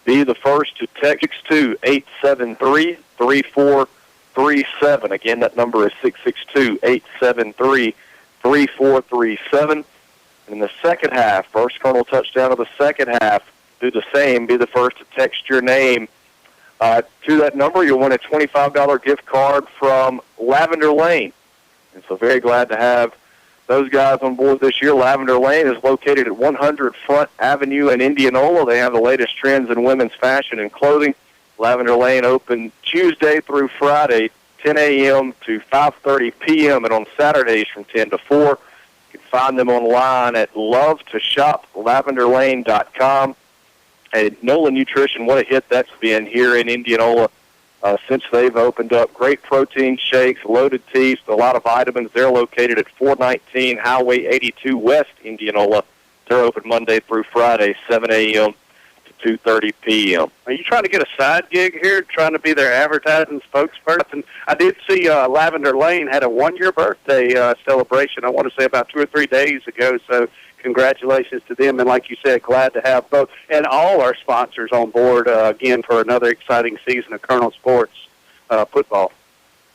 Be the first to text 662-873-3437. Again, that number is 662-873-3437. In the second half, first Colonel touchdown of the second half, do the same. Be the first to text your name to that number. You'll win a $25 gift card from Lavender Lane. And so very glad to have those guys on board this year. Lavender Lane is located at 100 Front Avenue in Indianola. They have the latest trends in women's fashion and clothing. Lavender Lane open Tuesday through Friday, 10 a.m. to 5:30 p.m. and on Saturdays from 10 to 4. You can find them online at lovetoshoplavenderlane.com. And NOLA Nutrition, what a hit that's been here in Indianola since they've opened up. Great protein shakes, loaded teas, a lot of vitamins. They're located at 419 Highway 82 West Indianola. They're open Monday through Friday, 7 a.m. to 2:30 p.m. Are you trying to get a side gig here, trying to be their advertising spokesperson? I did see Lavender Lane had a one-year birthday celebration, I want to say about 2 or 3 days ago, so congratulations to them. And like you said, glad to have both and all our sponsors on board again for another exciting season of Colonel Sports football.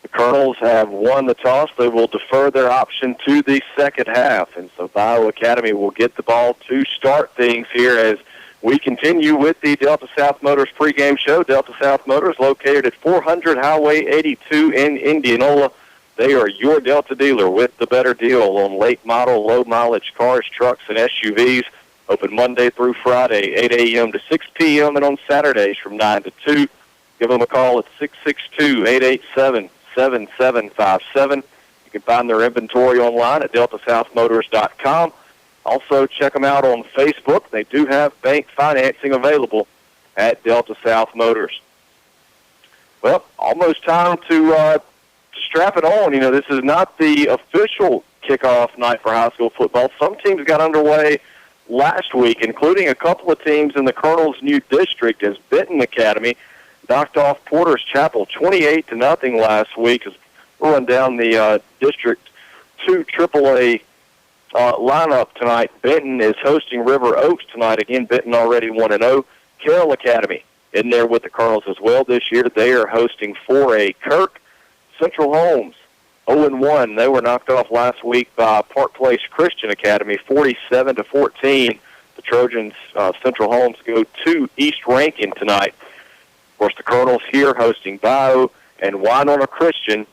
The Colonels have won the toss. They will defer their option to the second half. And so Bayou Academy will get the ball to start things here as we continue with the Delta South Motors pregame show. Delta South Motors located at 400 Highway 82 in Indianola. They are your Delta dealer with the better deal on late model, low mileage cars, trucks, and SUVs. Open Monday through Friday, 8 a.m. to 6 p.m. and on Saturdays from 9 to 2. Give them a call at 662-887-7757. You can find their inventory online at deltasouthmotors.com. Also, check them out on Facebook. They do have bank financing available at Delta South Motors. Well, almost time to strap it on. You know, this is not the official kickoff night for high school football. Some teams got underway last week, including a couple of teams in the Colonel's new district, as Benton Academy knocked off Porter's Chapel 28-0 last week. As we'll run down the District 2 AAA lineup tonight. Benton is hosting River Oaks tonight. Again, Benton already 1-0. Carroll Academy in there with the Colonels as well this year. They are hosting 4A Kirk. Central Holmes, 0-1. They were knocked off last week by Park Place Christian Academy, 47-14. The Trojans, Central Holmes, go to East Rankin tonight. Of course, the Colonels here hosting Bayou and Winona Christian.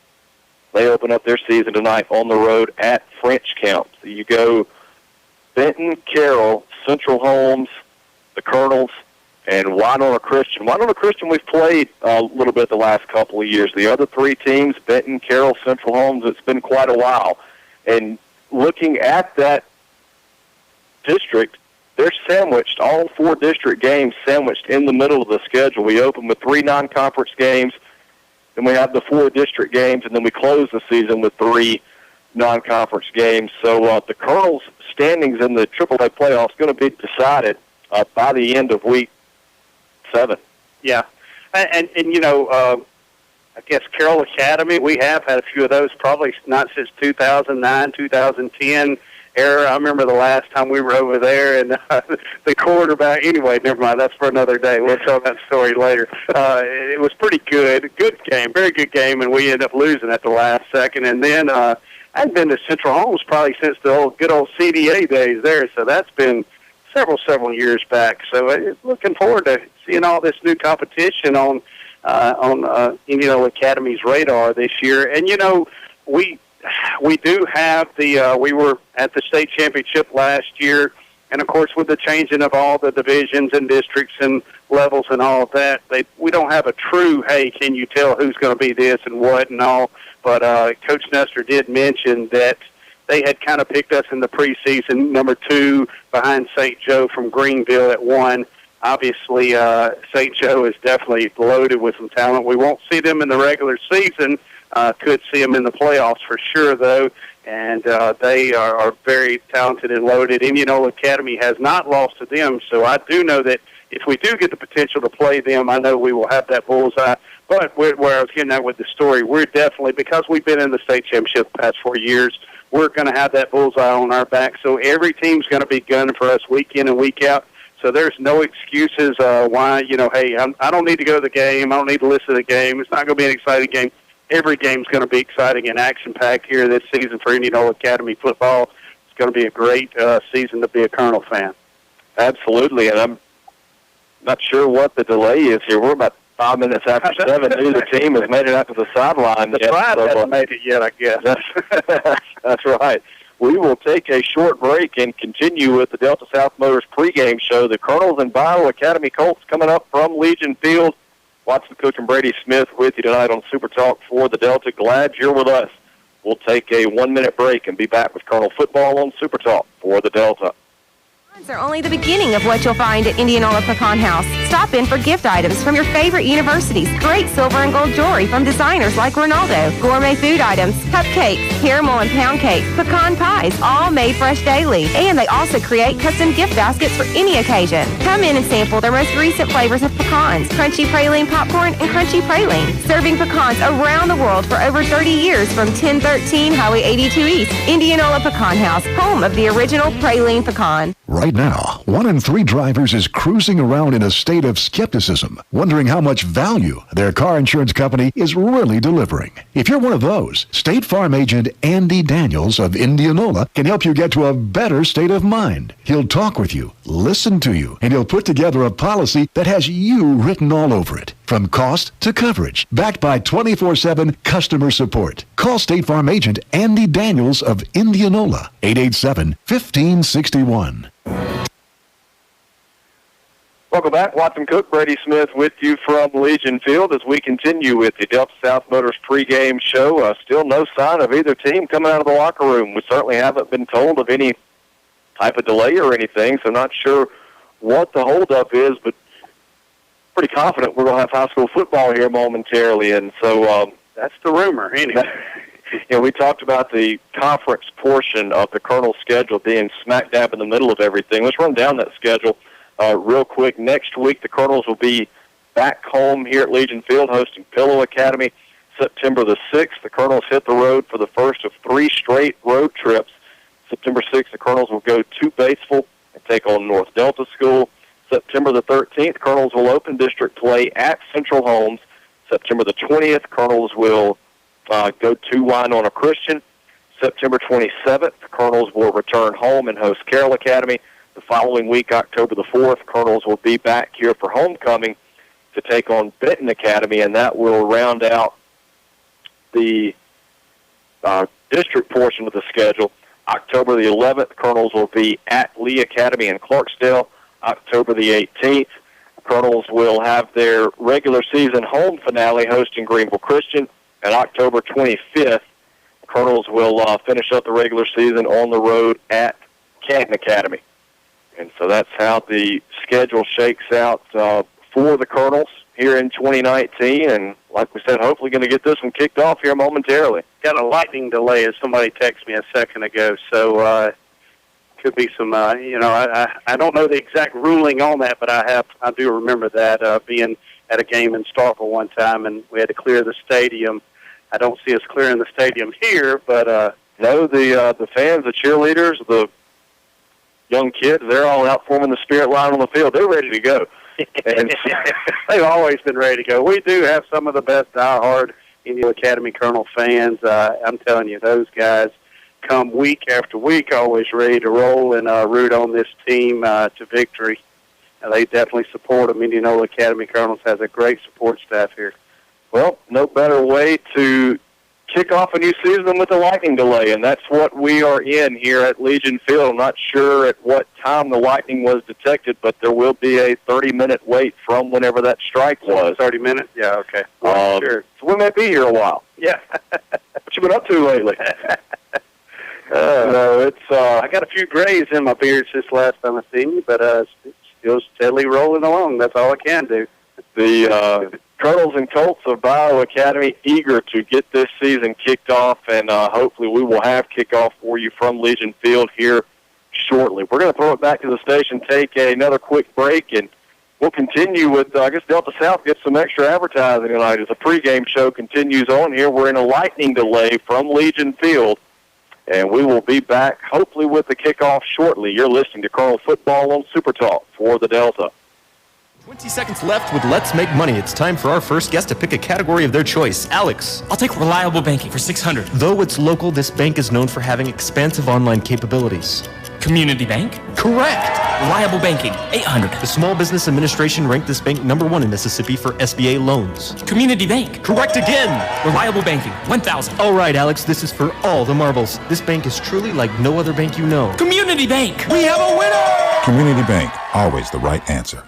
They open up their season tonight on the road at French Camp. So you go Benton, Carroll, Central Holmes, the Colonels, and Winona Christian. Winona Christian we've played a little bit the last couple of years. The other three teams, Benton, Carroll, Central Holmes, it's been quite a while. And looking at that district, they're sandwiched, all 4 district games sandwiched in the middle of the schedule. We open with 3 non-conference games, then we have the 4 district games, and then we close the season with 3 non-conference games. So the Colonel's standings in the AAA playoffs going to be decided by the end of week 7. Yeah. And you know, I guess Carroll Academy, we have had a few of those, probably not since 2009, 2010 era. I remember the last time we were over there, and the quarterback, anyway, never mind, that's for another day. We'll tell that story later. It was pretty good game, very good game, and we ended up losing at the last second. And then I hadn't been to Central Holmes probably since the good old CDA days there, so that's been several years back. So looking forward to seeing all this new competition on Indianola Academy's radar this year. And you know, we do have the we were at the state championship last year, and of course with the changing of all the divisions and districts and levels and all of that, we don't have a true, hey, can you tell who's going to be this and what and all. But Coach Nestor did mention that they had kind of picked us in the preseason, number 2 behind St. Joe from Greenville at 1. Obviously, St. Joe is definitely loaded with some talent. We won't see them in the regular season. Could see them in the playoffs for sure, though. And they are very talented and loaded. Indianola Academy has not lost to them, so I do know that if we do get the potential to play them, I know we will have that bullseye. But where I was getting at with the story, we're definitely, because we've been in the state championship the past 4 years, we're going to have that bullseye on our back. So every team's going to be gunning for us week in and week out. So there's no excuses why, hey, I don't need to go to the game. I don't need to listen to the game. It's not going to be an exciting game. Every game's going to be exciting and action-packed here this season for Indianola Academy football. It's going to be a great season to be a Colonel fan. Absolutely, and I'm not sure what the delay is here. We're about 5 minutes after 7. Neither team has made it out to the sideline yet. The Pride hasn't made it yet, I guess. That's right. We will take a short break and continue with the Delta South Motors pregame show. The Colonels and Bayou Academy Colts coming up from Legion Field. Watson Cook and Brady Smith with you tonight on Super Talk for the Delta. Glad you're with us. We'll take a 1-minute break and be back with Colonel Football on Super Talk for the Delta. Are only the beginning of what you'll find at Indianola Pecan House. Stop in for gift items from your favorite universities, great silver and gold jewelry from designers like Ronaldo, gourmet food items, cupcakes, caramel and pound cake, pecan pies, all made fresh daily. And they also create custom gift baskets for any occasion. Come in and sample their most recent flavors of pecans, crunchy praline popcorn and crunchy praline. Serving pecans around the world for over 30 years from 1013 Highway 82 East. Indianola Pecan House, home of the original praline pecan. Right now, 1 in 3 drivers is cruising around in a state of skepticism, wondering how much value their car insurance company is really delivering. If you're one of those, State Farm agent Andy Daniels of Indianola can help you get to a better state of mind. He'll talk with you, listen to you, and he'll put together a policy that has you written all over it, from cost to coverage, backed by 24/7 customer support. Call State Farm agent Andy Daniels of Indianola, 887-1561. Welcome back. Watson Cook, Brady Smith with you from Legion Field as we continue with the Delta South Motors pregame show. Still no sign of either team coming out of the locker room. We certainly haven't been told of any type of delay or anything, so not sure what the holdup is, but pretty confident we're going to have high school football here momentarily. And so that's the rumor, anyway. We talked about the conference portion of the Colonel's schedule being smack dab in the middle of everything. Let's run down that schedule real quick. Next week, the Colonels will be back home here at Legion Field hosting Pillow Academy. September the 6th, the Colonels hit the road for the first of 3 straight road trips. September 6th, the Colonels will go to Batesville and take on North Delta School. September the 13th, Colonels will open district play at Central Holmes. September the 20th, Colonels will go to Winona Christian. September 27th, the Colonels will return home and host Carroll Academy. The following week, October the 4th, Colonels will be back here for homecoming to take on Benton Academy, and that will round out the district portion of the schedule. October the 11th, Colonels will be at Lee Academy in Clarksdale. October the 18th, Colonels will have their regular season home finale hosting Greenville Christian. And October 25th, Colonels will finish up the regular season on the road at Canton Academy. And so that's how the schedule shakes out for the Colonels here in 2019. And like we said, hopefully going to get this one kicked off here momentarily. Got a lightning delay, as somebody texted me a second ago. So could be some, I don't know the exact ruling on that, but I do remember that being at a game in Starkville one time, and we had to clear the stadium. I don't see us clearing the stadium here, but no, the fans, the cheerleaders, the young kids, they're all out forming the spirit line on the field. They're ready to go. And they've always been ready to go. We do have some of the best diehard Indianola Academy Colonel fans. I'm telling you, those guys come week after week, always ready to roll and root on this team to victory. They definitely support them. Indianola Academy Colonels has a great support staff here. Well, no better way to kick off a new season with a lightning delay, and that's what we are in here at Legion Field. I'm not sure at what time the lightning was detected, but there will be a 30-minute wait from whenever that strike was. 30 minutes? Yeah, okay. Sure. So we may be here a while. Yeah. What you been up to lately? No, it's... I got a few grays in my beard since last time I seen you, but it's still steadily rolling along. That's all I can do. The Colonels and Colts of Bayou Academy eager to get this season kicked off, and hopefully we will have kickoff for you from Legion Field here shortly. We're going to throw it back to the station, take another quick break, and we'll continue with, I guess Delta South gets some extra advertising tonight as the pregame show continues on here. We're in a lightning delay from Legion Field And we will be back, hopefully, with the kickoff shortly. You're listening to Colonel Football on Super Talk for the Delta. 20 seconds left with Let's Make Money. It's time for our first guest to pick a category of their choice. Alex. I'll take reliable banking for $600. Though it's local, this bank is known for having expansive online capabilities. Community Bank? Correct. Reliable banking, $800. The Small Business Administration ranked this bank #1 in Mississippi for SBA loans. Community Bank? Correct again. Reliable banking, $1,000. All right, Alex, this is for all the marbles. This bank is truly like no other bank you know. Community Bank! We have a winner! Community Bank, always the right answer.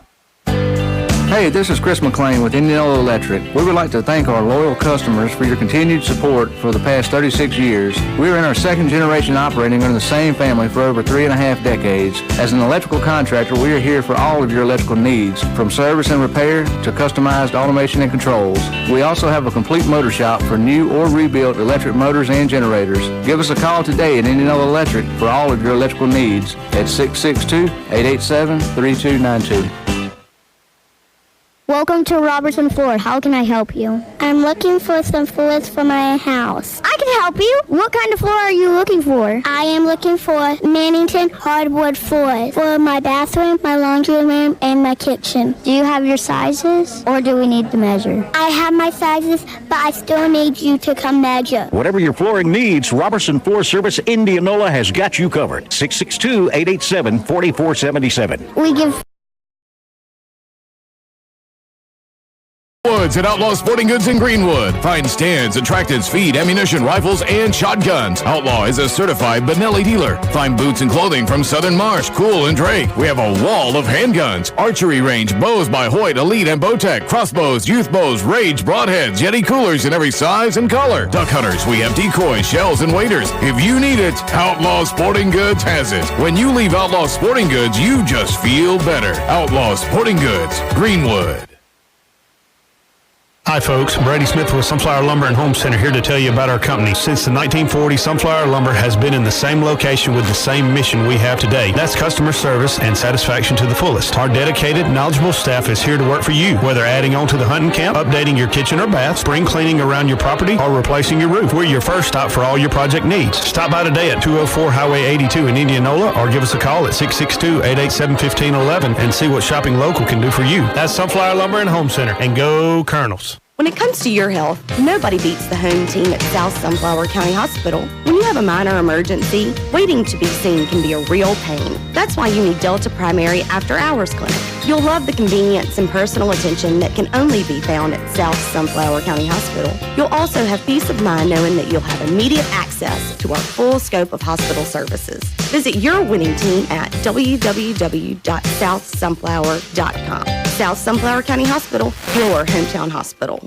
Hey, this is Chris McLean with Indianola Electric. We would like to thank our loyal customers for your continued support for the past 36 years. We are in our second generation operating under the same family for over 3.5 decades. As an electrical contractor, we are here for all of your electrical needs, from service and repair to customized automation and controls. We also have a complete motor shop for new or rebuilt electric motors and generators. Give us a call today at Indianola Electric for all of your electrical needs at 662-887-3292. Welcome to Robertson Ford. How can I help you? I'm looking for some floors for my house. I can help you. What kind of floor are you looking for? I am looking for Mannington hardwood floors for my bathroom, my laundry room, and my kitchen. Do you have your sizes, or do we need to measure? I have my sizes, but I still need you to come measure. Whatever your flooring needs, Robertson Floor Service Indianola has got you covered. 662-887-4477. We give Woods at Outlaw Sporting Goods in Greenwood. Find stands, attractants, feed, ammunition, rifles, and shotguns. Outlaw is a certified Benelli dealer. Find boots and clothing from Southern Marsh, Cool, and Drake. We have a wall of handguns, archery range, bows by Hoyt, Elite, and Bowtech, crossbows, youth bows, Rage, broadheads, Yeti coolers in every size and color. Duck hunters, we have decoys, shells, and waders. If you need it, Outlaw Sporting Goods has it. When you leave Outlaw Sporting Goods, you just feel better. Outlaw Sporting Goods, Greenwood. Hi folks, Brady Smith with Sunflower Lumber and Home Center here to tell you about our company. Since the 1940s, Sunflower Lumber has been in the same location with the same mission we have today. That's customer service and satisfaction to the fullest. Our dedicated, knowledgeable staff is here to work for you, whether adding on to the hunting camp, updating your kitchen or bath, spring cleaning around your property, or replacing your roof. We're your first stop for all your project needs. Stop by today at 204 Highway 82 in Indianola or give us a call at 662-887-1511 and see what shopping local can do for you. That's Sunflower Lumber and Home Center, and go Colonels. When it comes to your health, nobody beats the home team at South Sunflower County Hospital. When you have a minor emergency, waiting to be seen can be a real pain. That's why you need Delta Primary After Hours Clinic. You'll love the convenience and personal attention that can only be found at South Sunflower County Hospital. You'll also have peace of mind knowing that you'll have immediate access to our full scope of hospital services. Visit your winning team at www.southsunflower.com. South Sunflower County Hospital, your hometown hospital.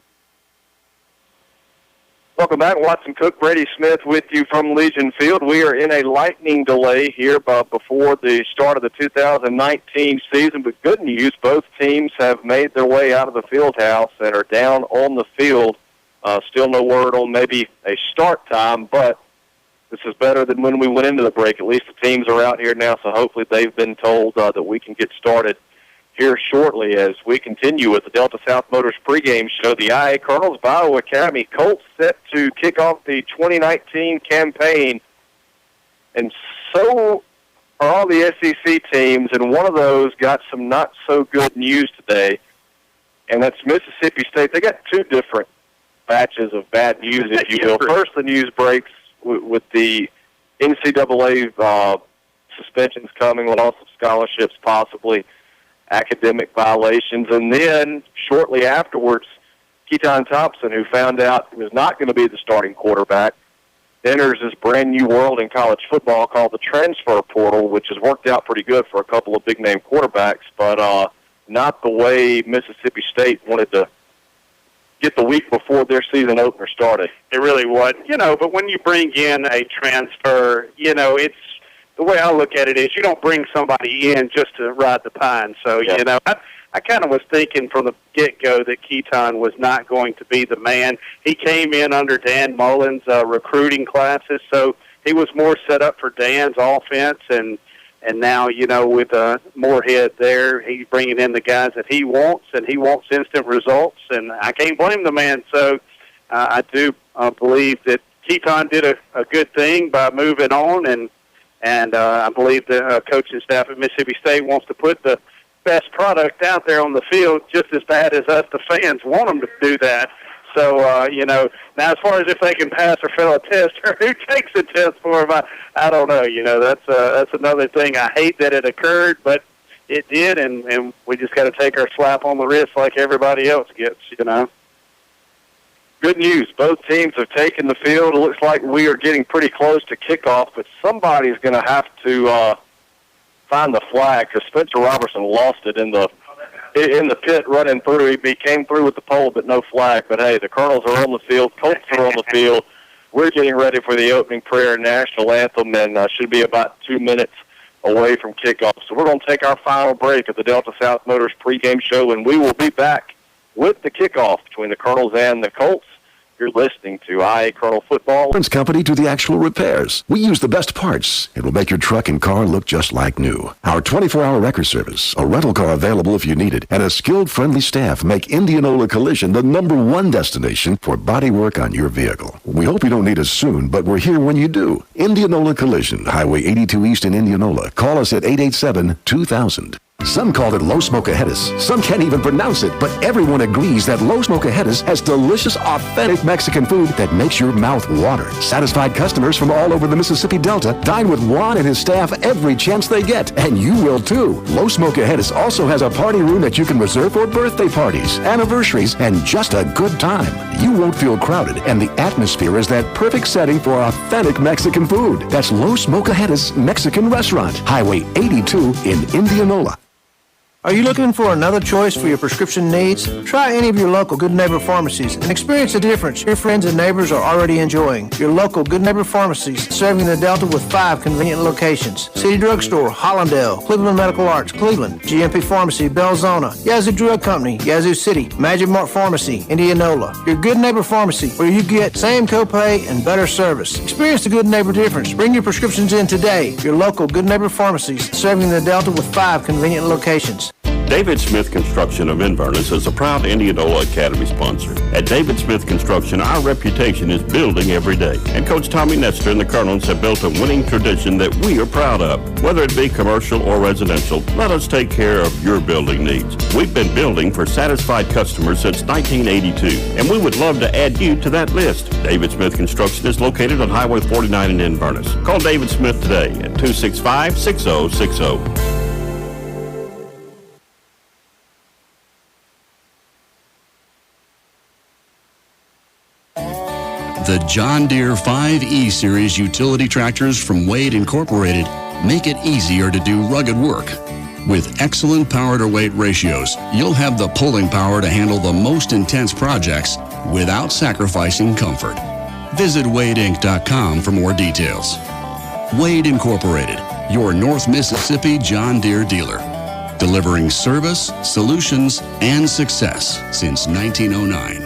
Welcome back. Watson Cook, Brady Smith with you from Legion Field. We are in a lightning delay here before the start of the 2019 season, but good news, both teams have made their way out of the field house and are down on the field. Still no word on maybe a start time, but this is better than when we went into the break. At least the teams are out here now, so hopefully they've been told that we can get started here shortly as we continue with the Delta South Motors pregame show. The IA Colonels, Bayou Academy Colts set to kick off the 2019 campaign. And so are all the SEC teams, and one of those got some not-so-good news today, and that's Mississippi State. They got two different batches of bad news, if you will. First, the news breaks with the NCAA suspensions coming, loss of scholarships possibly, academic violations, and then shortly afterwards, Keaton Thompson, who found out he was not going to be the starting quarterback, enters this brand new world in college football called the transfer portal, which has worked out pretty good for a couple of big-name quarterbacks, but not the way Mississippi State wanted to get the week before their season opener started. It really would. But when you bring in a transfer, it's the way I look at it is you don't bring somebody in just to ride the pine. So, I kind of was thinking from the get-go that Keaton was not going to be the man. He came in under Dan Mullen's recruiting classes, so he was more set up for Dan's offense. And now, with Moorhead there, he's bringing in the guys that he wants, and he wants instant results. And I can't blame the man. So I do believe that Teton did a good thing by moving on, and I believe the coaching staff at Mississippi State wants to put the best product out there on the field just as bad as us, the fans, want them to do that. So, now as far as if they can pass or fail a test or who takes a test for them, I don't know. That's another thing. I hate that it occurred, but it did, and we just got to take our slap on the wrist like everybody else gets, Good news. Both teams have taken the field. It looks like we are getting pretty close to kickoff, but somebody's going to have to find the flag because Spencer Robertson lost it in the pit running through. He came through with the pole, but no flag. But, hey, the Colonels are on the field. Colts are on the field. We're getting ready for the opening prayer and national anthem, and should be about 2 minutes away from kickoff. So we're going to take our final break of the Delta South Motors pregame show, and we will be back with the kickoff between the Colonels and the Colts. You're listening to IA Colonel Football. Company to the actual repairs. We use the best parts. It will make your truck and car look just like new. Our 24-hour record service, a rental car available if you need it, and a skilled, friendly staff make Indianola Collision the #1 destination for body work on your vehicle. We hope you don't need us soon, but we're here when you do. Indianola Collision, Highway 82 East in Indianola. Call us at 887-2000. Some call it Los Mocajetas. Some can't even pronounce it, but everyone agrees that Los Mocajetas has delicious, authentic Mexican food that makes your mouth water. Satisfied customers from all over the Mississippi Delta dine with Juan and his staff every chance they get, and you will too. Los Mocajetas also has a party room that you can reserve for birthday parties, anniversaries, and just a good time. You won't feel crowded, and the atmosphere is that perfect setting for authentic Mexican food. That's Los Mocajetas Mexican Restaurant, Highway 82 in Indianola. Are you looking for another choice for your prescription needs? Try any of your local Good Neighbor pharmacies and experience the difference your friends and neighbors are already enjoying. Your local Good Neighbor pharmacies serving the Delta with 5 convenient locations. City Drugstore, Hollandale, Cleveland Medical Arts, Cleveland, GMP Pharmacy, Belzona, Yazoo Drug Company, Yazoo City, Magic Mart Pharmacy, Indianola. Your Good Neighbor Pharmacy where you get same copay and better service. Experience the Good Neighbor difference. Bring your prescriptions in today. Your local Good Neighbor pharmacies serving the Delta with 5 convenient locations. David Smith Construction of Inverness is a proud Indianola Academy sponsor. At David Smith Construction, our reputation is building every day. And Coach Tommy Nestor and the Colonels have built a winning tradition that we are proud of. Whether it be commercial or residential, let us take care of your building needs. We've been building for satisfied customers since 1982, and we would love to add you to that list. David Smith Construction is located on Highway 49 in Inverness. Call David Smith today at 265-6060. The John Deere 5E Series utility tractors from Wade Incorporated make it easier to do rugged work. With excellent power-to-weight ratios, you'll have the pulling power to handle the most intense projects without sacrificing comfort. Visit wadeinc.com for more details. Wade Incorporated, your North Mississippi John Deere dealer. Delivering service, solutions, and success since 1909.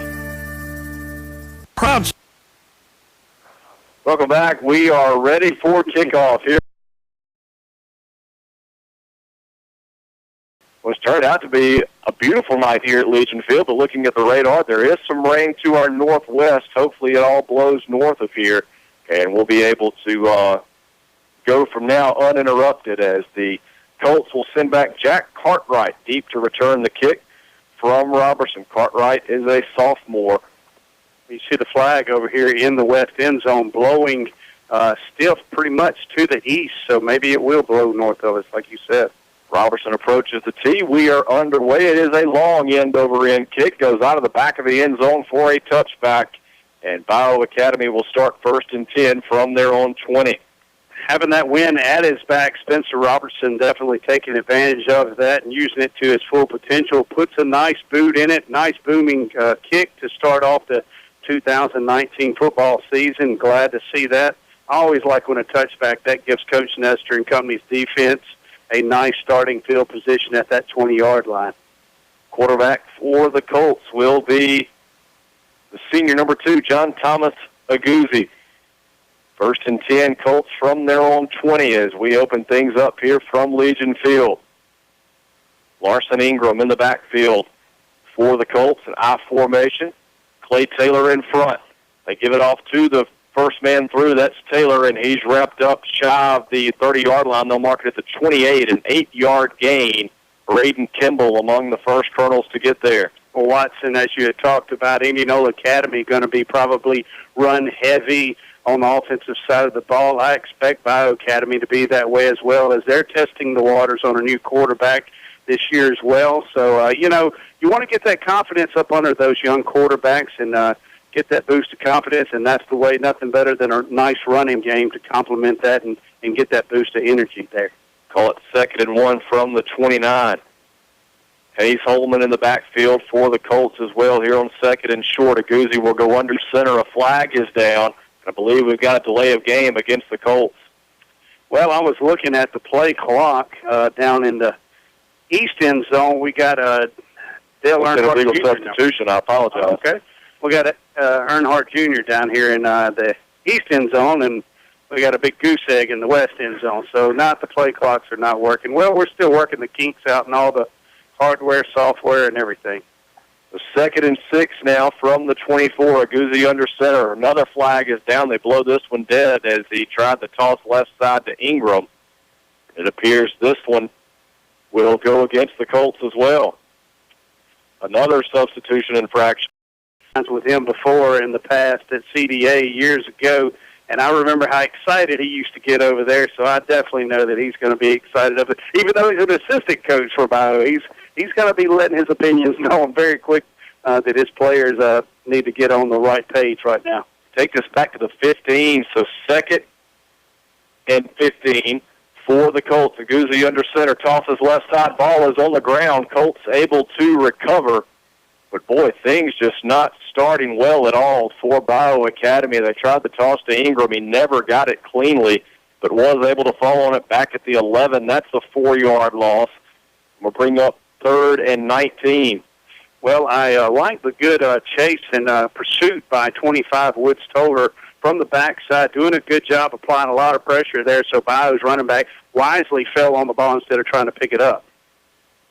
Proud. Welcome back. We are ready for kickoff here. Well, it's turned out to be a beautiful night here at Legion Field, but looking at the radar, there is some rain to our northwest. Hopefully it all blows north of here, and we'll be able to go from now uninterrupted as the Colts will send back Jack Cartwright deep to return the kick from Robertson. Cartwright is a sophomore. You see the flag over here in the west end zone blowing stiff pretty much to the east, so maybe it will blow north of us, like you said. Robertson approaches the tee. We are underway. It is a long end-over-end kick. Goes out of the back of the end zone for a touchback, and Bayou Academy will start 1st and 10 from their own 20. Having that win at his back, Spencer Robertson definitely taking advantage of that and using it to its full potential. Puts a nice boot in it, nice booming kick to start off the 2019 football season. Glad to see that. I always like when a touchback, that gives Coach Nestor and company's defense a nice starting field position at that 20-yard line. Quarterback for the Colts will be the senior number 2, John Thomas Aguzzi. 1st and 10, Colts from their own 20 as we open things up here from Legion Field. Larson Ingram in the backfield for the Colts, an I formation. Clay Taylor in front. They give it off to the First man through, that's Taylor, and he's wrapped up shy of the 30-yard line. They'll mark it at the 28, an 8-yard gain. Braden Kimball among the first Colonels to get there. Well, Watson, as you had talked about, Indianola Academy going to be probably run heavy on the offensive side of the ball. I expect Bayou Academy to be that way as well, as they're testing the waters on a new quarterback this year as well. So, you want to get that confidence up under those young quarterbacks and get that boost of confidence, and that's the way, nothing better than a nice running game to complement that and get that boost of energy there. Call it 2nd and 1 from the 29. Hayes Holman in the backfield for the Colts as well here on 2nd and short. Aguzzi will go under center. A flag is down. I believe we've got a delay of game against the Colts. Well, I was looking at the play clock down in the east end zone. We got Dale Earnhardt legal Jr. substitution. I apologize. Okay. We got Earnhardt Jr. down here in the east end zone, and we got a big goose egg in the west end zone. So not the play clocks are not working. Well, we're still working the kinks out and all the hardware, software, and everything. The 2nd and 6 now from the 24. Aguzzi under center. Another flag is down. They blow this one dead as he tried to toss left side to Ingram. It appears this one will go against the Colts as well. Another substitution infraction. With him before in the past at CDA years ago, and I remember how excited he used to get over there, so I definitely know that he's going to be excited of it. Even though he's an assistant coach for Bayou, he's going to be letting his opinions known very quick that his players need to get on the right page right now. Take this back to the 15, so 2nd and 15 for the Colts. Aguzzi under center, tosses left side, ball is on the ground. Colts able to recover. But, boy, things just not starting well at all for Bayou Academy. They tried to toss to Ingram. He never got it cleanly, but was able to fall on it back at the 11. That's a 4-yard loss. We'll bring up 3rd and 19. Well, I like the good chase and pursuit by 25 Woods Toller from the backside, doing a good job applying a lot of pressure there. So Bayou's running back wisely fell on the ball instead of trying to pick it up.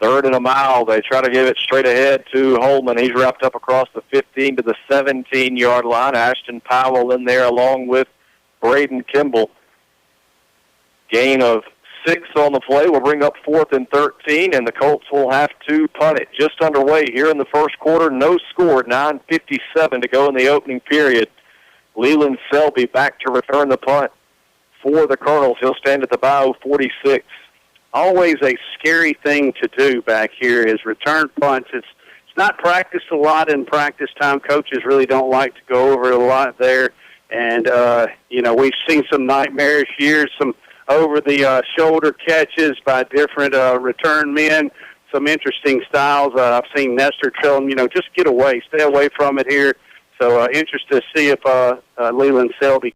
3rd and a mile. They try to give it straight ahead to Holman. He's wrapped up across the 15 to the 17-yard line. Ashton Powell in there along with Braden Kimball. Gain of 6 on the play will bring up 4th and 13, and the Colts will have to punt it. Just underway here in the first quarter. No score, 9:57 to go in the opening period. Leland Selby back to return the punt for the Colonels. He'll stand at the Bayou 46. Always a scary thing to do back here is return punts. It's not practiced a lot in practice time. Coaches really don't like to go over it a lot there. And, we've seen some nightmarish years, some over-the-shoulder catches by different return men, some interesting styles. I've seen Nestor tell them, just get away, stay away from it here. So interested to see if Leland Selby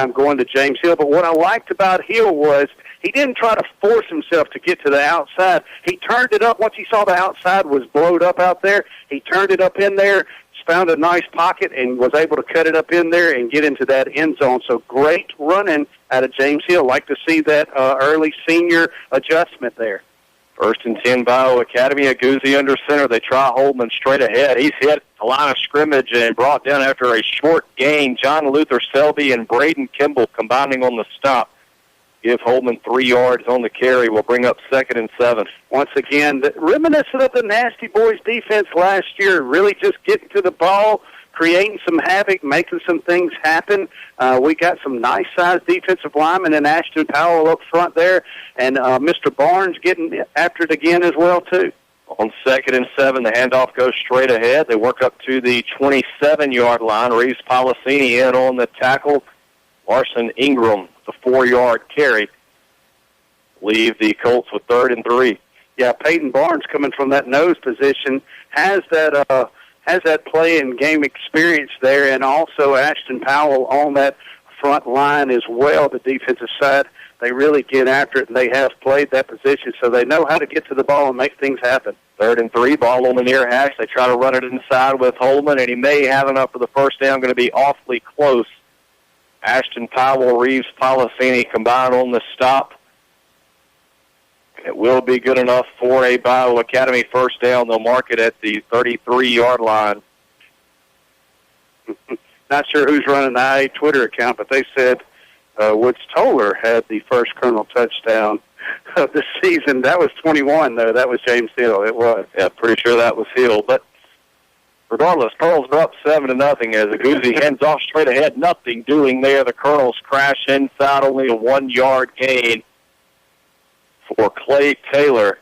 I'm going to James Hill. But what I liked about Hill was he didn't try to force himself to get to the outside. He turned it up once he saw the outside was blowed up out there. He turned it up in there, found a nice pocket, and was able to cut it up in there and get into that end zone. So great running out of James Hill. Like to see that early senior adjustment there. 1st and 10, Bayou Academy. Aguzzi under center. They try Holman straight ahead. He's hit the line of scrimmage and brought down after a short gain. John Luther Selby and Braden Kimball combining on the stop. Give Holman 3 yards on the carry. Will bring up 2nd and 7. Once again, reminiscent of the Nasty Boys defense last year, really just getting to the ball, creating some havoc, making some things happen. We got some nice-sized defensive linemen and Ashton Powell up front there, and Mr. Barnes getting after it again as well, too. On 2nd and 7, the handoff goes straight ahead. They work up to the 27-yard line. Reeves Policini in on the tackle. Larson Ingram, the 4-yard carry. Leave the Colts with 3rd and 3. Yeah, Peyton Barnes coming from that nose position has that play and game experience there, and also Ashton Powell on that front line as well, the defensive side. They really get after it, and they have played that position, so they know how to get to the ball and make things happen. 3rd and 3, ball on the near hash. They try to run it inside with Holman, and he may have enough for the first down. Going to be awfully close. Ashton Powell, Reeves Policini combine on the stop. It will be good enough for a Bayou Academy first down. They'll mark it at the 33-yard line. Not sure who's running the IA Twitter account, but they said Woods Toller had the first Colonel touchdown of the season. That was 21, though. That was James Hill. It was. Yeah, pretty sure that was Hill. But regardless, Colonels are up 7-0 as Aguzzi hands off straight ahead. Nothing doing there. The Colonels crash inside, only a 1-yard gain for Clay Taylor.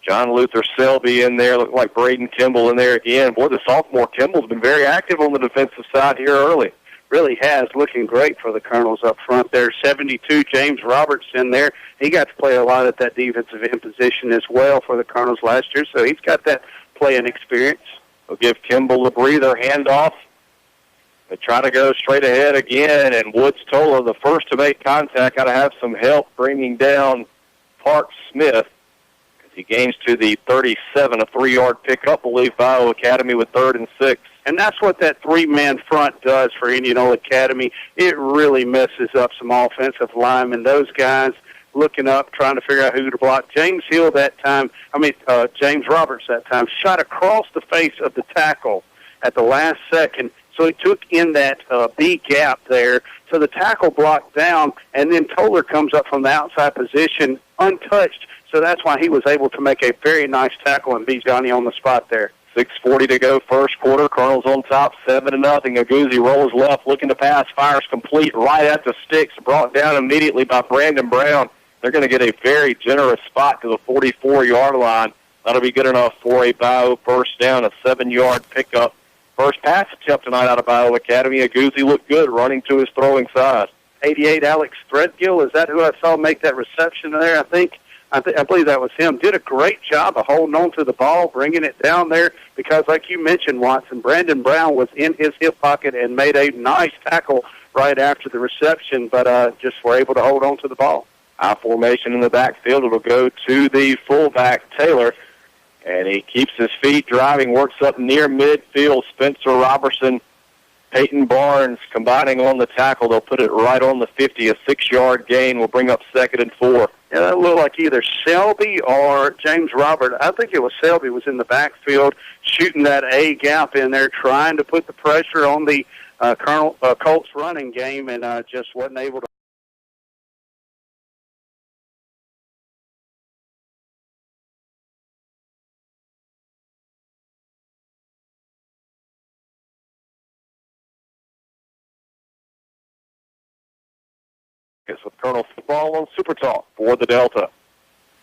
John Luther Selby in there. Looked like Braden Kimball in there again. Boy, the sophomore Kimball's been very active on the defensive side here early. Really has. Looking great for the Colonels up front there. 72, James Roberts in there. He got to play a lot at that defensive end position as well for the Colonels last year, so he's got that playing experience. They'll give Kimball a breather, handoff. They try to go straight ahead again, and Woods Toller, the first to make contact, got to have some help bringing down Park Smith. He gains to the 37, a 3-yard pickup. Will leave Bayou Academy with 3rd and 6. And that's what that 3-man front does for Indianola Academy. It really messes up some offensive linemen. Those guys looking up, trying to figure out who to block. James Hill that time, James Roberts that time, shot across the face of the tackle at the last second. So he took in that B gap there. So the tackle blocked down, and then Toller comes up from the outside position untouched. So that's why he was able to make a very nice tackle and beat Johnny on the spot there. 6:40 to go, first quarter. Colonels on top, 7-0. Aguzzi rolls left, looking to pass, fires complete right at the sticks, brought down immediately by Brandon Brown. They're going to get a very generous spot to the 44-yard line. That'll be good enough for a Bayou first down, a 7-yard pickup. First pass attempt tonight out of Bayou Academy. Aguzzi looked good running to his throwing side. 88, Alex Threadgill, is that who I saw make that reception there, I think? I believe that was him. Did a great job of holding on to the ball, bringing it down there, because like you mentioned, Watson, Brandon Brown was in his hip pocket and made a nice tackle right after the reception, but just were able to hold on to the ball. High formation in the backfield. It'll go to the fullback, Taylor, and he keeps his feet driving, works up near midfield. Spencer Robertson, Peyton Barnes combining on the tackle. They'll put it right on the 50. A 6-yard gain will bring up 2nd and 4. Yeah, that looked like either Selby or James Robert. I think it was Selby was in the backfield shooting that A gap in there, trying to put the pressure on the Colts running game, and just wasn't able to. With Colonel Football on Super Talk for the Delta.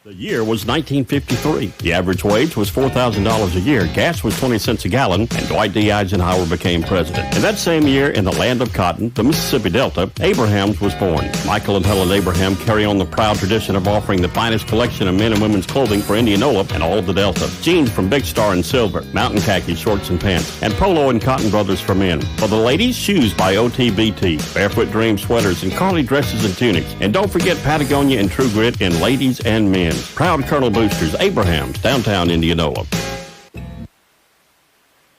The year was 1953. The average wage was $4,000 a year. Gas was 20 cents a gallon, and Dwight D. Eisenhower became president. In that same year, in the land of cotton, the Mississippi Delta, Abrahams was born. Michael and Helen Abraham carry on the proud tradition of offering the finest collection of men and women's clothing for Indianola and all of the Delta. Jeans from Big Star and Silver, mountain khaki shorts and pants, and Polo and Cotton Brothers for men. For the ladies, shoes by OTBT, Barefoot Dream sweaters, and Carly dresses and tunics. And don't forget Patagonia and True Grit in ladies and men. Proud Colonel Boosters, Abrahams, downtown Indianola.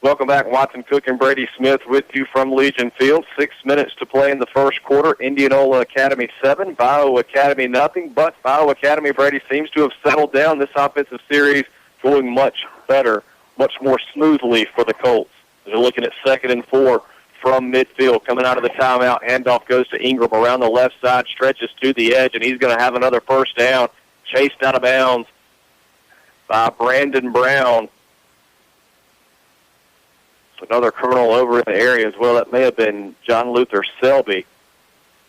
Welcome back. Watson Cook and Brady Smith with you from Legion Field. 6 minutes to play in the first quarter. Indianola Academy 7, Bayou Academy nothing. But Bayou Academy, Brady, seems to have settled down. This offensive series going much better, much more smoothly for the Colts. They're looking at 2nd and 4 from midfield. Coming out of the timeout, handoff goes to Ingram around the left side, stretches to the edge, and he's going to have another first down. Chased out of bounds by Brandon Brown. Another Colonel over in the area as well. That may have been John Luther Selby.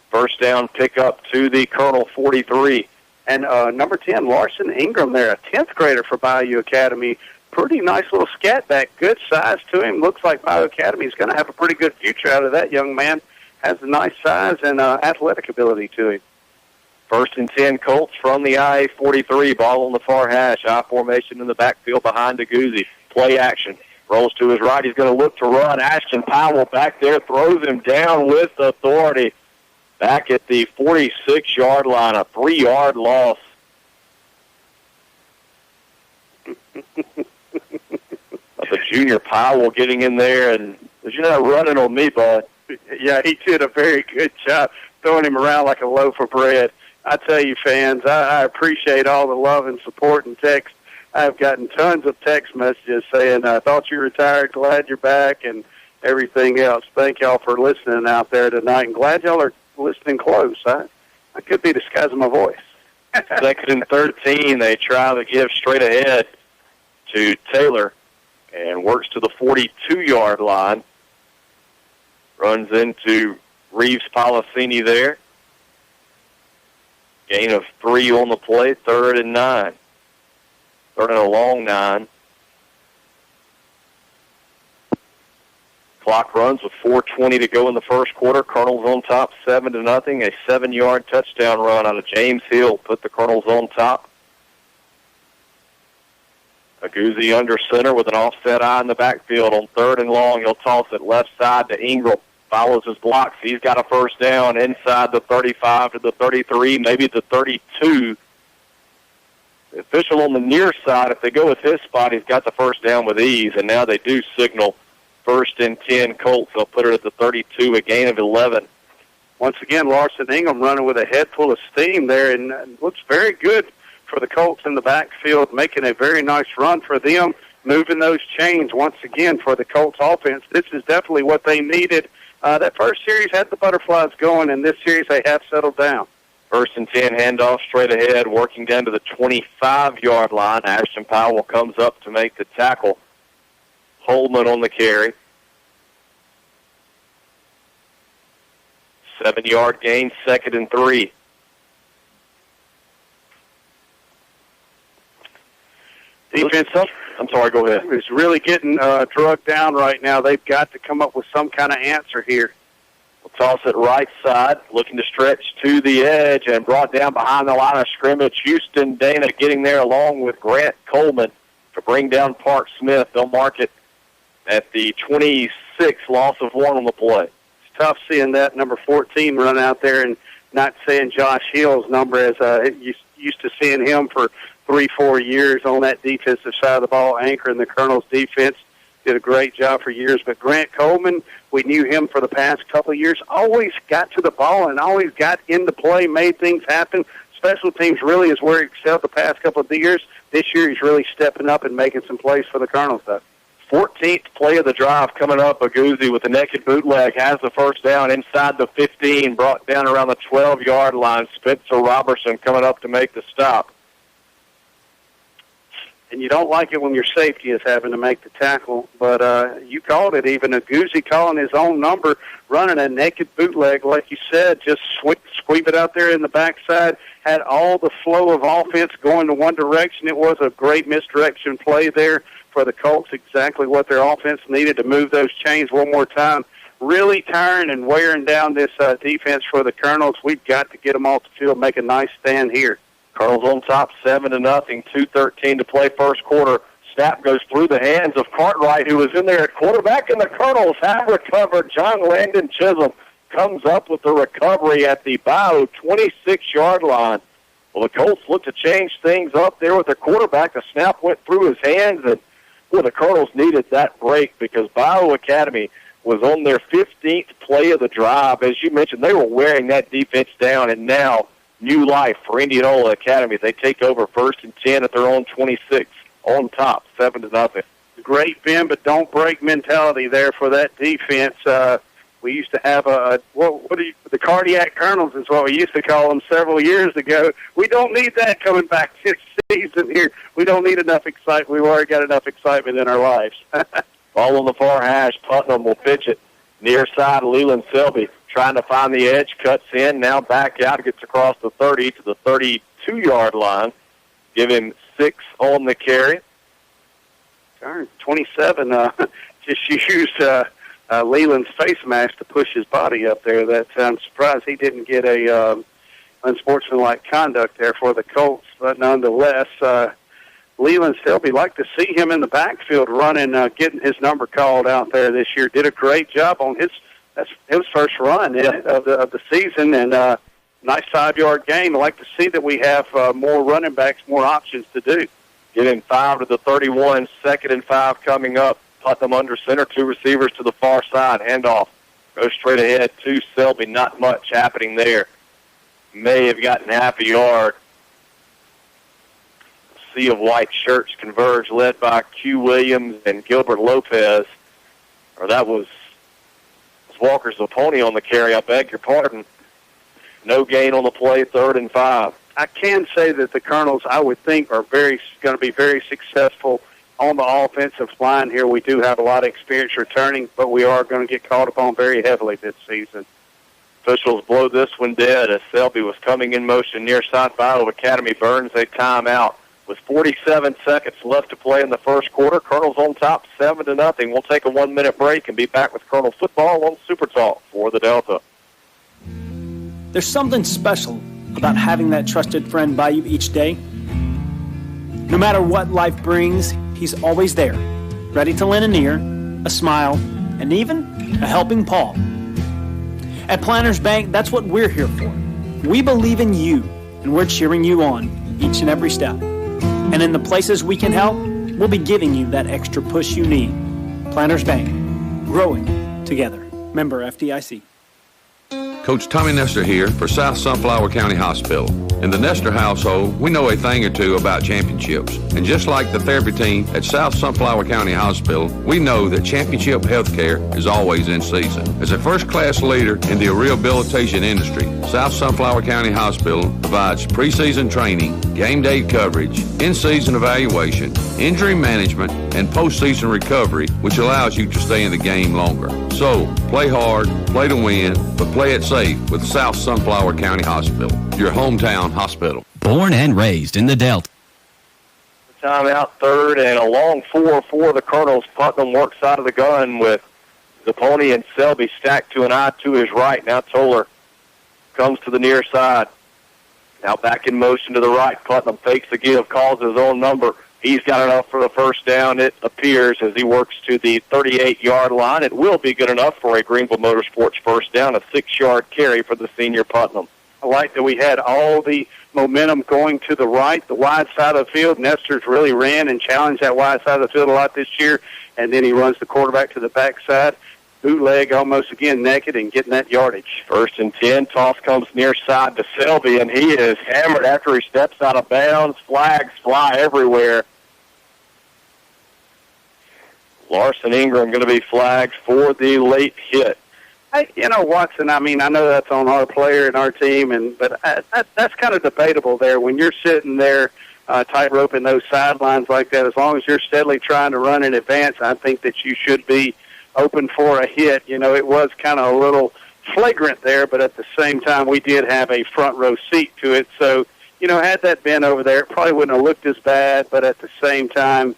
First down pickup to the Colonel 43. And number 10, Larson Ingram there, a 10th grader for Bayou Academy. Pretty nice little scat back. Good size to him. Looks like Bayou Academy is going to have a pretty good future out of that young man. Has a nice size and athletic ability to him. 1st and 10 Colts from the IA-43. Ball on the far hash. I formation in the backfield behind Aguzzi. Play action. Rolls to his right. He's going to look to run. Ashton Powell back there throws him down with authority. Back at the 46-yard line. A 3-yard loss. The junior Powell getting in there, and you're not running on me, bud. Yeah, he did a very good job throwing him around like a loaf of bread. I tell you, fans, I appreciate all the love and support and text. I've gotten tons of text messages saying, I thought you retired, glad you're back, and everything else. Thank y'all for listening out there tonight, and glad y'all are listening close. I could be disguising my voice. 2nd and 13, they try to give straight ahead to Taylor and works to the 42-yard line. Runs into Reeves Policini there. Gain of 3 on the play, 3rd and 9. 3rd and a long 9. Clock runs with 4:20 to go in the first quarter. Colonels on top, 7-0. A 7-yard touchdown run out of James Hill put the Colonels on top. Aguzzi under center with an offset eye in the backfield on 3rd and long. He'll toss it left side to Ingram. Follows his blocks. He's got a first down inside the 35 to the 33, maybe the 32. The official on the near side, if they go with his spot, he's got the first down with ease, and now they do signal 1st and 10 Colts. They'll put it at the 32, a gain of 11. Once again, Larson Ingram running with a head full of steam there, and looks very good for the Colts in the backfield, making a very nice run for them, moving those chains once again for the Colts offense. This is definitely what they needed. That first series had the Butterflies going, and this series they have settled down. 1st and 10, handoff straight ahead, working down to the 25-yard line. Ashton Powell comes up to make the tackle. Holman on the carry. 7-yard gain, 2nd and 3. Defense, I'm sorry, go ahead. Is really getting drugged down right now. They've got to come up with some kind of answer here. We'll toss it right side, looking to stretch to the edge and brought down behind the line of scrimmage. Houston Dana getting there along with Grant Coleman to bring down Park Smith. They'll mark it at the 26, loss of 1 on the play. It's tough seeing that number 14 run out there and not saying Josh Hill's number, as used to seeing him for 3-4 years on that defensive side of the ball, anchoring the Colonel's defense. Did a great job for years. But Grant Coleman, we knew him for the past couple of years, always got to the ball and always got into play, made things happen. Special teams really is where he excelled the past couple of years. This year he's really stepping up and making some plays for the Colonels, though. 14th play of the drive coming up. Aguzzi with the naked bootleg has the first down inside the 15, brought down around the 12-yard line. Spencer Robertson coming up to make the stop. And you don't like it when your safety is having to make the tackle, but you called it. Even Aguzzi calling his own number, running a naked bootleg, like you said, just sweep it out there in the backside, had all the flow of offense going to one direction. It was a great misdirection play there for the Colts, exactly what their offense needed to move those chains one more time. Really tiring and wearing down this defense for the Colonels. We've got to get them off the field, make a nice stand here. Colonels on top 7-0, 2:13 to play first quarter. Snap goes through the hands of Cartwright, who was in there at quarterback, and the Colonels have recovered. John Landon Chisholm comes up with the recovery at the Bayou 26-yard line. Well, the Colts look to change things up there with their quarterback. The snap went through his hands, and the Colonels needed that break because Bayou Academy was on their 15th play of the drive. As you mentioned, they were wearing that defense down, and now new life for Indianola Academy. They take over 1st and 10 at their own 26, on top, 7-0. Great bend but don't break mentality there for that defense. We used to have the cardiac Colonels is what we used to call them several years ago. We don't need that coming back this season here. We don't need enough excitement. We've already got enough excitement in our lives. Ball on the far hash. Putnam will pitch it near side. Leland Selby trying to find the edge, cuts in, now back out, gets across the 30 to the 32-yard line. Give him 6 on the carry. 27 just used Leland's face mask to push his body up there. I'm surprised he didn't get a unsportsmanlike conduct there for the Colts. But nonetheless, Leland Selby, like to see him in the backfield running, getting his number called out there this year. Did a great job on his first run of the season, and nice 5-yard gain. I like to see that we have more running backs, more options to do. Getting 5 to the 31, 2nd and 5 coming up. Putnam under center, 2 receivers to the far side. Handoff goes straight ahead to Selby. Not much happening there. May have gotten half a yard. Sea of white shirts converge, led by Q. Williams and Gilbert Lopez. Or that was Walker Zapponi on the carry. I beg your pardon. No gain on the play, 3rd and 5. I can say that the Colonels, I would think, are going to be very successful on the offensive line here. We do have a lot of experience returning, but we are going to get called upon very heavily this season. Officials blow this one dead as Selby was coming in motion near side. Bayou Academy burns a timeout with 47 seconds left to play in the first quarter. Colonels on top, 7-0. We'll take a 1-minute break and be back with Colonel football on Super Talk for the Delta. There's something special about having that trusted friend by you each day. No matter what life brings, he's always there, ready to lend an ear, a smile, and even a helping paw. At Planters Bank, that's what we're here for. We believe in you, and we're cheering you on each and every step. And in the places we can help, we'll be giving you that extra push you need. Planters Bank, growing together. Member FDIC. Coach Tommy Nestor here for South Sunflower County Hospital. In the Nestor household, we know a thing or two about championships. And just like the therapy team at South Sunflower County Hospital, we know that championship health care is always in season. As a first-class leader in the rehabilitation industry, South Sunflower County Hospital provides preseason training, game day coverage, in-season evaluation, injury management, and postseason recovery, which allows you to stay in the game longer. So, play hard, play to win, but play it safe with South Sunflower County Hospital, your hometown hospital. Born and raised in the Delta. Timeout, 3rd and a long 4 for the Colonels. Putnam works out of the gun with Zapponi and Selby stacked to an eye to his right. Now Toller comes to the near side. Now back in motion to the right. Putnam fakes the give, calls his own number. He's got enough for the first down, it appears, as he works to the 38-yard line. It will be good enough for a Greenville Motorsports first down, a 6-yard carry for the senior Putnam. I like that we had all the momentum going to the right, the wide side of the field. Nestor's really ran and challenged that wide side of the field a lot this year, and then he runs the quarterback to the backside. Bootleg almost again naked and getting that yardage. 1st and 10, toss comes near side to Selby, and he is hammered after he steps out of bounds. Flags fly everywhere. Larson Ingram going to be flagged for the late hit. Hey, Watson, I know that's on our player and our team, but that's kind of debatable there. When you're sitting there tight-roping those sidelines like that, as long as you're steadily trying to run in advance, I think that you should be open for a hit. It was kind of a little flagrant there, but at the same time, we did have a front-row seat to it, so had that been over there, it probably wouldn't have looked as bad, but at the same time,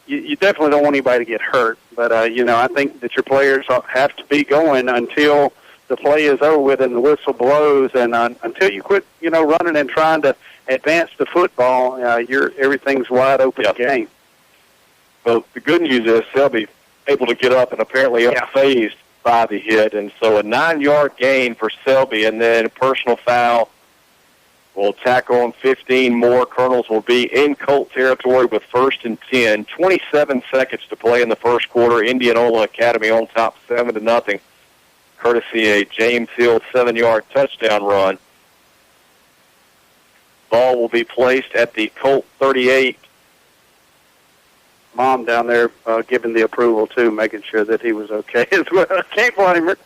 you definitely don't want anybody to get hurt. But, I think that your players have to be going until the play is over with and the whistle blows, and until you quit, running and trying to advance the football, everything's wide open game. Well, the good news is Selby able to get up and apparently unfazed by the hit, and so a 9-yard gain for Selby, and then a personal foul will tack on 15 more. Colonels will be in Colt territory with 1st and 10. 27 seconds to play in the first quarter. Indianola Academy on top 7-0. Courtesy a James Hill 7-yard touchdown run. Ball will be placed at the Colt 38. Mom down there giving the approval, too, making sure that he was okay as well. Can't blame her.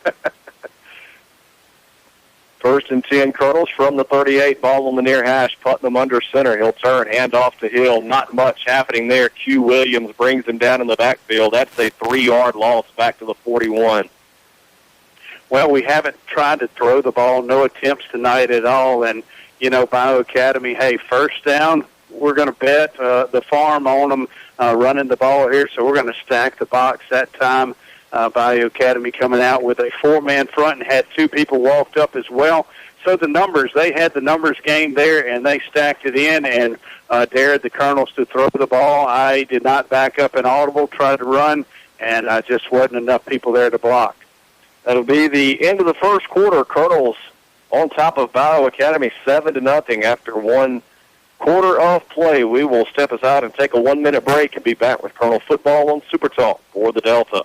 1st and 10 Colonels from the 38. Ball on the near hash. Putnam under center. He'll turn, hand off to Hill. Not much happening there. Q. Williams brings him down in the backfield. That's a 3-yard loss back to the 41. Well, we haven't tried to throw the ball. No attempts tonight at all. And, Bayou Academy, hey, first down, we're going to bet the farm on them running the ball here, so we're going to stack the box that time. Bayou Academy coming out with a 4-man front and had 2 people walked up as well. So the numbers, they had the numbers game there, and they stacked it in and dared the Colonels to throw the ball. I did not back up an audible, tried to run, and just wasn't enough people there to block. That'll be the end of the first quarter. Colonels on top of Bayou Academy 7-0 after 1 quarter of play. We will step aside and take a 1-minute break and be back with Colonel football on Super Talk for the Delta.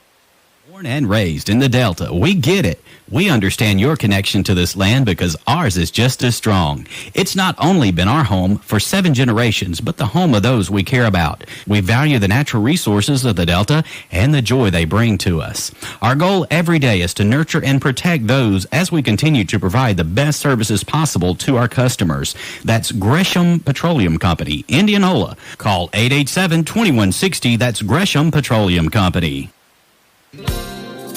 Born and raised in the Delta, we get it. We understand your connection to this land because ours is just as strong. It's not only been our home for 7 generations, but the home of those we care about. We value the natural resources of the Delta and the joy they bring to us. Our goal every day is to nurture and protect those as we continue to provide the best services possible to our customers. That's Gresham Petroleum Company, Indianola. Call 887-2160. That's Gresham Petroleum Company.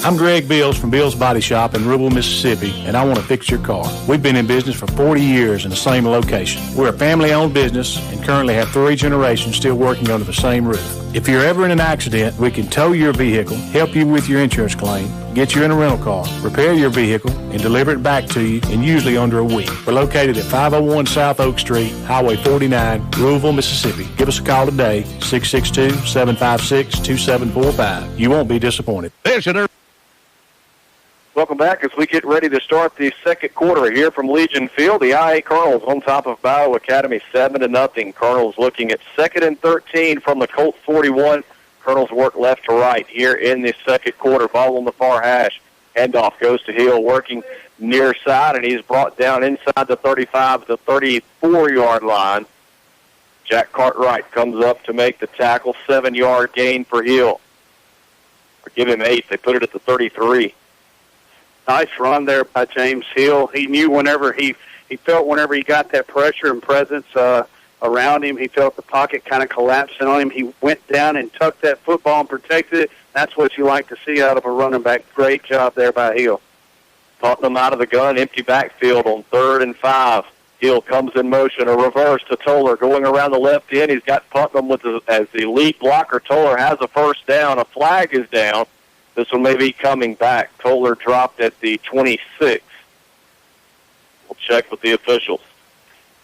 I'm Greg Bills from Bills Body Shop in Rubel, Mississippi, and I want to fix your car. We've been in business for 40 years in the same location. We're a family-owned business and currently have 3 generations still working under the same roof. If you're ever in an accident, we can tow your vehicle, help you with your insurance claim, get you in a rental car, repair your vehicle, and deliver it back to you in usually under a week. We're located at 501 South Oak Street, Highway 49, Louisville, Mississippi. Give us a call today, 662-756-2745. You won't be disappointed. Welcome back as we get ready to start the second quarter here from Legion Field. The IA Colonels on top of Bayou Academy 7-0. Colonels looking at 2nd and 13 from the Colt 41. Colonels work left to right here in the second quarter. Ball on the far hash. Handoff goes to Hill working near side, and he's brought down inside the 35 to 34-yard line. Jack Cartwright comes up to make the tackle. 7-yard gain for Hill. Or give him 8. They put it at the 33. Nice run there by James Hill. He knew whenever he felt whenever he got that pressure and presence around him, he felt the pocket kind of collapsing on him. He went down and tucked that football and protected it. That's what you like to see out of a running back. Great job there by Hill. Putnam out of the gun, empty backfield on 3rd and 5. Hill comes in motion, a reverse to Toller going around the left end. He's got Putnam as the lead blocker. Toller has a first down. A flag is down. This one may be coming back. Toller dropped at the 26. We'll check with the officials.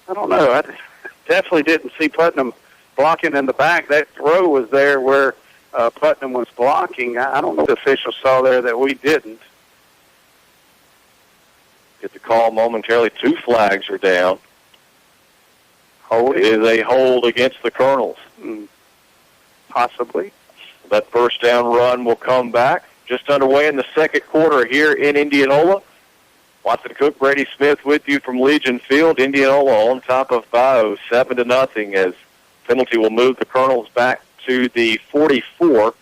I don't know. I definitely didn't see Putnam blocking in the back. That throw was there where Putnam was blocking. I don't know if the officials saw there that we didn't. Get the call momentarily. 2 flags are down. Hold it is a hold against the Colonels. Possibly. That first down run will come back. Just underway in the second quarter here in Indianola. Watson Cook, Brady Smith with you from Legion Field. Indianola on top of Bayou 7-0 as penalty will move the Colonels back to the 44.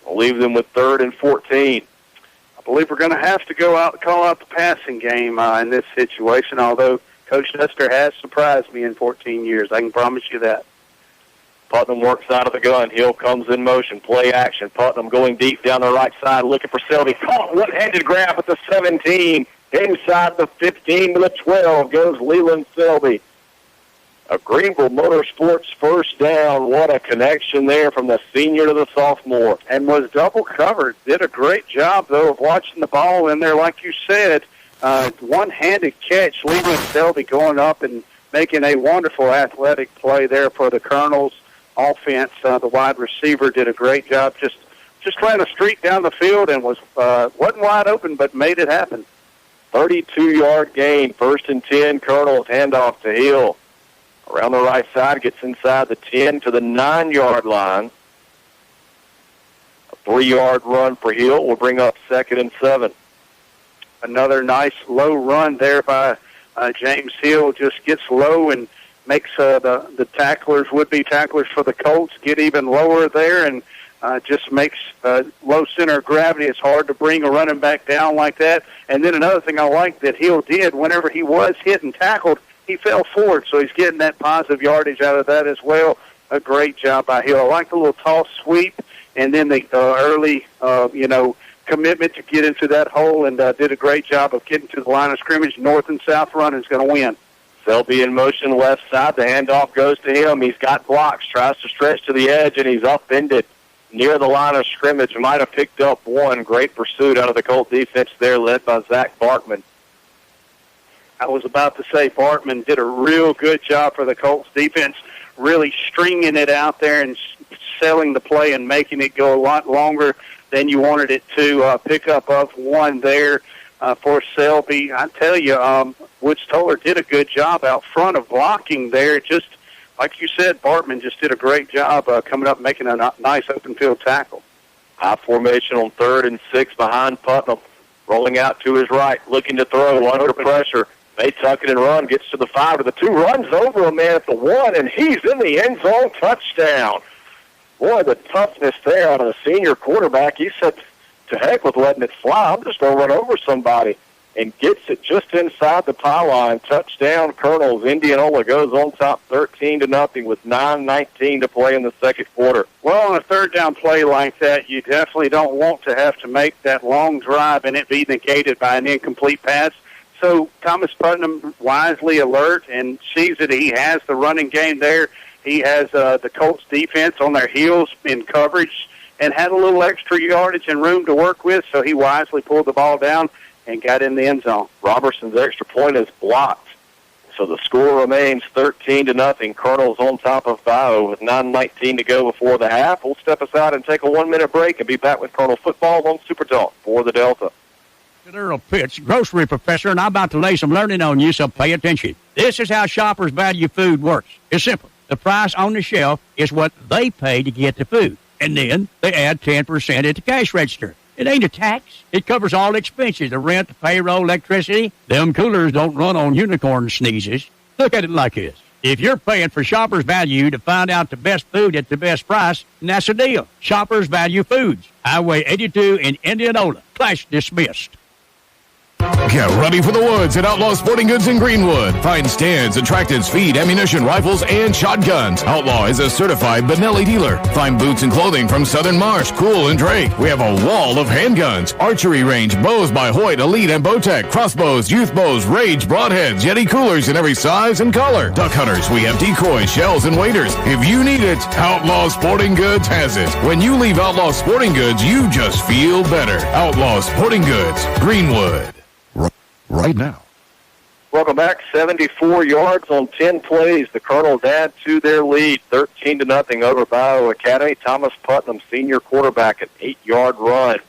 We'll leave them with 3rd and 14. I believe we're going to have to go out and call out the passing game in this situation, although Coach Nestor has surprised me in 14 years. I can promise you that. Putnam works out of the gun. Hill comes in motion. Play action. Putnam going deep down the right side, looking for Selby. Caught one-handed grab at the 17. Inside the 15 to the 12 goes Leland Selby. A Greenville Motorsports first down. What a connection there from the senior to the sophomore. And was double covered. Did a great job, though, of watching the ball in there. Like you said, one-handed catch. Leland Selby going up and making a wonderful athletic play there for the Colonels offense. The wide receiver did a great job. Just ran a streak down the field and wasn't wide open, but made it happen. 32-yard gain, 1st and 10. Colonels handoff to Hill. Around the right side, gets inside the 10 to the 9-yard line. A 3-yard run for Hill will bring up 2nd and 7. Another nice low run there by James Hill. Just gets low and makes the tacklers, would-be tacklers for the Colts, get even lower there, and just makes low center of gravity. It's hard to bring a running back down like that. And then another thing I like that Hill did, whenever he was hit and tackled, he fell forward, so he's getting that positive yardage out of that as well. A great job by Hill. I like the little toss sweep, and then the early, commitment to get into that hole, and did a great job of getting to the line of scrimmage. North and south run is going to win. Selby in motion left side. The handoff goes to him. He's got blocks, tries to stretch to the edge, and he's upended near the line of scrimmage. Might have picked up one. Great pursuit out of the Colt defense there, led by Zach Bartman. I was about to say Bartman did a real good job for the Colts defense, really stringing it out there and selling the play and making it go a lot longer than you wanted it to. Pick up of one there for Selby. I tell you, Woods Toller did a good job out front of blocking there. Just like you said, Bartman just did a great job coming up making a nice open field tackle. High formation on 3rd and 6 behind Putnam. Rolling out to his right, looking to throw under pressure. They tuck it and run, gets to the 5 to the 2, runs over a man at the 1, and he's in the end zone. Touchdown. Boy, the toughness there out of the senior quarterback. He said, to heck with letting it fly. I'm just going to run over somebody. And gets it just inside the pylon. Touchdown, Colonels. Indianola goes on top 13-0 with 9:19 to play in the second quarter. Well, on a third down play like that, you definitely don't want to have to make that long drive and it be negated by an incomplete pass. So Thomas Putnam wisely alert and sees that he has the running game there. He has the Colts defense on their heels in coverage and had a little extra yardage and room to work with, so he wisely pulled the ball down and got in the end zone. Robertson's extra point is blocked. So the score remains 13-0. Colonels on top of Bayou with 9:19 to go before the half. We'll step aside and take a 1-minute break and be back with Colonel football on Super Talk for the Delta. Earl Pitts, grocery professor, and I'm about to lay some learning on you, so pay attention. This is how shoppers value food works. It's simple. The price on the shelf is what they pay to get the food, and then they add 10% at the cash register. It ain't a tax. It covers all expenses, the rent, the payroll, electricity. Them coolers don't run on unicorn sneezes. Look at it like this. If you're paying for Shoppers Value to find out the best food at the best price, then that's the deal. Shoppers Value Foods. Highway 82 in Indianola. Class dismissed. Get ready for the woods at Outlaw Sporting Goods in Greenwood. Find stands, attractants, feed, ammunition, rifles, and shotguns. Outlaw is a certified Benelli dealer. Find boots and clothing from Southern Marsh, Cool, and Drake. We have a wall of handguns, archery range, bows by Hoyt, Elite, and Bowtech, crossbows, youth bows, Rage, broadheads, Yeti coolers in every size and color. Duck hunters, we have decoys, shells, and waders. If you need it, Outlaw Sporting Goods has it. When you leave Outlaw Sporting Goods, you just feel better. Outlaw Sporting Goods, Greenwood. Right now. Welcome back. 74 yards on 10 plays. The Colonels add to their lead, 13-0 over Bayou Academy. Thomas Putnam, senior quarterback, an 8-yard run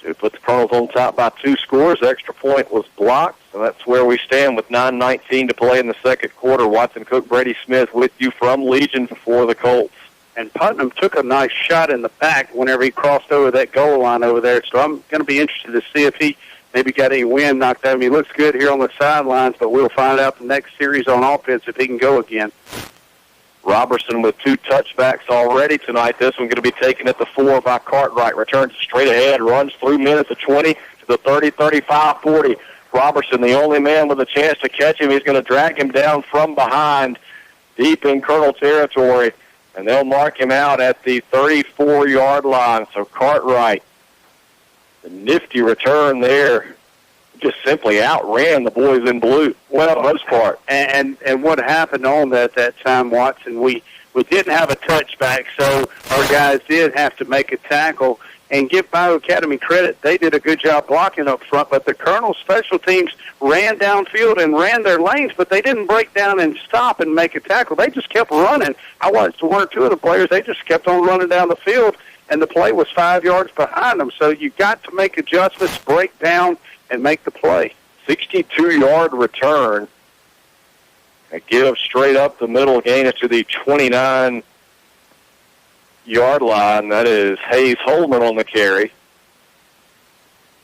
to put the Colonels on top by 2 scores. Extra point was blocked, so that's where we stand with 9:19 to play in the second quarter. Watson Cook, Brady Smith with you from Legion for the Colts. And Putnam took a nice shot in the back whenever he crossed over that goal line over there, so I'm going to be interested to see if he maybe got any wind knocked out of him. He looks good here on the sidelines, but we'll find out the next series on offense if he can go again. Robertson with 2 touchbacks already tonight. This one going to be taken at the 4 by Cartwright. Returns straight ahead, runs through minutes of 20 to the 30, 35, 40. Robertson, the only man with a chance to catch him. He's going to drag him down from behind deep in Colonel territory, and they'll mark him out at the 34-yard line. So Cartwright, the nifty return there just simply outran the boys in blue for the most part. And what happened on that time, Watson, we didn't have a touchback, so our guys did have to make a tackle. And give Bayou Academy credit, they did a good job blocking up front, but the Colonel special teams ran downfield and ran their lanes, but they didn't break down and stop and make a tackle. They just kept running. I watched one or two of the players, they just kept on running down the field, and the play was 5 yards behind them. So you got to make adjustments, break down, and make the play. 62-yard return. A give straight up the middle, gain it to the 29-yard line. That is Hayes Holman on the carry.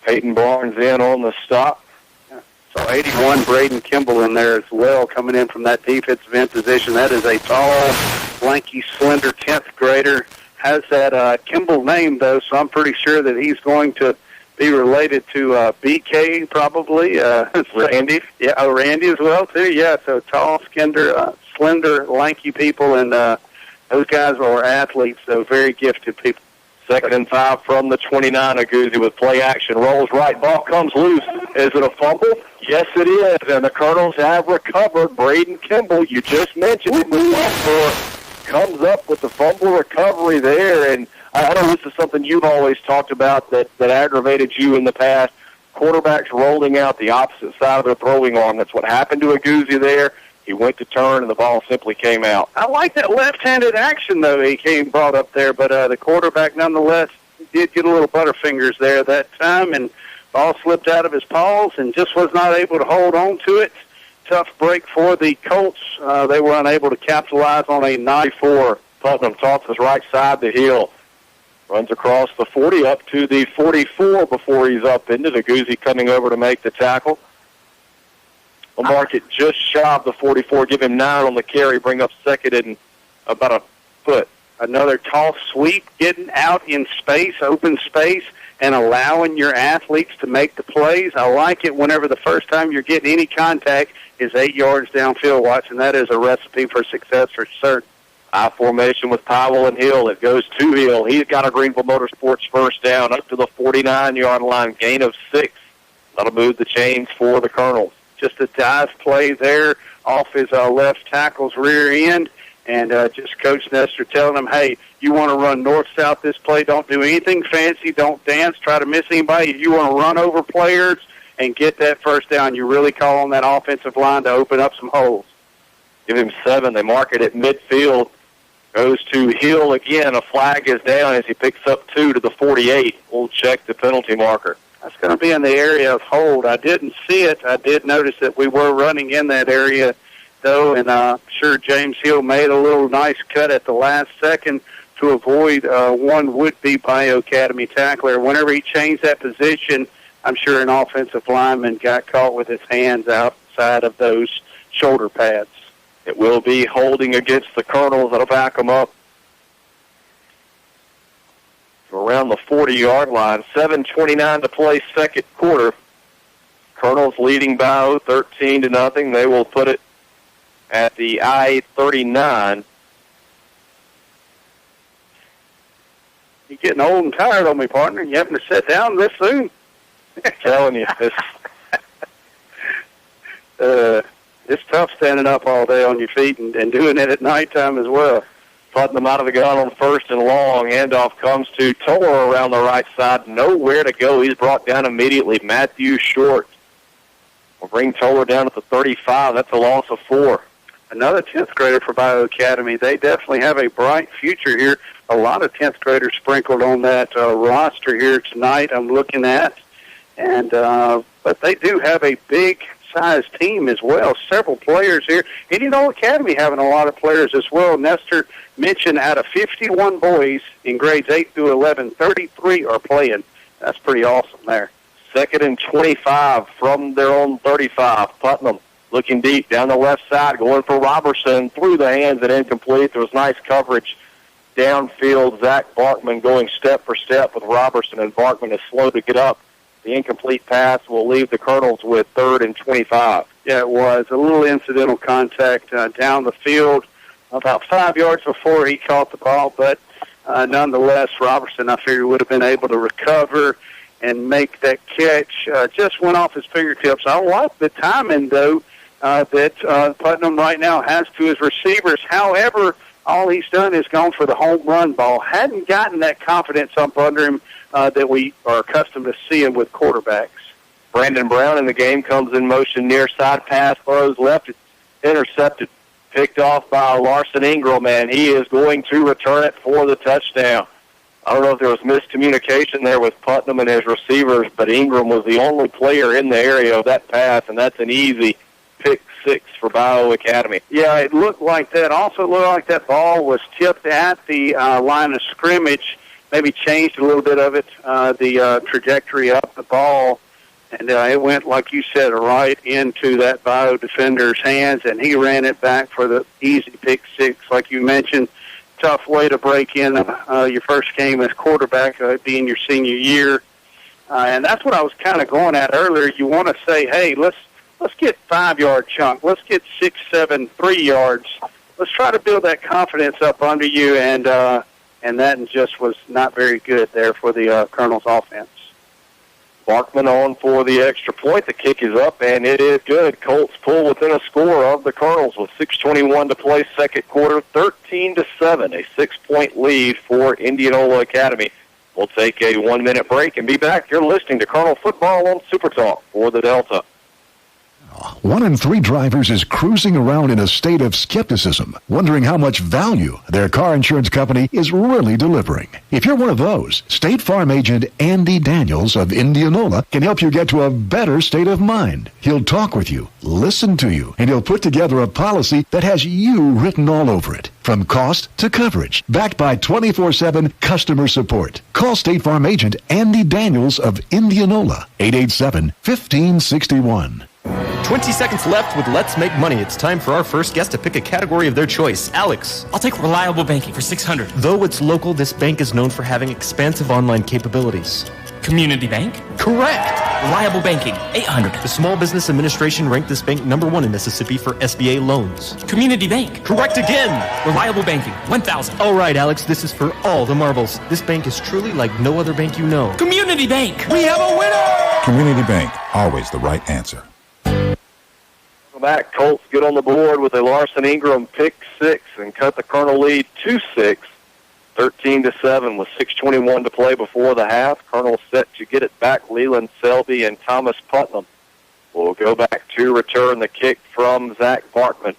Peyton Barnes in on the stop. So 81, Braden Kimball in there as well, coming in from that defensive end position. That is a tall, lanky, slender 10th grader. Has that Kimball name, though, so I'm pretty sure that he's going to be related to BK, probably. Randy? Yeah, Randy as well, too. Yeah, so tall, slender, lanky people, and those guys are athletes, so very gifted people. 2nd and 5 from the 29. Aguzzi with play action. Rolls right. Ball comes loose. Is it a fumble? Yes, it is. And the Colonels have recovered. Braden Kimball, you just mentioned it, comes up with the fumble recovery there. And I know this is something you've always talked about that aggravated you in the past. Quarterbacks rolling out the opposite side of their throwing arm. That's what happened to Aguzzi there. He went to turn, and the ball simply came out. I like that left-handed action, though, he brought up there, but the quarterback, nonetheless, did get a little butterfingers there that time, and ball slipped out of his paws and just was not able to hold on to it. Tough break for the Colts. They were unable to capitalize on a 94. Putnam tosses right side the heel. Runs across the 40 up to the 44 before he's up into the Aguzzi coming over to make the tackle. We'll mark it just shy of the 44, give him 9 on the carry, bring up second and about a foot. Another tall sweep, getting out in space, open space, and allowing your athletes to make the plays. I like it whenever the first time you're getting any contact is 8 yards downfield, Watson. That is a recipe for success for certain. I formation with Powell and Hill. It goes to Hill. He's got a Greenville Motorsports first down up to the 49-yard line, gain of 6. That'll move the chains for the Colonels. Just a dive play there off his left tackle's rear end, and just Coach Nestor telling him, hey, you want to run north-south this play, don't do anything fancy, don't dance, try to miss anybody. If you want to run over players and get that first down, you really call on that offensive line to open up some holes. Give him 7. They mark it at midfield. Goes to Hill again. A flag is down as he picks up 2 to the 48. We'll check the penalty marker. That's going to be in the area of hold. I didn't see it. I did notice that we were running in that area, though, and I'm sure James Hill made a little nice cut at the last second to avoid one would-be Bayou Academy tackler. Whenever he changed that position, I'm sure an offensive lineman got caught with his hands outside of those shoulder pads. It will be holding against the Colonels. That'll back them up around the 40-yard line. 7:29 to play, second quarter. Colonels leading Bayou 13-0. They will put it at the I-39. You're getting old and tired on me, partner. You having to sit down this soon? I'm telling you, it's tough standing up all day on your feet and doing it at nighttime as well. Putnam out of the gun on 1st and long. Handoff comes to Toller around the right side. Nowhere to go. He's brought down immediately. Matthew Short will bring Toller down at the 35. That's a loss of 4. Another 10th grader for Bayou Academy. They definitely have a bright future here. A lot of 10th graders sprinkled on that roster here tonight I'm looking at. And but they do have a big-sized team as well. Several players here. Indianola Academy having a lot of players as well. Nestor mentioned out of 51 boys in grades 8 through 11, 33 are playing. That's pretty awesome there. 2nd and 25 from their own 35. Putnam looking deep down the left side, going for Robertson. Through the hands and incomplete. There was nice coverage downfield. Zach Barkman going step for step with Robertson, and Barkman is slow to get up. The incomplete pass will leave the Colonels with 3rd and 25. Yeah, it was. A little incidental contact down the field about 5 yards before he caught the ball, but nonetheless, Robertson, I figure, would have been able to recover and make that catch. Just went off his fingertips. I like the timing, though, that Putnam right now has to his receivers. However, all he's done is gone for the home run ball. Hadn't gotten that confidence up under him that we are accustomed to seeing with quarterbacks. Brandon Brown in the game comes in motion, near side pass, throws left, intercepted, picked off by Larson Ingram, and he is going to return it for the touchdown. I don't know if there was miscommunication there with Putnam and his receivers, but Ingram was the only player in the area of that pass, and that's an easy pick six for Bayou Academy. Yeah, it looked like that. Also looked like that ball was tipped at the line of scrimmage, maybe changed a little bit of it, the trajectory up the ball, and it went, like you said, right into that Bayou defender's hands, and he ran it back for the easy pick six, like you mentioned. Tough way to break in your first game as quarterback, being your senior year. And that's what I was kind of going at earlier. You want to say, hey, let's get 5-yard chunk. Let's get 6, 7, 3 yards. Let's try to build that confidence up under you, and that just was not very good there for the Colonel's offense. Barkman on for the extra point. The kick is up, and it is good. Colts pull within a score of the Colonels with 6:21 to play, second quarter, 13-7, a 6-point lead for Indianola Academy. We'll take a 1-minute break and be back. You're listening to Colonel Football on Super Talk for the Delta. 1 in 3 drivers is cruising around in a state of skepticism, wondering how much value their car insurance company is really delivering. If you're one of those, State Farm agent Andy Daniels of Indianola can help you get to a better state of mind. He'll talk with you, listen to you, and he'll put together a policy that has you written all over it, from cost to coverage, backed by 24/7 customer support. Call State Farm agent Andy Daniels of Indianola, 887-1561. 20 seconds left with Let's Make Money. It's time for our first guest to pick a category of their choice. Alex. I'll take reliable banking for $600. Though it's local, this bank is known for having expansive online capabilities. Community Bank? Correct. Reliable banking, $800. The Small Business Administration ranked this bank #1 in Mississippi for SBA loans. Community Bank? Correct again. Reliable banking, $1,000. All right, Alex, this is for all the marbles. This bank is truly like no other bank you know. Community Bank! We have a winner! Community Bank, always the right answer. Back, Colts get on the board with a Larson Ingram pick six and cut the Colonel lead 2-6, 13-7 with 6:21 to play before the half. Colonel set to get it back. Leland Selby and Thomas Putnam will go back to return the kick from Zach Barkman.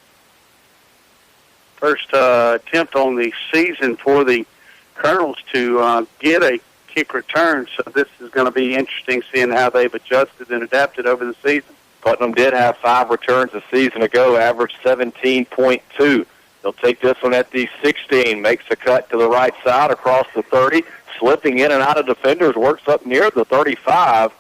First attempt on the season for the Colonels to get a kick return, so this is going to be interesting seeing how they've adjusted and adapted over the season. Putnam did have 5 returns a season ago, averaged 17.2. They'll take this one at the 16, makes a cut to the right side across the 30, slipping in and out of defenders, works up near the 35.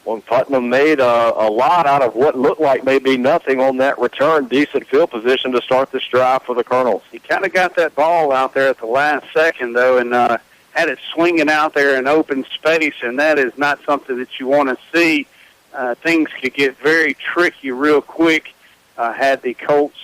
When Putnam made a lot out of what looked like maybe nothing on that return, decent field position to start this drive for the Colonels. He kind of got that ball out there at the last second, though, and had it swinging out there in open space, and that is not something that you want to see. Things could get very tricky real quick. Had the Colts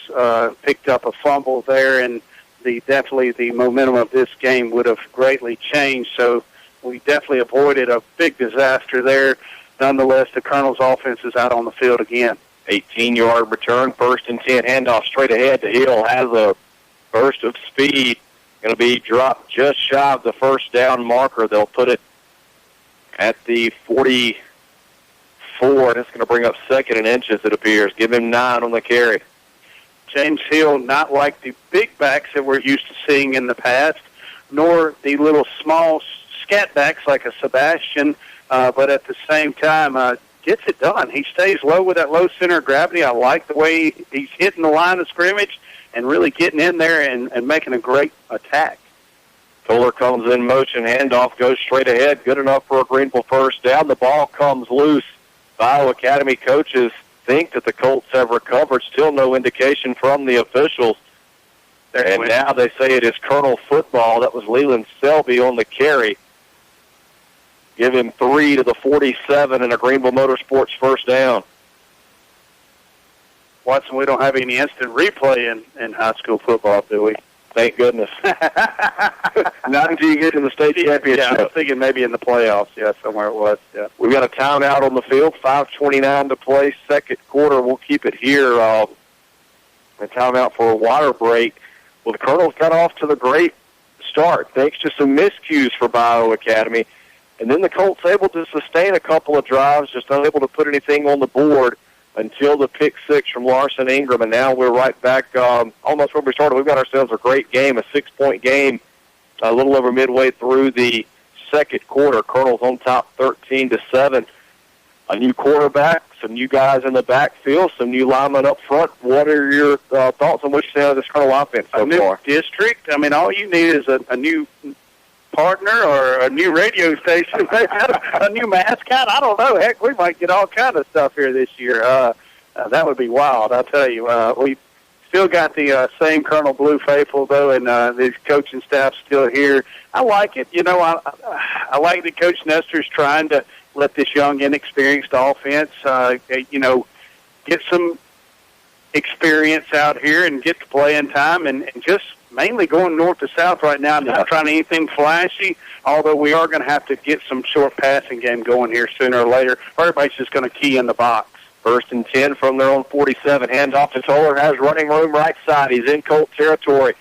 picked up a fumble there, and definitely the momentum of this game would have greatly changed. So we definitely avoided a big disaster there. Nonetheless, the Colonel's offense is out on the field again. 18-yard return, 1st and 10, handoff straight ahead to Hill. Has a burst of speed. Going to be dropped just shy of the first down marker. They'll put it at the 44. And it's going to bring up 2nd and inches, it appears. Give him 9 on the carry. James Hill, not like the big backs that we're used to seeing in the past, nor the little small scat backs like a Sebastian, but at the same time gets it done. He stays low with that low center of gravity. I like the way he's hitting the line of scrimmage and really getting in there and making a great attack. Fuller comes in motion. Handoff goes straight ahead. Good enough for a Greenville first down. The ball comes loose. Bayou Academy coaches think that the Colts have recovered. Still no indication from the officials. And now they say it is Colonel football. That was Leland Selby on the carry. Give him 3 to the 47 and a Greenville Motorsports first down. Watson, we don't have any instant replay in high school football, do we? Thank goodness. Not until you get to the state championship. Yeah, I was thinking maybe in the playoffs. Yeah, somewhere it was. Yeah. We've got a timeout on the field, 5:29 to play, second quarter. We'll keep it here. A timeout for a water break. Well, the Colonels got off to the great start, thanks to some miscues for Bayou Academy. And then the Colts able to sustain a couple of drives, just unable to put anything on the board until the pick six from Larson Ingram. And now we're right back almost where we started. We've got ourselves a great game, a 6-point game, a little over midway through the second quarter. Colonels on top 13-7. A new quarterback, some new guys in the backfield, some new linemen up front. What are your thoughts on what you say of this Colonel offense so far? District. I mean, all you need is a new partner or a new radio station, a new mascot. I don't know. Heck, we might get all kind of stuff here this year. That would be wild, I'll tell you. We still got the same Colonel Blue faithful, though, and the coaching staff still here. I like it. You know, I like that Coach Nestor's trying to let this young, inexperienced offense, get some experience out here and get to playing time and just mainly going north to south right now, not trying anything flashy, although we are going to have to get some short passing game going here sooner or later, or everybody's just going to key in the box. 1st and 10 from their own 47. Hands off to Toller, has running room right side. He's in Colt territory.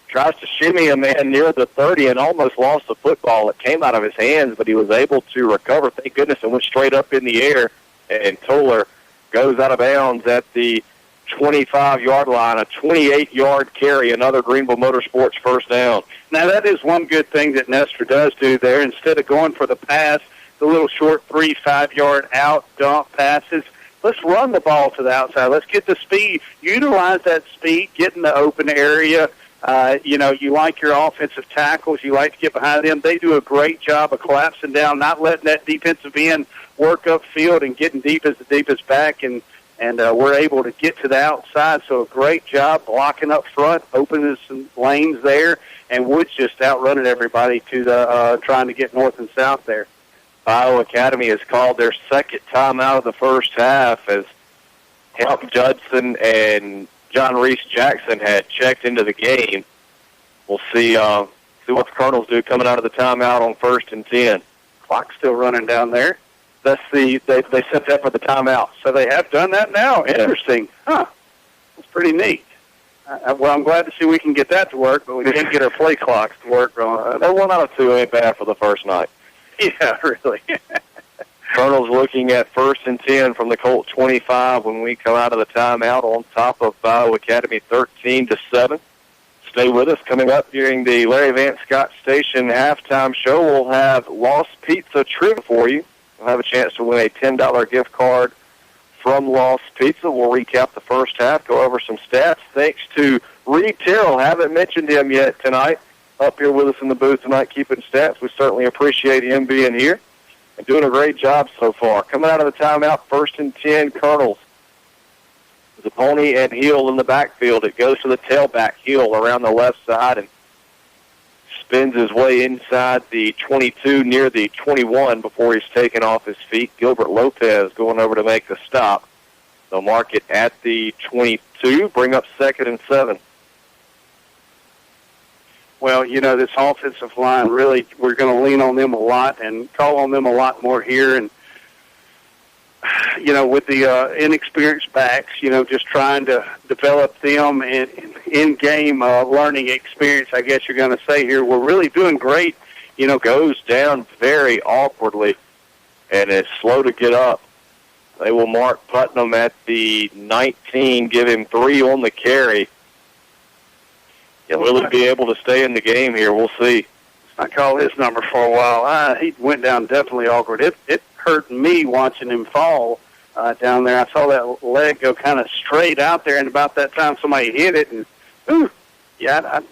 Tries to shimmy a man near the 30 and almost lost the football. It came out of his hands, but he was able to recover, thank goodness, and went straight up in the air. And Toller goes out of bounds at the 25-yard line, a 28-yard carry, another Greenville Motorsports first down. Now, that is one good thing that Nestor does do there. Instead of going for the pass, the little short 3-5-yard out dump passes, let's run the ball to the outside. Let's get the speed. Utilize that speed, get in the open area. You like your offensive tackles. You like to get behind them. They do a great job of collapsing down, not letting that defensive end work upfield and getting deep as the deepest back, and we're able to get to the outside. So a great job blocking up front, opening some lanes there, and Woods just outrunning everybody to the trying to get north and south there. Bayou Academy has called their second timeout of the first half as Hemp Judson and John Reese Jackson had checked into the game. We'll see what the Colonels do coming out of the timeout on 1st and 10. Clock's still running down there. That's they set that for the timeout. So they have done that now. Yeah. Interesting. Huh. That's pretty neat. Well, I'm glad to see we can get that to work, but we can't get our play clocks to work. 1 out of 2 ain't bad for the first night. Yeah, really. Colonel's looking at 1st and 10 from the Colt 25 when we come out of the timeout on top of Bayou Academy 13-7. Stay with us. Coming up during the Larry Vance Scott Station halftime show, we'll have Lost Pizza trivia for you. You'll have a chance to win a $10 gift card from Lost Pizza. We'll recap the first half, go over some stats. Thanks to Reed Terrell. Haven't mentioned him yet tonight. Up here with us in the booth tonight, keeping stats. We certainly appreciate him being here and doing a great job so far. Coming out of the timeout, 1st and 10, Colonels. Zapponi and Hill in the backfield. It goes to the tailback, Hill around the left side, and spins his way inside the 22 near the 21 before he's taken off his feet. Gilbert Lopez going over to make the stop. They'll mark it at the 22, bring up 2nd and 7. Well, this offensive line, really, we're going to lean on them a lot and call on them a lot more here. And, with the inexperienced backs, just trying to develop them in-game learning experience, I guess you're going to say here. We're really doing great. Goes down very awkwardly and is slow to get up. They will mark Putnam at the 19, give him 3 on the carry. Will he be able to stay in the game here? We'll see. I called his number for a while. He went down definitely awkward. It hurt me watching him fall down there. I saw that leg go kind of straight out there, and about that time somebody hit it. And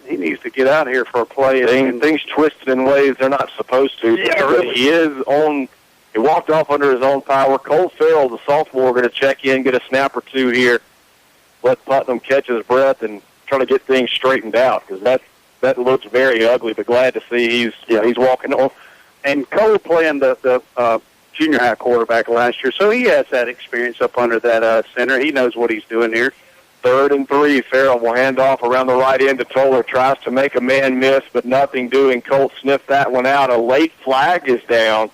he needs to get out of here for a play. Things twisted in ways they're not supposed to. Yeah, really. He walked off under his own power. Cole Farrell, the sophomore, going to check in, get a snap or two here, let Putnam catch his breath, and trying to get things straightened out, because that looks very ugly, but glad to see he's walking on. And Cole playing the junior high quarterback last year, so he has that experience up under that center. He knows what he's doing here. 3rd and 3. Farrell will hand off around the right end to Toller. Tries to make a man miss, but nothing doing. Colt sniffed that one out. A late flag is down.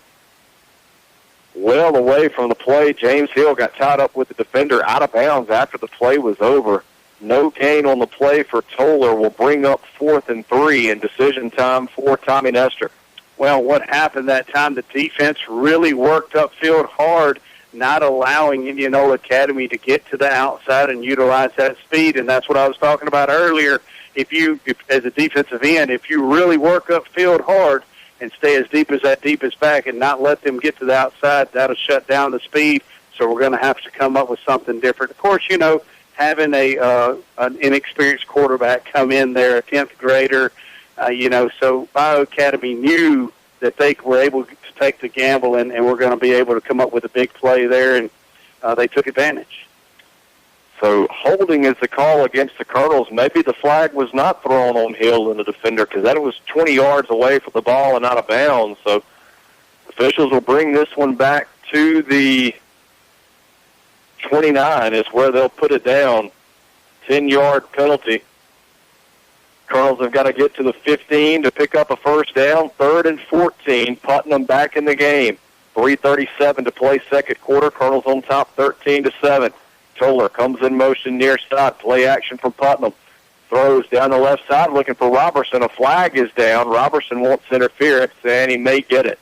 Well away from the play. James Hill got tied up with the defender out of bounds after the play was over. No gain on the play for Toller. Will bring up 4th and 3 in decision time for Tommy Nestor. Well, what happened that time, the defense really worked upfield hard, not allowing Indianola Academy to get to the outside and utilize that speed, and that's what I was talking about earlier. If as a defensive end, if you really work upfield hard and stay as deep as that deepest back and not let them get to the outside, that'll shut down the speed, so we're going to have to come up with something different. Of course, having an inexperienced quarterback come in there, a 10th grader, so Bayou Academy knew that they were able to take the gamble and we're going to be able to come up with a big play there, and they took advantage. So holding is the call against the Colonels. Maybe the flag was not thrown on Hill and the defender because that was 20 yards away from the ball and out of bounds. So officials will bring this one back to the 29 is where they'll put it down. 10-yard penalty. Colonels have got to get to the 15 to pick up a first down. 3rd and 14. Putnam back in the game. 3:37 to play second quarter. Colonels on top 13-7. Toller comes in motion near side. Play action from Putnam. Throws down the left side looking for Robertson. A flag is down. Robertson wants interference, and he may get it.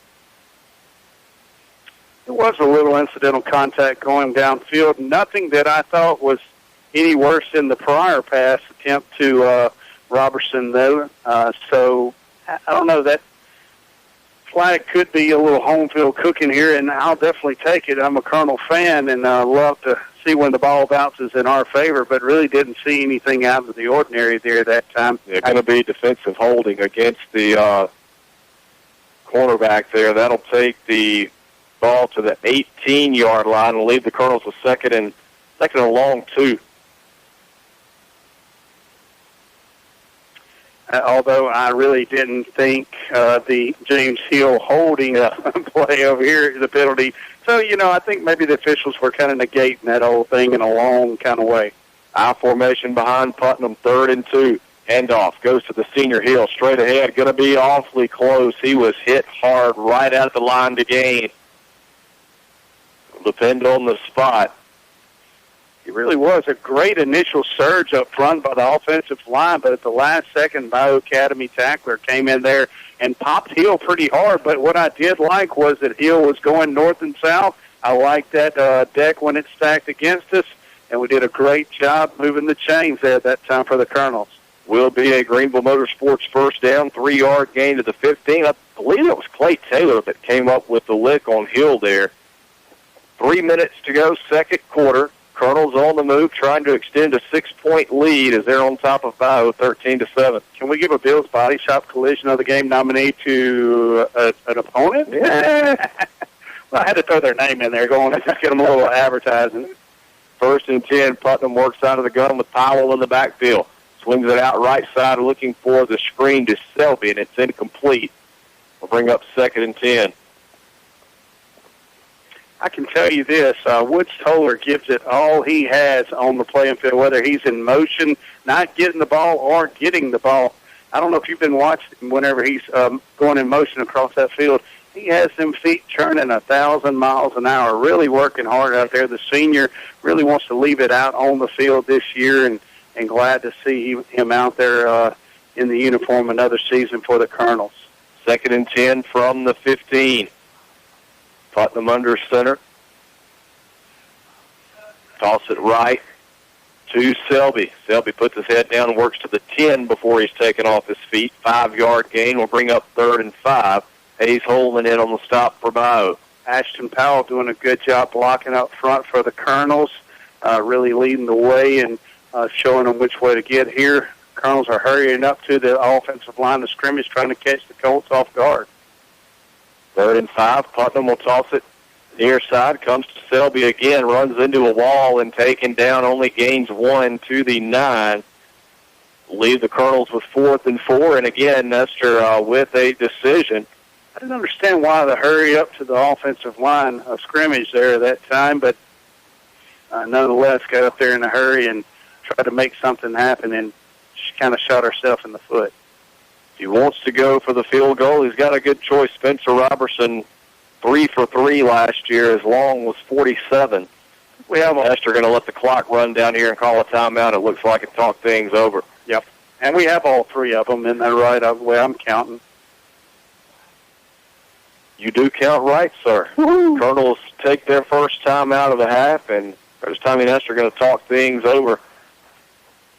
There was a little incidental contact going downfield. Nothing that I thought was any worse than the prior pass attempt to Robertson, though. So, I don't know. That flag could be a little home field cooking here, and I'll definitely take it. I'm a Colonel fan and love to see when the ball bounces in our favor, but really didn't see anything out of the ordinary there that time. They're going to be defensive holding against the cornerback there. That'll take the ball to the 18-yard line and leave the Colonels with second and long 2. Although I really didn't think the James Hill holding play over here is a penalty. So, I think maybe the officials were kind of negating that whole thing in a long kind of way. I formation behind Putnam, 3rd and 2. Handoff goes to the senior Hill, straight ahead. Going to be awfully close. He was hit hard right at the line to gain. Depend on the spot. It really was a great initial surge up front by the offensive line, but at the last second, Bayou Academy tackler came in there and popped Hill pretty hard. But what I did like was that Hill was going north and south. I liked that deck when it stacked against us, and we did a great job moving the chains there at that time for the Colonels. Will be a Greenville Motorsports first down, 3-yard gain to the 15. I believe it was Clay Taylor that came up with the lick on Hill there. 3 minutes to go, second quarter. Colonels on the move, trying to extend a 6-point lead as they're on top of Bayou, 13-7. Can we give a Bill's Body Shop Collision of the Game nominee to an opponent? Yeah. Well, I had to throw their name in there, going to get them a little advertising. 1st and 10, Putnam works out of the gun with Powell in the backfield. Swings it out right side, looking for the screen to Selby, and it's incomplete. We'll bring up 2nd and 10. I can tell you this, Woods Toller gives it all he has on the playing field, whether he's in motion, not getting the ball, or getting the ball. I don't know if you've been watching whenever he's going in motion across that field. He has them feet churning 1,000 miles an hour, really working hard out there. The senior really wants to leave it out on the field this year, and glad to see him out there in the uniform another season for the Colonels. 2nd and 10 from the 15. Putnam under center. Toss it right to Selby. Selby puts his head down and works to the 10 before he's taken off his feet. 5-yard gain will bring up 3rd and 5. Hayes holding it on the stop for Bayou. Ashton Powell doing a good job blocking up front for the Colonels, really leading the way and showing them which way to get here. Colonels are hurrying up to the offensive line of scrimmage, trying to catch the Colts off guard. 3rd and 5. Putnam will toss it near side. Comes to Selby again. Runs into a wall and taken down. Only gains 1 to the 9. Leave the Colonels with 4th and 4. And again, Nestor with a decision. I didn't understand why the hurry up to the offensive line of scrimmage there at that time, but nonetheless got up there in a hurry and tried to make something happen, and she kind of shot herself in the foot. He wants to go for the field goal. He's got a good choice. Spencer Robertson, 3 for 3 last year. His long was 47. We have Esther going to let the clock run down here and call a timeout. It looks like it talk things over. Yep. And we have all 3 of them, isn't that right, the way I'm counting? You do count right, sir. Woo. Colonels take their first time out of the half, and Coach Tommy Nestor going to talk things over.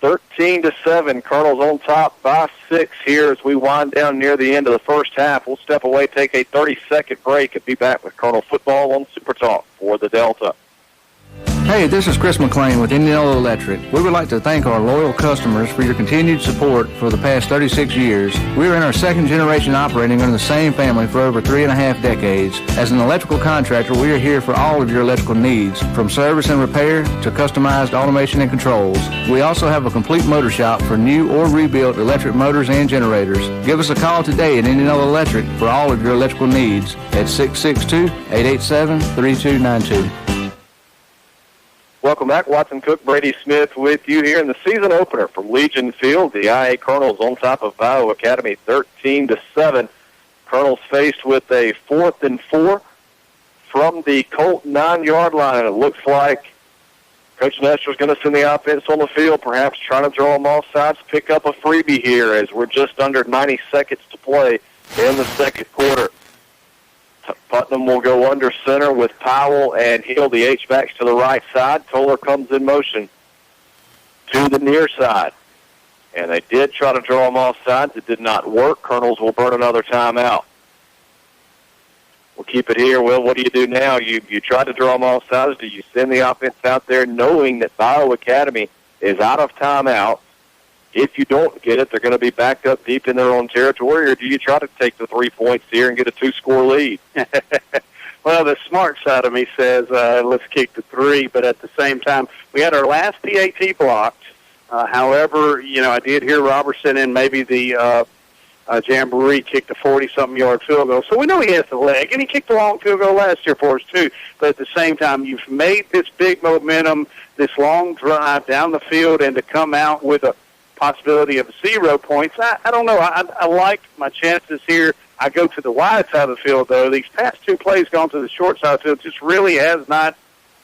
13-7, Colonels on top by 6 here as we wind down near the end of the first half. We'll step away, take a 30-second break, and be back with Colonel Football on Super Talk for the Delta. Hey, this is Chris McClain with Indianola Electric. We would like to thank our loyal customers for your continued support for the past 36 years. We are in our second generation operating under the same family for over 3.5 decades. As an electrical contractor, we are here for all of your electrical needs, from service and repair to customized automation and controls. We also have a complete motor shop for new or rebuilt electric motors and generators. Give us a call today at Indianola Electric for all of your electrical needs at 662-887-3292. Welcome back. Watson Cook, Brady Smith with you here in the season opener from Legion Field. The IA Colonels on top of Bayou Academy, 13-7. Colonels faced with a 4th and 4 from the Colt 9-yard line. And it looks like Coach Nestor's going to send the offense on the field, perhaps trying to draw them off sides, pick up a freebie here as we're just under 90 seconds to play in the second quarter. Putnam will go under center with Powell and Hill, the H-backs, to the right side. Toller comes in motion to the near side. And they did try to draw them off sides. It did not work. Colonels will burn another timeout. We'll keep it here. Well, what do you do now? You try to draw them off sides. Do you send the offense out there knowing that Bayou Academy is out of timeout? If you don't get it, they're going to be backed up deep in their own territory, or do you try to take the 3 points here and get a 2-score lead? Well, the smart side of me says let's kick the 3, but at the same time, we had our last PAT blocked. However, I did hear Robertson and maybe the Jamboree kicked a 40-something-yard field goal. So we know he has the leg, and he kicked a long field goal last year for us, too. But at the same time, you've made this big momentum, this long drive down the field, and to come out with a possibility of 0 points. I don't know. I like my chances here. I go to the wide side of the field, though. These past 2 plays gone to the short side of the field just really has not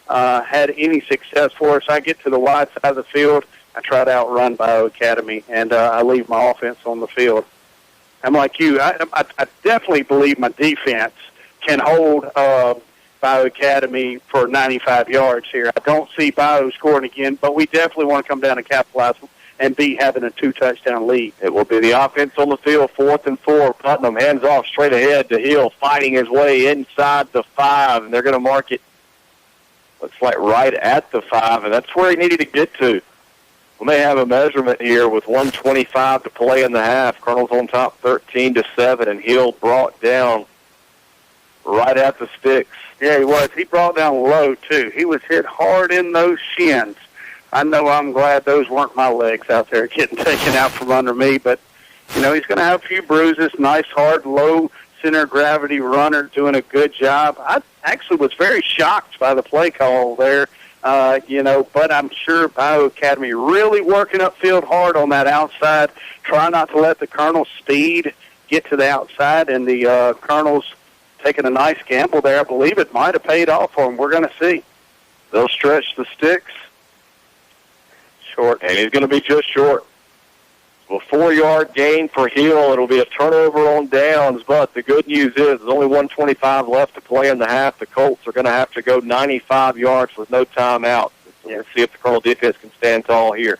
had any success for us. I get to the wide side of the field. I try to outrun Bayou Academy, and I leave my offense on the field. I'm like you. I definitely believe my defense can hold Bayou Academy for 95 yards here. I don't see Bayou scoring again, but we definitely want to come down and capitalize and be having a 2-touchdown lead. It will be the offense on the field, 4th and 4. Putnam hands off straight ahead to Hill, fighting his way inside the 5, and they're going to mark it, looks like right at the 5, and that's where he needed to get to. We may have a measurement here with 1:25 to play in the half. Colonels on top 13-7, and Hill brought down right at the sticks. Yeah, he was. He brought down low, too. He was hit hard in those shins. I know I'm glad those weren't my legs out there getting taken out from under me, but, he's going to have a few bruises. Nice, hard, low center of gravity runner doing a good job. I actually was very shocked by the play call there, but I'm sure Bayou Academy really working upfield hard on that outside. Try not to let the Colonel's speed get to the outside, and the Colonels taking a nice gamble there. I believe it might have paid off for them. We're going to see. They'll stretch the sticks. Short. And he's going to be just short. A 4-yard gain for Hill. It'll be a turnover on downs, but the good news is there's only 1:25 left to play in the half. The Colts are going to have to go 95 yards with no timeout. So let's see if the Colonel defense can stand tall here.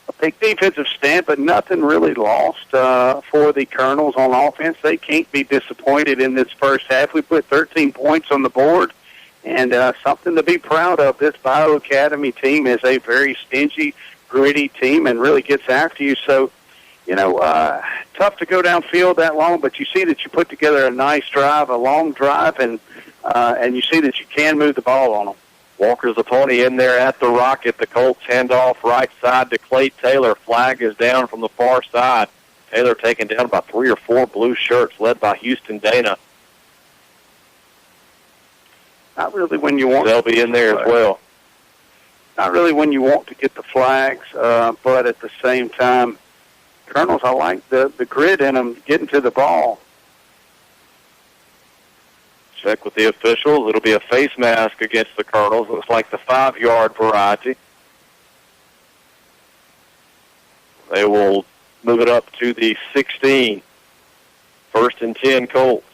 A big defensive stand, but nothing really lost for the Colonels on offense. They can't be disappointed in this first half. We put 13 points on the board, and something to be proud of. This Bayou Academy team is a very stingy, gritty team and really gets after you. So, tough to go downfield that long, but you see that you put together a nice drive, a long drive, and you see that you can move the ball on them. Walker's the pony in there at the Rocket. The Colts hand off right side to Clay Taylor. Flag is down from the far side. Taylor taken down by 3 or 4 blue shirts led by Houston Dana. Not really when you want. They'll be in there as well. not really when you want to get the flags, but at the same time, Colonels, I like the grit in them getting to the ball. Check with the officials. It'll be a face mask against the Colonels. Looks like the 5-yard variety. They will move it up to the 16. 1st and 10 Colts.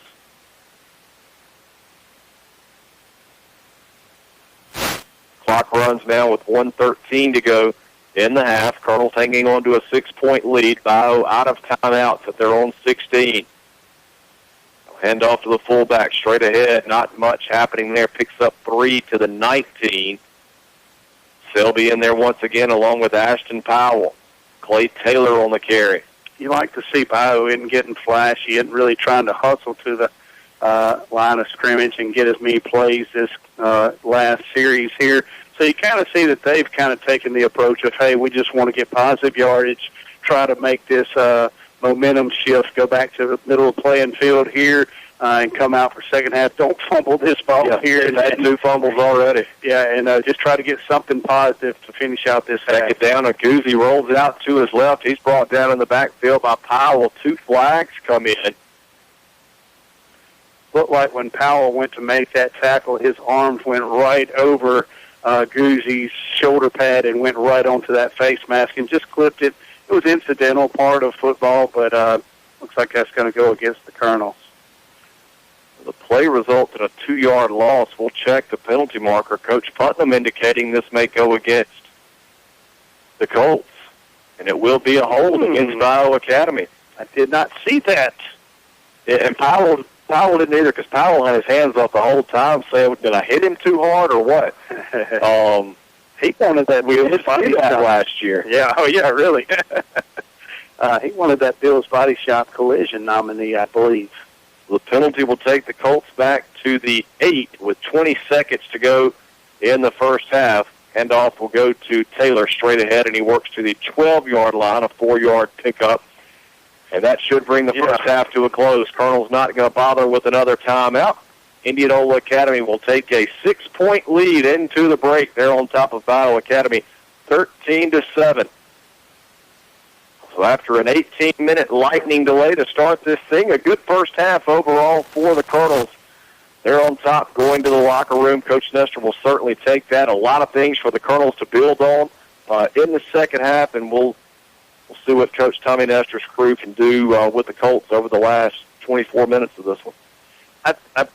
Clock runs now with 1:13 to go in the half. Colonels hanging on to a 6-point lead. Bayou out of timeouts at their own 16. Hand off to the fullback, straight ahead. Not much happening there. Picks up 3 to the 19. Selby in there once again, along with Ashton Powell. Clay Taylor on the carry. You like to see Bayou isn't getting flashy, isn't really trying to hustle to the line of scrimmage and get as many plays this last series here. So you kind of see that they've kind of taken the approach of, hey, we just want to get positive yardage, try to make this momentum shift, go back to the middle of the playing field here, and come out for second half. Don't fumble this ball here. They've had 2 fumbles already. Yeah, and just try to get something positive to finish out this half. Take it down. Aguzzi rolls out to his left. He's brought down in the backfield by Powell. 2 flags come in. Looked like when Powell went to make that tackle, his arms went right over Guzzi's shoulder pad and went right onto that face mask and just clipped it. It was incidental part of football, but looks like that's going to go against the Colonels. The play resulted in a 2-yard loss. We'll check the penalty marker. Coach Putnam indicating this may go against the Colts, and it will be a hold against Bayou Academy. I did not see that. And Powell didn't either, because Powell had his hands up the whole time, saying, did I hit him too hard or what? He wanted that. We did see that last year. Yeah, oh yeah, really. He wanted that Bill's Body Shop collision nominee, I believe. The penalty will take the Colts back to the 8 with 20 seconds to go in the first half. Handoff will go to Taylor straight ahead, and he works to the 12-yard line, a 4-yard pickup. And that should bring the first half to a close. Colonel's not going to bother with another timeout. Indianola Academy will take a 6-point lead into the break. They're on top of Bayou Academy, 13-7. So after an 18-minute lightning delay to start this thing, a good first half overall for the Colonels. They're on top going to the locker room. Coach Nestor will certainly take that. A lot of things for the Colonels to build on in the second half, and we'll see what Coach Tommy Nestor's crew can do with the Colts over the last 24 minutes of this one. I've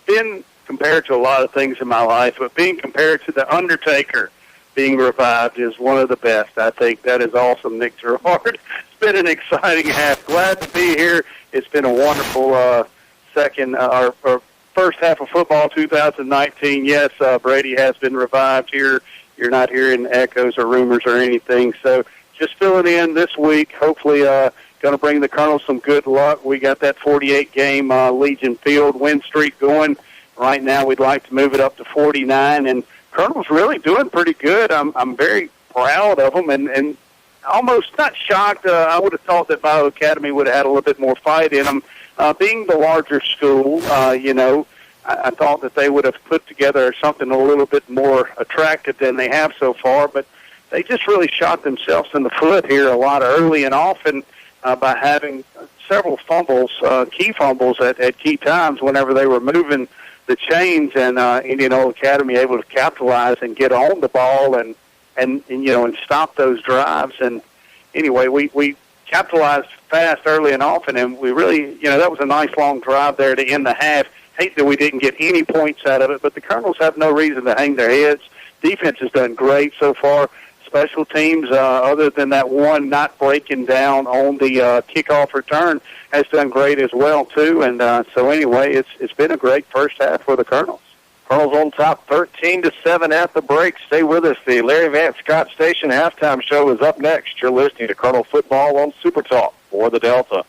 been compared to a lot of things in my life, but being compared to The Undertaker being revived is one of the best. I think that is awesome, Nick Gerard. It's been an exciting half. Glad to be here. It's been a wonderful first half of football 2019. Yes, Brady has been revived here. You're not hearing echoes or rumors or anything. So just filling in this week. Hopefully going to bring the Colonels some good luck. We got that 48-game Legion Field win streak going. Right now we'd like to move it up to 49, and Colonel's really doing pretty good. I'm very proud of them, and almost not shocked. I would have thought that Bayou Academy would have had a little bit more fight in them. Being the larger school, I thought that they would have put together something a little bit more attractive than they have so far, but they just really shot themselves in the foot here a lot early and often by having several fumbles, key fumbles at key times whenever they were moving the chains, and Indianola Academy able to capitalize and get on the ball and stop those drives. And anyway, we capitalized fast early and often, and we really, that was a nice long drive there to end the half. Hate that we didn't get any points out of it, but the Colonels have no reason to hang their heads. Defense has done great so far. Special teams, other than that one not breaking down on the kickoff return, has done great as well, too. And so anyway, it's been a great first half for the Colonels. Colonels on top 13-7 at the break. Stay with us. The Larry Vance Scott Station halftime show is up next. You're listening to Colonel Football on Super Talk for the Delta.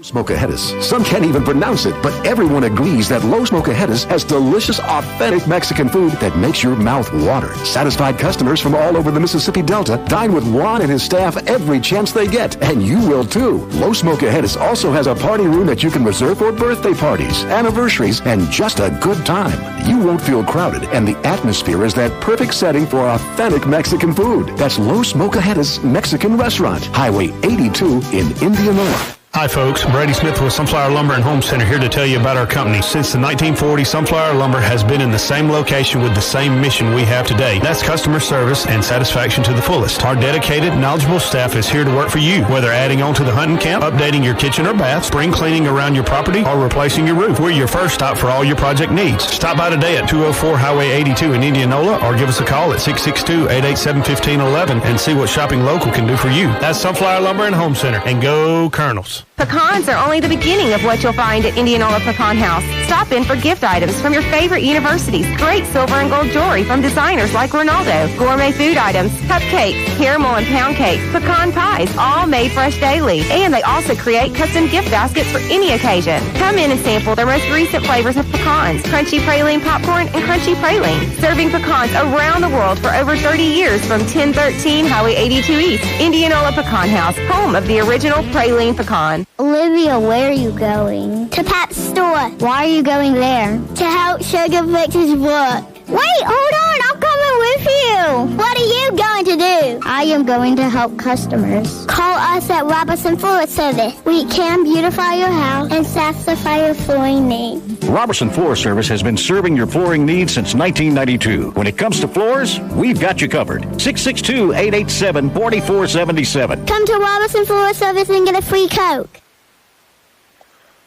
Smokeaheadas. Some can't even pronounce it, but everyone agrees that Los Smokeahedas has delicious, authentic Mexican food that makes your mouth water. Satisfied customers from all over the Mississippi Delta dine with Juan and his staff every chance they get, and you will too. Los Smokeahedas also has a party room that you can reserve for birthday parties, anniversaries, and just a good time. You won't feel crowded, and the atmosphere is that perfect setting for authentic Mexican food. That's Los Smokeahedas Mexican Restaurant, Highway 82 in Indianola. Hi folks, Brady Smith with Sunflower Lumber and Home Center here to tell you about our company. Since the 1940s, Sunflower Lumber has been in the same location with the same mission we have today. That's customer service and satisfaction to the fullest. Our dedicated, knowledgeable staff is here to work for you, whether adding on to the hunting camp, updating your kitchen or bath, spring cleaning around your property, or replacing your roof. We're your first stop for all your project needs. Stop by today at 204 Highway 82 in Indianola or give us a call at 662-887-1511 and see what shopping local can do for you. That's Sunflower Lumber and Home Center, and go Colonels. Pecans are only the beginning of what you'll find at Indianola Pecan House. Stop in for gift items from your favorite universities, great silver and gold jewelry from designers like Ronaldo, gourmet food items, cupcakes, caramel and pound cakes, pecan pies, all made fresh daily. And they also create custom gift baskets for any occasion. Come in and sample their most recent flavors of pecans, crunchy praline popcorn and crunchy praline. Serving pecans around the world for over 30 years from 1013 Highway 82 East, Indianola Pecan House, home of the original praline pecan. Olivia, where are you going? To Pat's store. Why are you going there? To help Sugar fix his book. Wait, hold on, I'm coming with you. What are you going to do? I am going to help customers. Call us at Robertson Floor Service. We can beautify your house and satisfy your flooring needs. Robertson Floor Service has been serving your flooring needs since 1992. When it comes to floors, we've got you covered. 662-887-4477. Come to Robertson Floor Service and get a free Coke.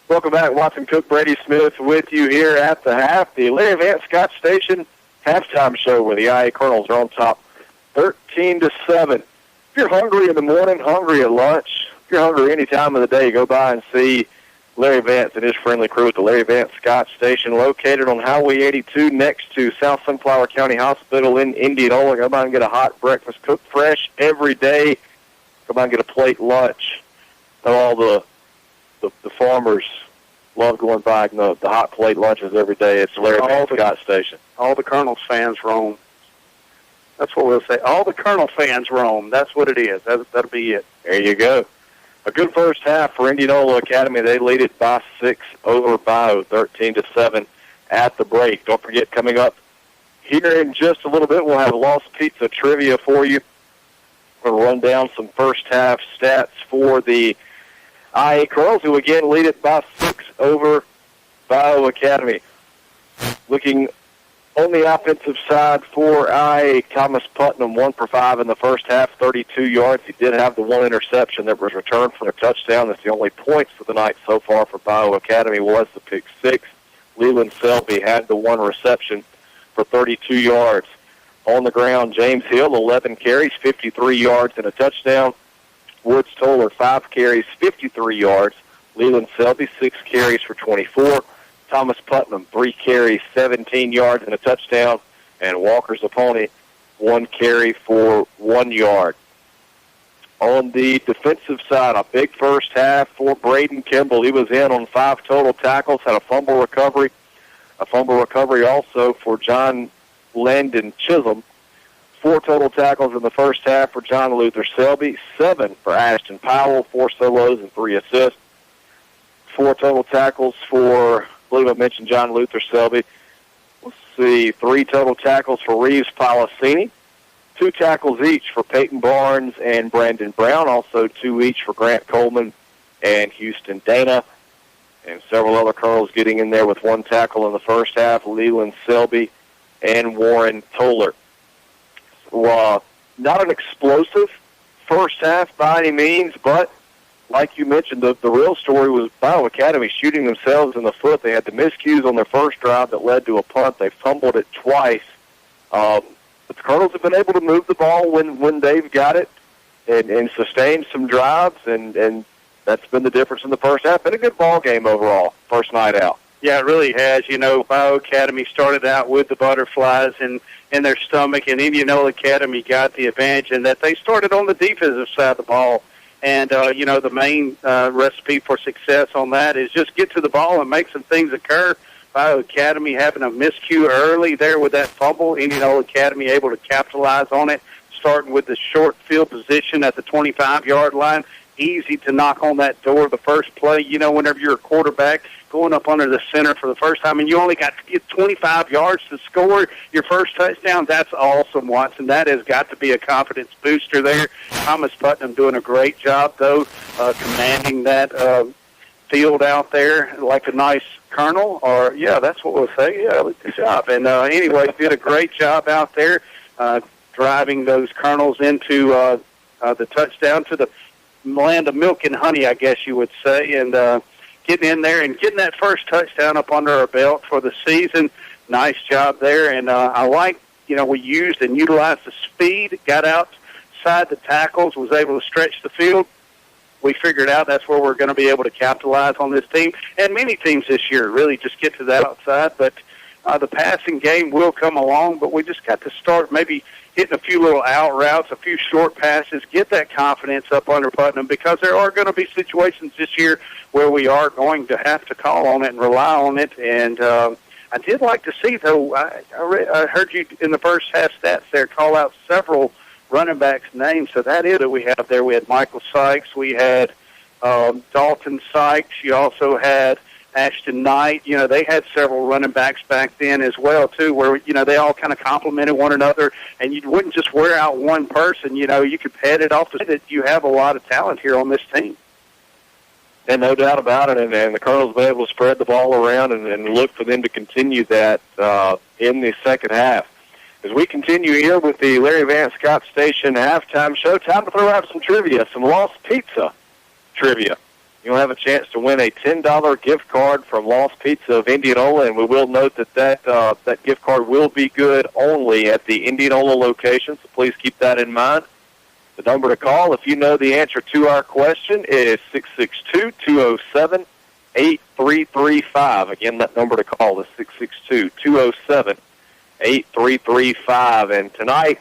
Welcome back, Watson Cook, Brady Smith with you here at the half. The Larry Vance Scott Station halftime show where the IA Colonels are on top 13-7. If you're hungry in the morning, hungry at lunch, if you're hungry any time of the day, go by and see Larry Vance and his friendly crew at the Larry Vance Scott Station, located on Highway 82 next to South Sunflower County Hospital in Indianola. Go by and get a hot breakfast cooked fresh every day. Go by and get a plate lunch. All the farmers love going by the hot plate lunches every day. It's the Larry Vance Scott Station. All the Colonels fans roam. That's what we'll say. All the Colonel fans roam. That's what it is. That'll be it. There you go. A good first half for Indianola Academy. They lead it by 6 over Bayou, 13-7 at the break. Don't forget, coming up here in just a little bit, we'll have Lost Pizza trivia for you. We'll run down some first half stats for the IA Colonels, who again lead it by 6 over Bayou Academy. Looking on the offensive side for IA, Thomas Putnam, 1 for 5 in the first half, 32 yards. He did have the one interception that was returned for a touchdown. That's the only points for the night so far for Bayou Academy was the pick 6. Leland Selby had the one reception for 32 yards. On the ground, James Hill, 11 carries, 53 yards and a touchdown. Woods Toller, 5 carries, 53 yards. Leland Selby, 6 carries for 24. Thomas Putnam, 3 carries, 17 yards and a touchdown. And Walker Zapponi, 1 carry for 1 yard. On the defensive side, a big first half for Braden Kimball. He was in on 5 total tackles, had a fumble recovery. A fumble recovery also for John Landon Chisholm. 4 total tackles in the first half for John Luther Selby, 7 for Ashton Powell, 4 solos and 3 assists. 4 total tackles for, I believe I mentioned John Luther Selby. Let's see, 3 total tackles for Reeves Policini, 2 tackles each for Peyton Barnes and Brandon Brown, also 2 each for Grant Coleman and Houston Dana, and several other Colonels getting in there with 1 tackle in the first half, Leland Selby and Warren Toller. Not an explosive first half by any means, but like you mentioned, the real story was Bayou Academy shooting themselves in the foot. They had the miscues on their first drive that led to a punt. They fumbled it twice. But the Colonels have been able to move the ball when they've got it and sustain some drives, and that's been the difference in the first half. Been a good ball game overall, first night out. Yeah, it really has. You know, Bayou Academy started out with the butterflies in their stomach, and Indianola Academy got the advantage in that they started on the defensive side of the ball And, the main recipe for success on that is just get to the ball and make some things occur. Bayou Academy having a miscue early there with that fumble. Indianola Academy able to capitalize on it, starting with the short field position at the 25-yard line. Easy to knock on that door the first play. Whenever you're a quarterback going up under the center for the first time and you only got to get 25 yards to score your first touchdown, that's awesome, Watson. That has got to be a confidence booster there. Thomas Putnam doing a great job, though, commanding that field out there like a nice colonel. That's what we'll say. Yeah, good job. And anyway, did a great job out there driving those colonels into the touchdown to the land of milk and honey, I guess you would say, and getting in there and getting that first touchdown up under our belt for the season. Nice job there, and I like, we used and utilized the speed, got outside the tackles, was able to stretch the field. We figured out that's where we're going to be able to capitalize on this team, and many teams this year really just get to that outside, but the passing game will come along, but we just got to start maybe hitting a few little out routes, a few short passes, get that confidence up under Putnam, because there are going to be situations this year where we are going to have to call on it and rely on it. And I did like to see, though, I heard you in the first half stats there call out several running backs' names. So that is what we have there. We had Michael Sykes. We had Dalton Sykes. You also had Ashton Knight. They had several running backs back then as well, too, where, they all kind of complemented one another, and you wouldn't just wear out one person. You could pad it off to say that you have a lot of talent here on this team. And no doubt about it, and the Colonels been able to spread the ball around and look for them to continue that in the second half. As we continue here with the Larry Vance Scott Station halftime show, time to throw out some trivia, some Lost Pizza trivia. You'll have a chance to win a $10 gift card from Lost Pizza of Indianola, and we will note that gift card will be good only at the Indianola location, so please keep that in mind. The number to call, if you know the answer to our question, is 662-207-8335. Again, that number to call is 662-207-8335. And tonight,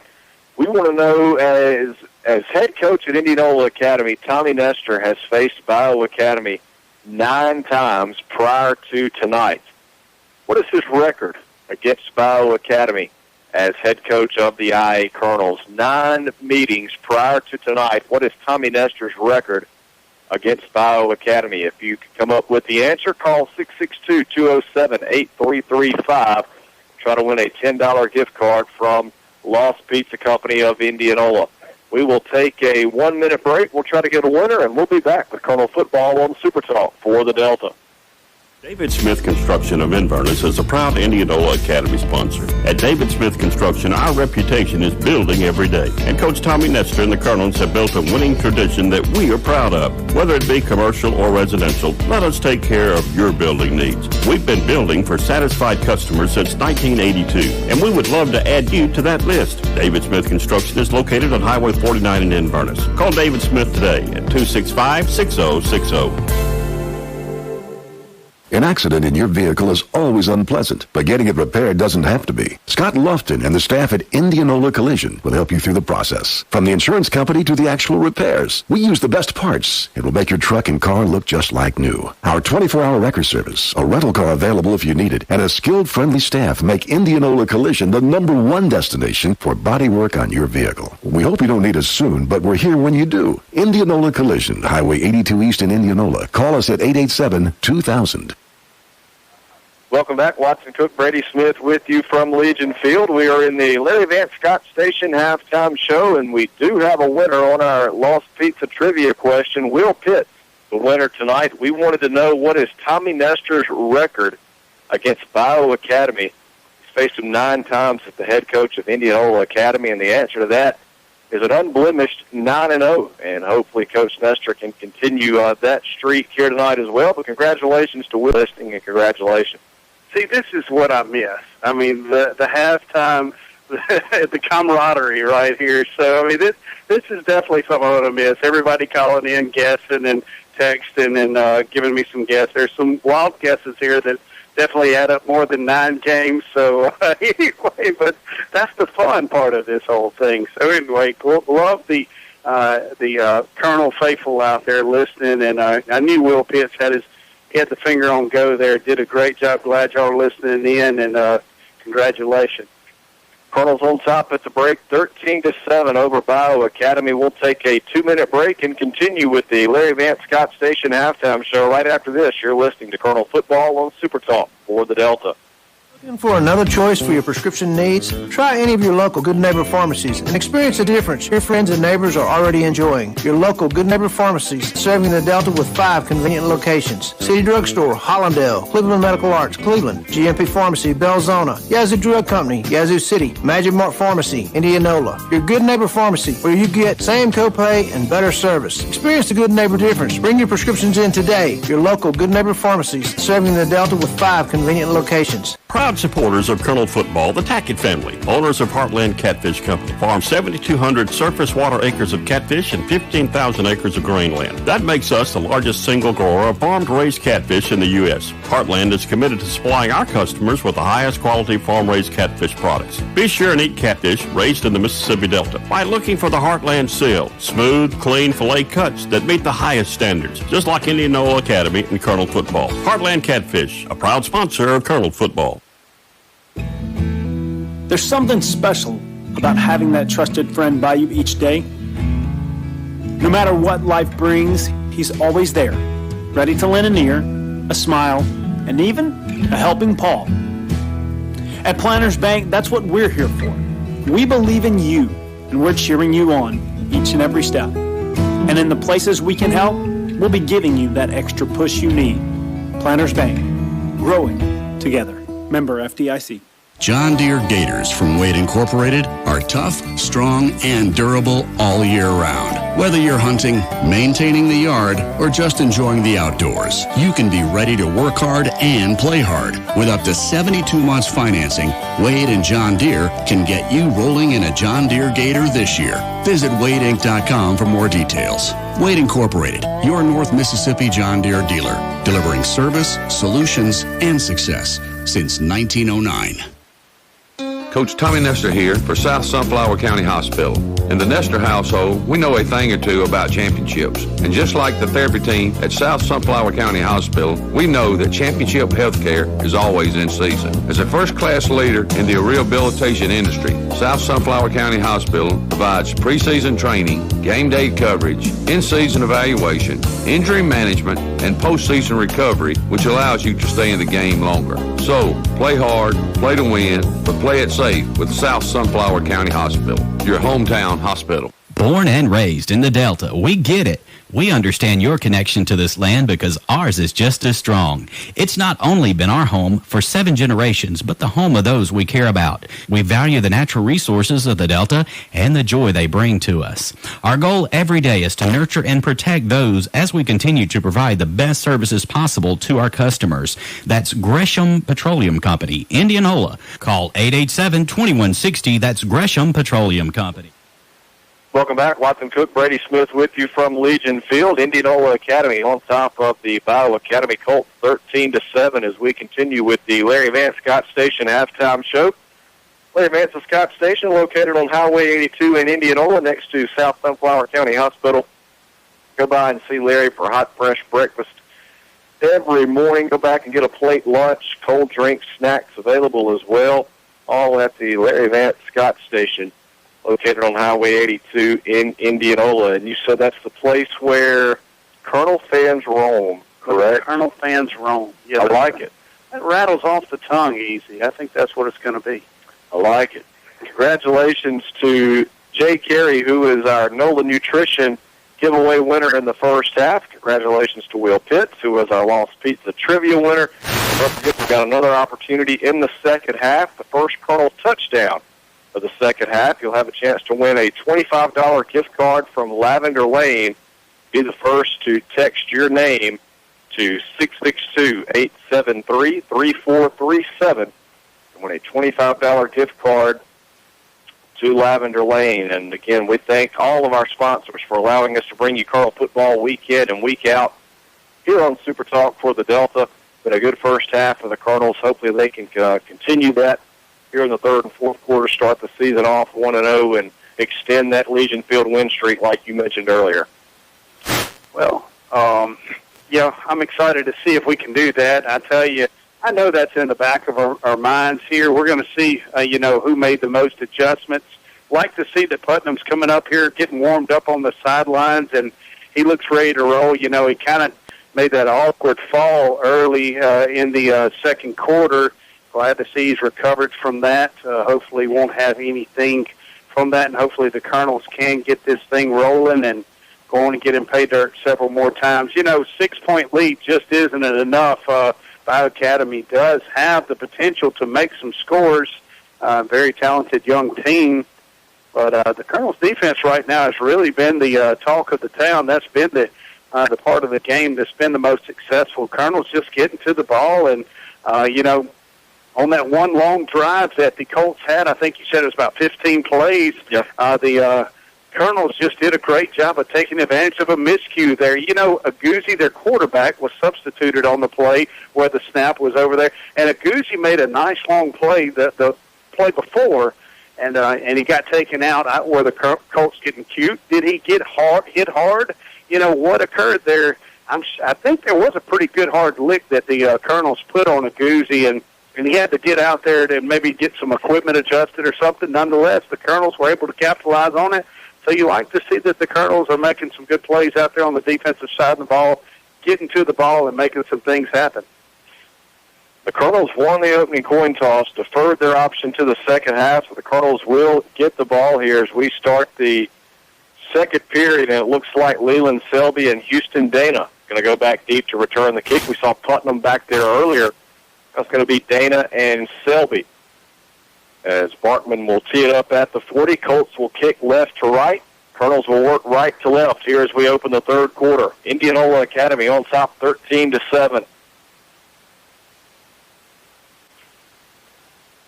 we want to know, as head coach at Indianola Academy, Tommy Nestor has faced Bayou Academy 9 times prior to tonight. What is his record against Bayou Academy as head coach of the IA Colonels? 9 meetings prior to tonight. What is Tommy Nestor's record against Bayou Academy? If you can come up with the answer, call 662-207-8335. Try to win a $10 gift card from Lost Pizza Company of Indianola. We will take a 1-minute break. We'll try to get a winner, and we'll be back with Colonel Football on Super Talk for the Delta. David Smith Construction of Inverness is a proud Indianola Academy sponsor. At David Smith Construction, our reputation is building every day. And Coach Tommy Nestor and the Colonels have built a winning tradition that we are proud of. Whether it be commercial or residential, let us take care of your building needs. We've been building for satisfied customers since 1982, and we would love to add you to that list. David Smith Construction is located on Highway 49 in Inverness. Call David Smith today at 265-6060. An accident in your vehicle is always unpleasant, but getting it repaired doesn't have to be. Scott Lofton and the staff at Indianola Collision will help you through the process. From the insurance company to the actual repairs, we use the best parts. It will make your truck and car look just like new. Our 24-hour record service, a rental car available if you need it, and a skilled, friendly staff make Indianola Collision the #1 destination for body work on your vehicle. We hope you don't need us soon, but we're here when you do. Indianola Collision, Highway 82 East in Indianola. Call us at 887-2000. Welcome back. Watson Cook, Brady Smith with you from Legion Field. We are in the Larry Vance Scott Station halftime show, and we do have a winner on our Lost Pizza trivia question. Will Pitt, the winner tonight. We wanted to know, what is Tommy Nestor's record against Bayou Academy? He's faced him 9 times as the head coach of Indianola Academy, and the answer to that is an unblemished 9-0. And hopefully Coach Nestor can continue that streak here tonight as well. But congratulations to Will listening, and congratulations. See, this is what I miss. I mean, the halftime, the camaraderie right here. So, I mean, this is definitely something I want to miss. Everybody calling in, guessing, and texting, and giving me some guesses. There's some wild guesses here that definitely add up more than 9 games. So, anyway, but that's the fun part of this whole thing. So, anyway, love the the Colonel faithful out there listening, and I knew Will Pitts had the finger on go there. Did a great job. Glad y'all are listening in, and congratulations. Colonel's on top at the break, 13-7 over Bayou Academy. We'll take a 2-minute break and continue with the Larry Vance Scott Station halftime show. Right after this, you're listening to Colonel Football on Super Talk for the Delta. Looking for another choice for your prescription needs? Try any of your local Good Neighbor pharmacies and experience the difference your friends and neighbors are already enjoying. Your local Good Neighbor pharmacies serving the Delta with 5 convenient locations. City Drugstore, Hollandale, Cleveland Medical Arts, Cleveland, GMP Pharmacy, Belzona, Yazoo Drug Company, Yazoo City, Magic Mart Pharmacy, Indianola. Your Good Neighbor Pharmacy, where you get same copay and better service. Experience the Good Neighbor difference. Bring your prescriptions in today. Your local Good Neighbor pharmacies serving the Delta with 5 convenient locations. Proud supporters of Colonel Football, the Tackett family, owners of Heartland Catfish Company, farm 7,200 surface water acres of catfish and 15,000 acres of grain land. That makes us the largest single grower of farm-raised catfish in the U.S. Heartland is committed to supplying our customers with the highest quality farm-raised catfish products. Be sure and eat catfish raised in the Mississippi Delta by looking for the Heartland seal, smooth, clean fillet cuts that meet the highest standards, just like Indianola Academy and Colonel Football. Heartland Catfish, a proud sponsor of Colonel Football. There's something special about having that trusted friend by you each day. No matter what life brings, he's always there, ready to lend an ear, a smile, and even a helping paw. At Planters Bank, that's what we're here for. We believe in you, and we're cheering you on each and every step. And in the places we can help, we'll be giving you that extra push you need. Planters Bank, growing together. Member FDIC. John Deere Gators from Wade Incorporated are tough, strong, and durable all year round. Whether you're hunting, maintaining the yard, or just enjoying the outdoors, you can be ready to work hard and play hard. With up to 72 months financing, Wade and John Deere can get you rolling in a John Deere Gator this year. Visit wadeinc.com for more details. Wade Incorporated, your North Mississippi John Deere dealer, delivering service, solutions, and success since 1909. Coach Tommy Nestor here for South Sunflower County Hospital. In the Nestor household, we know a thing or two about championships. And just like the therapy team at South Sunflower County Hospital, we know that championship healthcare is always in season. As a first-class leader in the rehabilitation industry, South Sunflower County Hospital provides preseason training, game day coverage, in-season evaluation, injury management, and postseason recovery, which allows you to stay in the game longer. So, play hard, play to win, but play it safe with South Sunflower County Hospital, your hometown hospital. Born and raised in the Delta, we get it. We understand your connection to this land because ours is just as strong. It's not only been our home for 7 generations, but the home of those we care about. We value the natural resources of the Delta and the joy they bring to us. Our goal every day is to nurture and protect those as we continue to provide the best services possible to our customers. That's Gresham Petroleum Company, Indianola. Call 887-2160. That's Gresham Petroleum Company. Welcome back. Watson Cook, Brady Smith with you from Legion Field. Indianola Academy on top of the Bayou Academy Colts 13-7 as we continue with the Larry Vance Scott Station halftime show. Larry Vance Scott Station located on Highway 82 in Indianola next to South Sunflower County Hospital. Go by and see Larry for hot, fresh breakfast every morning. Go back and get a plate lunch, cold drinks, snacks available as well, all at the Larry Vance Scott Station, located on Highway 82 in Indianola. And you said that's the place where Colonel fans roam, correct? Colonel fans roam. Yeah, I like it. That rattles off the tongue easy. I think that's what it's going to be. I like it. Congratulations to Jay Carey, who is our NOLA Nutrition giveaway winner in the first half. Congratulations to Will Pitts, who was our Lost Pizza Trivia winner. Don't forget, we've got another opportunity in the second half, the first Colonel touchdown of the second half. You'll have a chance to win a $25 gift card from Lavender Lane. Be the first to text your name to 662-873-3437 and win a $25 gift card to Lavender Lane. And again, we thank all of our sponsors for allowing us to bring you Colonel football week in and week out here on Super Talk for the Delta. Been a good first half for the Colonels. Hopefully they can continue that here in the third and fourth quarter, start the season off 1-0, and extend that Legion Field win streak like you mentioned earlier. Well, yeah, I'm excited to see if we can do that. I tell you, I know that's in the back of our minds here. We're going to see, who made the most adjustments. Like to see that Putnam's coming up here, getting warmed up on the sidelines, and he looks ready to roll. He kind of made that awkward fall early in the second quarter. Glad to see he's recovered from that. Hopefully won't have anything from that, and hopefully the Colonels can get this thing rolling and go on and get him pay dirt several more times. 6-point lead just isn't enough. Bayou Academy does have the potential to make some scores. Very talented young team. But the Colonels' defense right now has really been the talk of the town. That's been the part of the game that's been the most successful. Colonels just getting to the ball, and, on that one long drive that the Colts had, I think you said it was about 15 plays, the Colonels just did a great job of taking advantage of a miscue there. Aguzzi, their quarterback, was substituted on the play where the snap was over there, and Aguzzi made a nice long play the play before, and he got taken out where the Colts getting cute. Did he get hit hard? What occurred there? I think there was a pretty good hard lick that the Colonels put on Aguzzi, and he had to get out there to maybe get some equipment adjusted or something. Nonetheless, the Colonels were able to capitalize on it. So you like to see that the Colonels are making some good plays out there on the defensive side of the ball, getting to the ball and making some things happen. The Colonels won the opening coin toss, deferred their option to the second half, so the Colonels will get the ball here as we start the second period, and it looks like Leland Selby and Houston Dana going to go back deep to return the kick. We saw Putnam back there earlier. That's going to be Dana and Selby. As Barkman will tee it up at the 40, Colts will kick left to right. Colonels will work right to left here as we open the third quarter. Indianola Academy on top 13-7.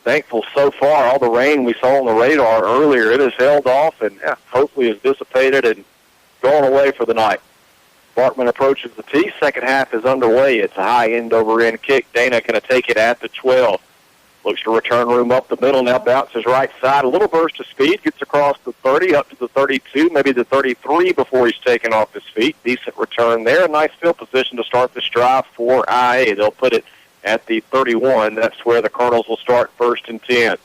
Thankful so far, all the rain we saw on the radar earlier, it has held off and hopefully is dissipated and going away for the night. Barkman approaches the tee. Second half is underway. It's a high end-over-end kick. Dana going to take it at the 12. Looks to return room up the middle. Now bounces right side. A little burst of speed. Gets across the 30, up to the 32, maybe the 33 before he's taken off his feet. Decent return there. A nice field position to start this drive for IA. They'll put it at the 31. That's where the Colonels will start first and 10.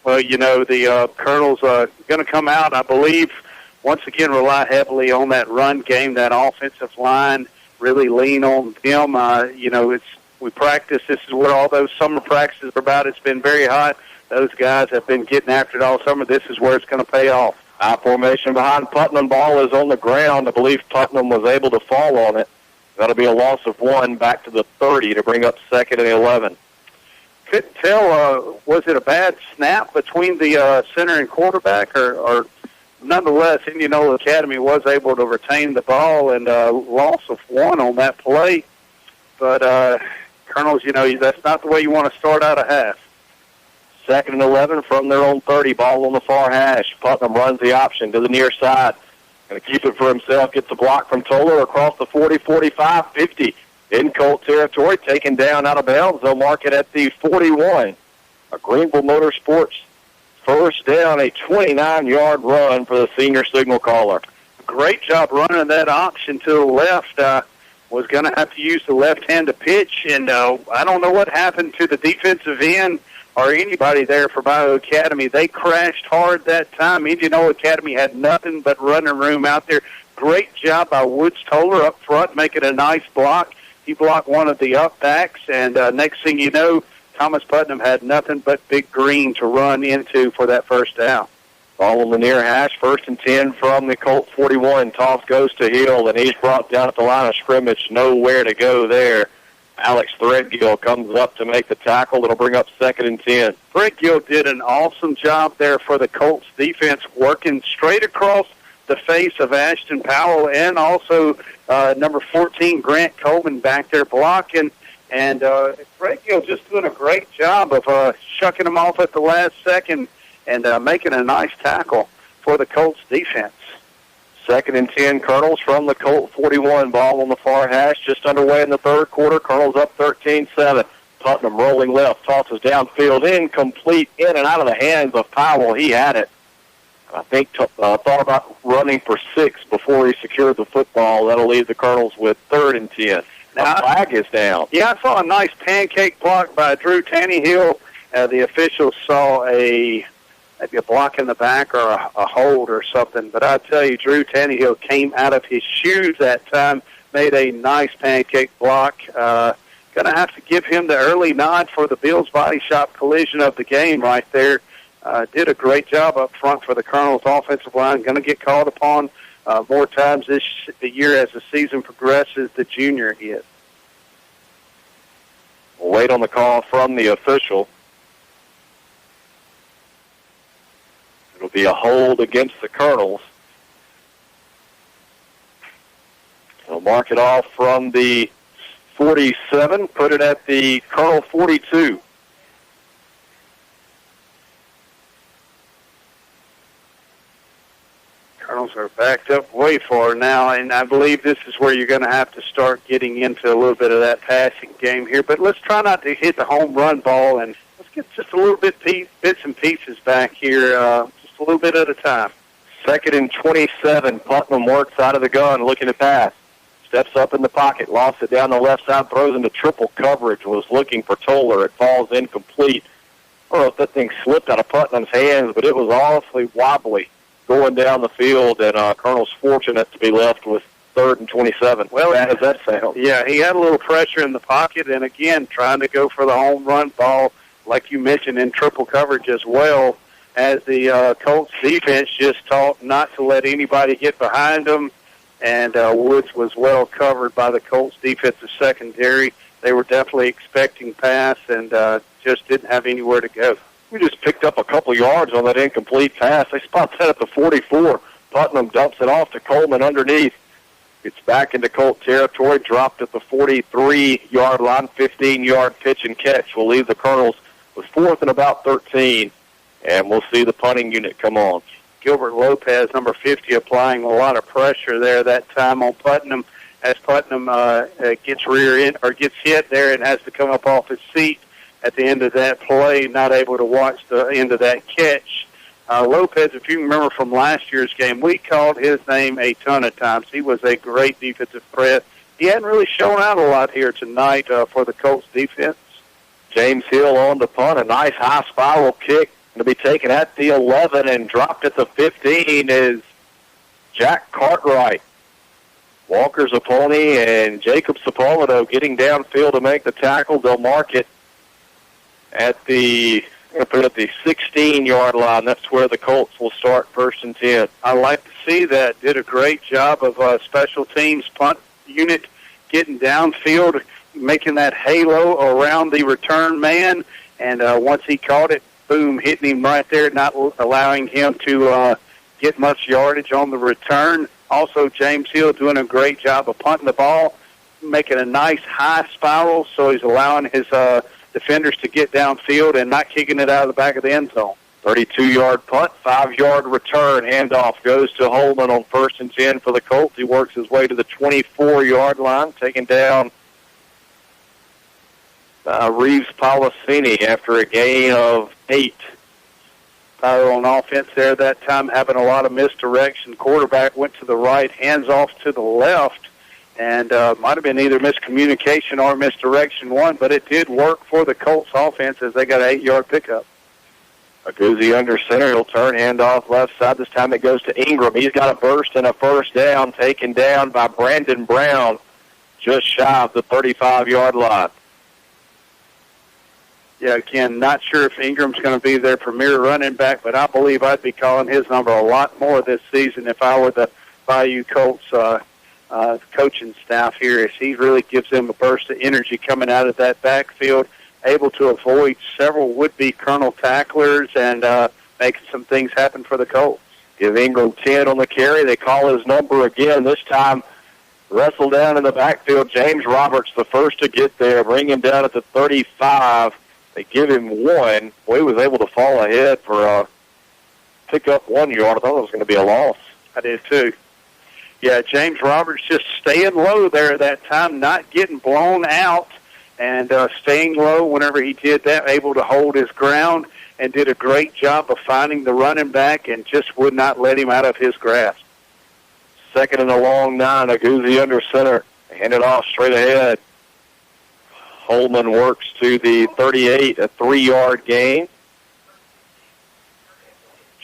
Well, the Colonels are going to come out, I believe, once again rely heavily on that run game, that offensive line, really lean on them. We practice. This is what all those summer practices are about. It's been very hot. Those guys have been getting after it all summer. This is where it's going to pay off. High formation behind Putnam. Ball is on the ground. I believe Putnam was able to fall on it. That'll be a loss of 1 back to the 30 to bring up second and 11. Couldn't tell, was it a bad snap between the center and quarterback, or nonetheless, Indianola Academy was able to retain the ball, and loss of 1 on that play. But Colonels, that's not the way you want to start out a half. Second and 11 from their own 30. Ball on the far hash. Putnam runs the option to the near side. Going to keep it for himself. Gets a block from Toller across the 40, 45, 50. In Colt territory, taken down out of bounds. They'll mark it at the 41. A Greenville Motorsports first down, a 29-yard run for the senior signal caller. Great job running that option to the left. Was going to have to use the left hand to pitch, and I don't know what happened to the defensive end or anybody there for Bayou Academy. They crashed hard that time. Indianola Academy had nothing but running room out there. Great job by Woods Toller up front, making a nice block. He blocked one of the up backs, and next thing you know, Thomas Putnam had nothing but Big Green to run into for that first down. Ball on the near hash, first and 10 from the Colt 41. Toss goes to Hill, and he's brought down at the line of scrimmage. Nowhere to go there. Alex Threadgill comes up to make the tackle. It'll bring up second and 10. Threadgill did an awesome job there for the Colts defense, working straight across the face of Ashton Powell and also number 14, Grant Coleman, back there blocking. And Threadgill just doing a great job of shucking him off at the last second and making a nice tackle for the Colts defense. Second and 10, Colonels from the Colt 41. Ball on the far hash, just underway in the third quarter. Colonels up 13-7. Putnam rolling left, tosses downfield, incomplete, in and out of the hands of Powell. He had it. I think thought about running for 6 before he secured the football. That'll leave the Colonels with 3rd and 10. Now, the flag is down. Yeah, I saw a nice pancake block by Drew Tannehill. The officials saw maybe a block in the back or a hold or something. But I tell you, Drew Tannehill came out of his shoes that time, made a nice pancake block. Going to have to give him the early nod for the Bills Body Shop collision of the game right there. Did a great job up front for the Colonels offensive line. Going to get called upon more times this year as the season progresses. The junior is. We'll wait on the call from the official. It'll be a hold against the Colonels. He'll mark it off from the 47, put it at the Colonel 42. Colonels are backed up way far now, and I believe this is where you're going to have to start getting into a little bit of that passing game here. But let's try not to hit the home run ball, and let's get just a little bit bits and pieces back here, just a little bit at a time. 2nd and 27. Putnam works out of the gun, looking to pass. Steps up in the pocket, lost it down the left side, throws into triple coverage, was looking for Toller. It falls incomplete. I don't know if that thing slipped out of Putnam's hands, but it was awfully wobbly going down the field, and Colonel's fortunate to be left with 3rd and 27. Well, how does that sound? Yeah, he had a little pressure in the pocket, and again, trying to go for the home run ball, like you mentioned, in triple coverage as well, as the Colts defense just taught not to let anybody get behind them, and Woods was well covered by the Colts defensive secondary. They were definitely expecting pass and just didn't have anywhere to go. We just picked up a couple yards on that incomplete pass. They spot that at the 44. Putnam dumps it off to Coleman underneath. It's back into Colt territory, dropped at the 43-yard line, 15-yard pitch and catch. Will leave the Colonels with 4th and about 13, and we'll see the punting unit come on. Gilbert Lopez, number 50, applying a lot of pressure there that time on Putnam, as Putnam gets gets hit there and has to come up off his seat at the end of that play, not able to watch the end of that catch. Lopez, if you remember from last year's game, we called his name a ton of times. He was a great defensive threat. He hadn't really shown out a lot here tonight for the Colts defense. James Hill on the punt, a nice high spiral kick to be taken at the 11 and dropped at the 15 is Jack Cartwright. Walker Zapponi and Jacob Sapolito getting downfield to make the tackle. They'll mark it at the 16-yard line. That's where the Colts will start 1st and 10. I like to see that. Did a great job of special teams punt unit getting downfield, making that halo around the return man, and once he caught it, boom, hitting him right there, not allowing him to get much yardage on the return. Also, James Hill doing a great job of punting the ball, making a nice high spiral, so he's allowing his defenders to get downfield and not kicking it out of the back of the end zone. 32-yard punt, 5-yard return. Handoff goes to Holman on 1st and 10 for the Colts. He works his way to the 24-yard line, taking down Reeves Policini after a gain of 8. Tyler on offense there that time, having a lot of misdirection. Quarterback went to the right, hands off to the left, and might have been either miscommunication or misdirection one, but it did work for the Colts offense as they got an 8-yard pickup. Aguzzi under center. He'll turn handoff left side. This time it goes to Ingram. He's got a burst and a first down, taken down by Brandon Brown just shy of the 35-yard line. Yeah, again, not sure if Ingram's going to be their premier running back, but I believe I'd be calling his number a lot more this season if I were the Bayou Colts coaching staff here, as he really gives them a burst of energy coming out of that backfield, able to avoid several would-be Colonel tacklers and making some things happen for the Colts. Give Ingram 10 on the carry. They call his number again. This time, wrestle down in the backfield. James Roberts, the first to get there, bring him down at the 35. They give him 1. Boy, he was able to fall ahead for pick up 1 yard. I thought it was going to be a loss. I did too. Yeah, James Roberts just staying low there at that time, not getting blown out, and staying low whenever he did that, able to hold his ground, and did a great job of finding the running back and just would not let him out of his grasp. Second and a long 9, Aguzzi under center. Hand it off straight ahead. Holman works to the 38, a 3-yard gain.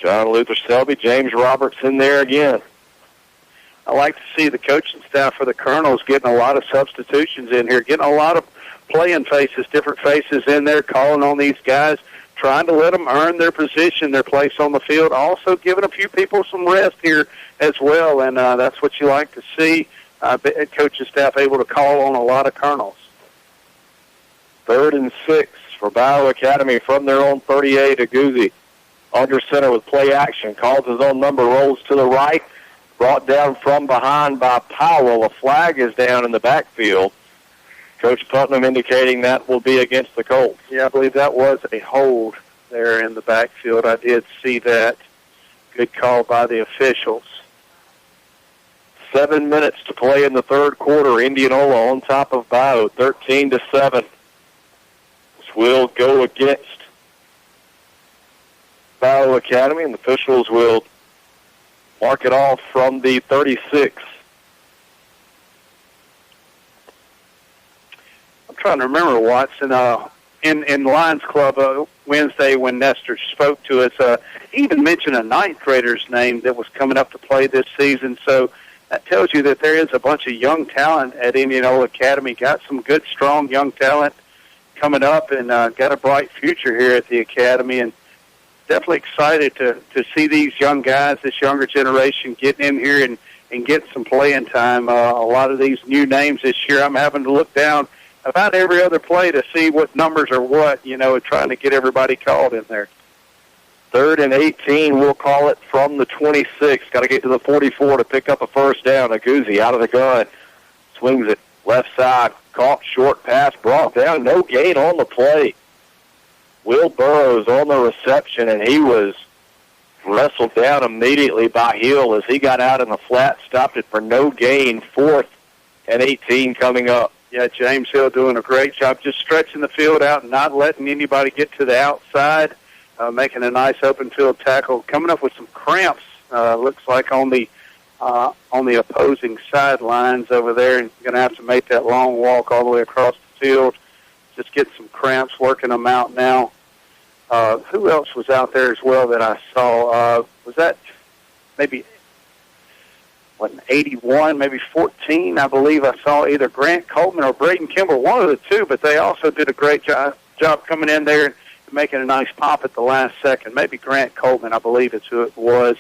John Luther Selby, James Roberts in there again. I like to see the coaching staff for the Colonels getting a lot of substitutions in here, getting a lot of playing faces, different faces in there, calling on these guys, trying to let them earn their position, their place on the field, also giving a few people some rest here as well, and that's what you like to see, coaching staff able to call on a lot of Colonels. 3rd and 6 for Bayou Academy from their own 38, Aguzzi. Under center with play action, calls his own number, rolls to the right, brought down from behind by Powell. A flag is down in the backfield. Coach Putnam indicating that will be against the Colts. Yeah, I believe that was a hold there in the backfield. I did see that. Good call by the officials. 7 minutes to play in the third quarter. Indianola on top of Bayou, 13-7. This will go against Bayou Academy, and the officials will mark it off from the 36. I'm trying to remember, Watson, in Lions Club Wednesday when Nestor spoke to us, he even mentioned a 9th grader's name that was coming up to play this season. So that tells you that there is a bunch of young talent at Indianola Academy, got some good, strong young talent coming up, and got a bright future here at the Academy. And definitely excited to see these young guys, this younger generation, getting in here and getting some playing time. A lot of these new names this year, I'm having to look down about every other play to see what numbers are what, and trying to get everybody called in there. 3rd and 18, we'll call it from the 26. Got to get to the 44 to pick up a first down. Aguzzi out of the gun. Swings it left side. Caught, short pass, brought down. No gain on the play. Will Burrows on the reception, and he was wrestled down immediately by Hill as he got out in the flat, stopped it for no gain. 4th and 18 coming up. Yeah, James Hill doing a great job just stretching the field out and not letting anybody get to the outside, making a nice open field tackle, coming up with some cramps, looks like on the opposing sidelines over there, and going to have to make that long walk all the way across the field. Just get some cramps, working them out now. Who else was out there as well that I saw? Was that maybe 81, maybe 14, I believe I saw either Grant Coleman or Braden Kimball, one of the two, but they also did a great job coming in there and making a nice pop at the last second. Maybe Grant Coleman, I believe is who it was.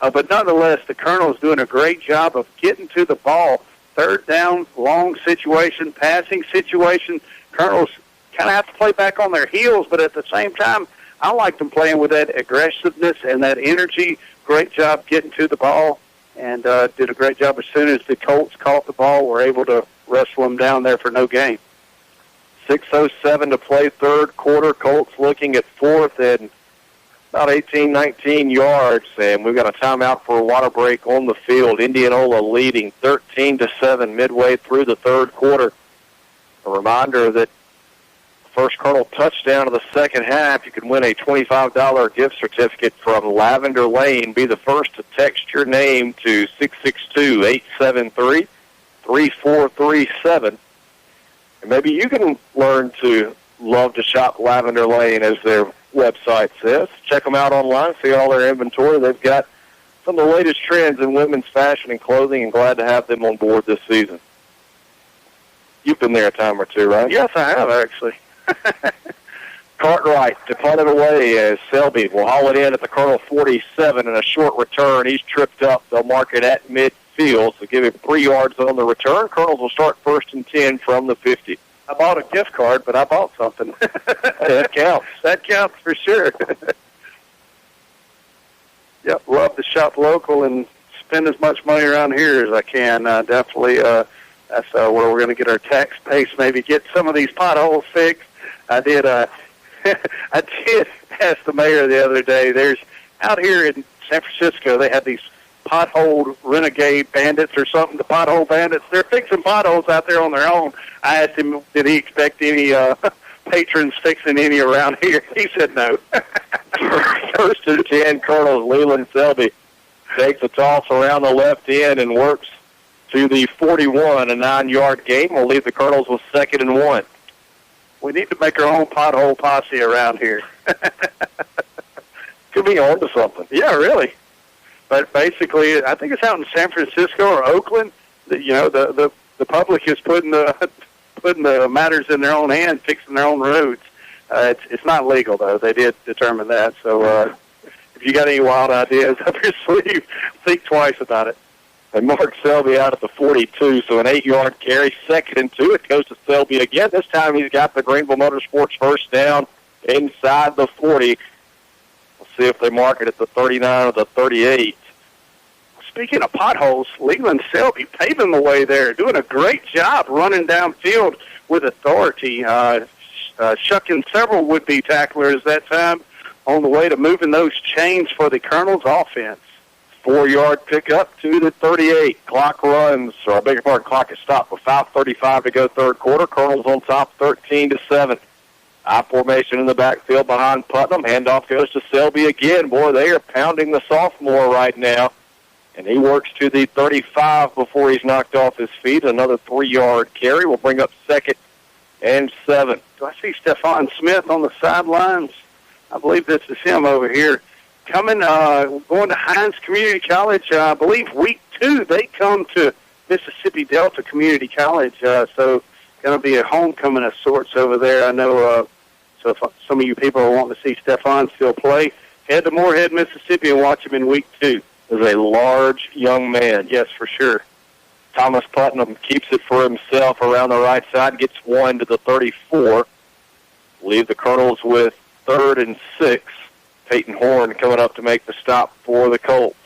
But nonetheless, the Colonel's doing a great job of getting to the ball. 3rd down, long situation, passing situation. Colonel's kind of have to play back on their heels, but at the same time, I like them playing with that aggressiveness and that energy. Great job getting to the ball, and did a great job as soon as the Colts caught the ball, were able to wrestle them down there for no gain. 6:07 to play third quarter. Colts looking at 4th and about 18, 19 yards, and we've got a timeout for a water break on the field. Indianola leading 13-7 midway through the third quarter. A reminder that first Colonel touchdown of the second half, you can win a $25 gift certificate from Lavender Lane. Be the first to text your name to 662-873-3437. And maybe you can learn to love to shop Lavender Lane, as their website says. Check them out online, see all their inventory. They've got some of the latest trends in women's fashion and clothing, and glad to have them on board this season. You've been there a time or two, right? Yes, I have, actually. Cartwright to punt it away as Selby will haul it in at the Colonel 47, and a short return. He's tripped up. They'll mark it at midfield, so give him 3 yards on the return. Colonels will start 1st and 10 from the 50. I bought a gift card, but I bought something. That counts. That counts for sure. Yep, love to shop local and spend as much money around here as I can. Definitely, that's where we're going to get our tax base, maybe get some of these potholes fixed. I did I did ask the mayor the other day, there's out here in San Francisco, they have these pothole renegade bandits or something, the pothole bandits. They're fixing potholes out there on their own. I asked him, did he expect any patrons fixing any around here? He said no. First and 10, Colonels. Leland Selby takes a toss around the left end and works to the 41, a 9-yard gain. Will leave the Colonels with 2nd and 1. We need to make our own pothole posse around here. Could be on to something. Yeah, really. But basically, I think it's out in San Francisco or Oakland. The public is putting the matters in their own hands, fixing their own roads. It's not legal, though. They did determine that. So if you got any wild ideas up your sleeve, think twice about it. And Mark Selby out at the 42, so an 8-yard carry, 2nd and 2. It goes to Selby again. This time he's got the Greenville Motorsports first down inside the 40. We'll see if they mark it at the 39 or the 38. Speaking of potholes, Leland Selby paving the way there, doing a great job running downfield with authority, shucking several would-be tacklers that time on the way to moving those chains for the Colonels' offense. 4-yard pickup to the 38. Clock runs, or I beg your pardon, clock is stopped with 5:35 to go third quarter. Colonels on top 13-7. I formation in the backfield behind Putnam. Handoff goes to Selby again. Boy, they are pounding the sophomore right now. And he works to the 35 before he's knocked off his feet. Another 3-yard carry will bring up 2nd and 7. Do I see Stephon Smith on the sidelines? I believe this is him over here. Going to Hines Community College, I believe week 2, they come to Mississippi Delta Community College. So going to be a homecoming of sorts over there. I know so if some of you people are wanting to see Stephon still play, head to Moorhead, Mississippi, and watch him in week 2. Is a large young man. Yes, for sure. Thomas Putnam keeps it for himself around the right side, gets 1 to the 34. Leave the Colonels with 3rd and 6. Peyton Horn coming up to make the stop for the Colts.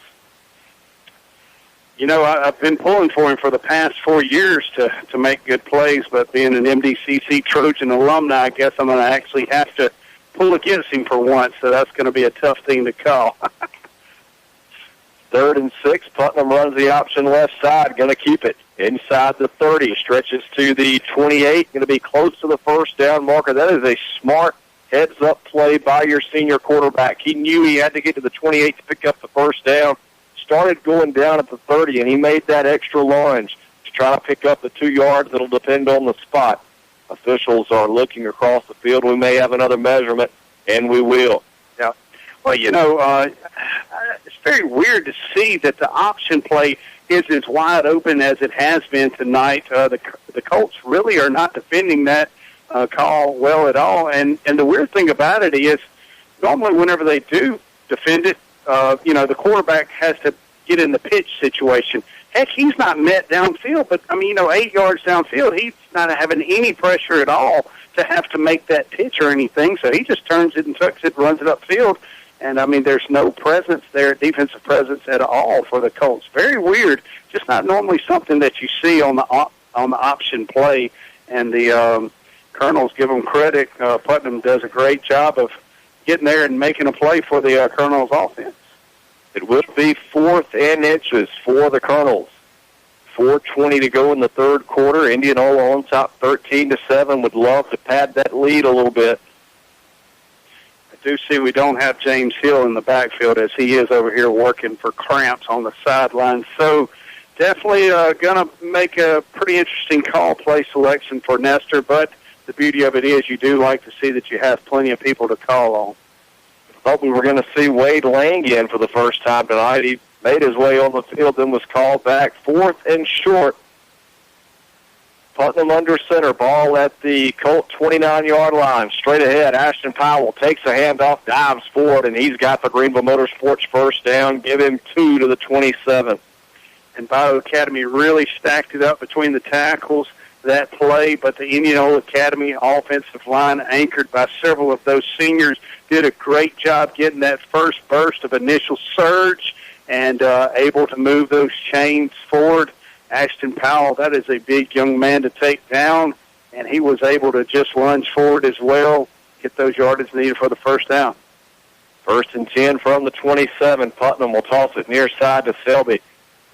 You know, I've been pulling for him for the past 4 years to make good plays, but being an MDCC Trojan alumni, I guess I'm going to actually have to pull against him for once, so that's going to be a tough thing to call. 3rd and 6. Putnam runs the option left side, going to keep it inside the 30. Stretches to the 28, going to be close to the first down marker. That is a smart heads-up play by your senior quarterback. He knew he had to get to the 28 to pick up the first down. Started going down at the 30, and he made that extra lunge to try to pick up the 2 yards. That'll depend on the spot. Officials are looking across the field. We may have another measurement, and we will. Yeah. Well, you know, it's very weird to see that the option play is as wide open as it has been tonight. The Colts really are not defending that call well at all. And the weird thing about it is normally whenever they do defend it, the quarterback has to get in the pitch situation. Heck, he's not met downfield, but, 8 yards downfield, he's not having any pressure at all to have to make that pitch or anything. So he just turns it and tucks it, runs it upfield. And, there's no presence there, defensive presence at all for the Colts. Very weird. Just not normally something that you see on the option play. And the Colonels, give them credit. Putnam does a great job of getting there and making a play for the Colonels offense. It will be 4th and inches for the Colonels. 4:20 to go in the third quarter. Indianola on top 13-7. Would love to pad that lead a little bit. I do see we don't have James Hill in the backfield as he is over here working for cramps on the sideline. So definitely going to make a pretty interesting call play selection for Nestor, but the beauty of it is you do like to see that you have plenty of people to call on. Thought we were going to see Wade Lang in for the first time tonight. He made his way on the field, then was called back. 4th and short. Putnam under center. Ball at the Colt 29-yard line. Straight ahead, Ashton Powell takes a handoff, dives forward, and he's got the Greenville Motorsports first down. Give him 2 to the 27. And Bayou Academy really stacked it up between the tackles that play, but the Indianola Academy offensive line, anchored by several of those seniors, did a great job getting that first burst of initial surge and able to move those chains forward. Ashton Powell, that is a big young man to take down, and he was able to just lunge forward as well, get those yardage needed for the first down. First and 10 from the 27. Putnam will toss it near side to Selby.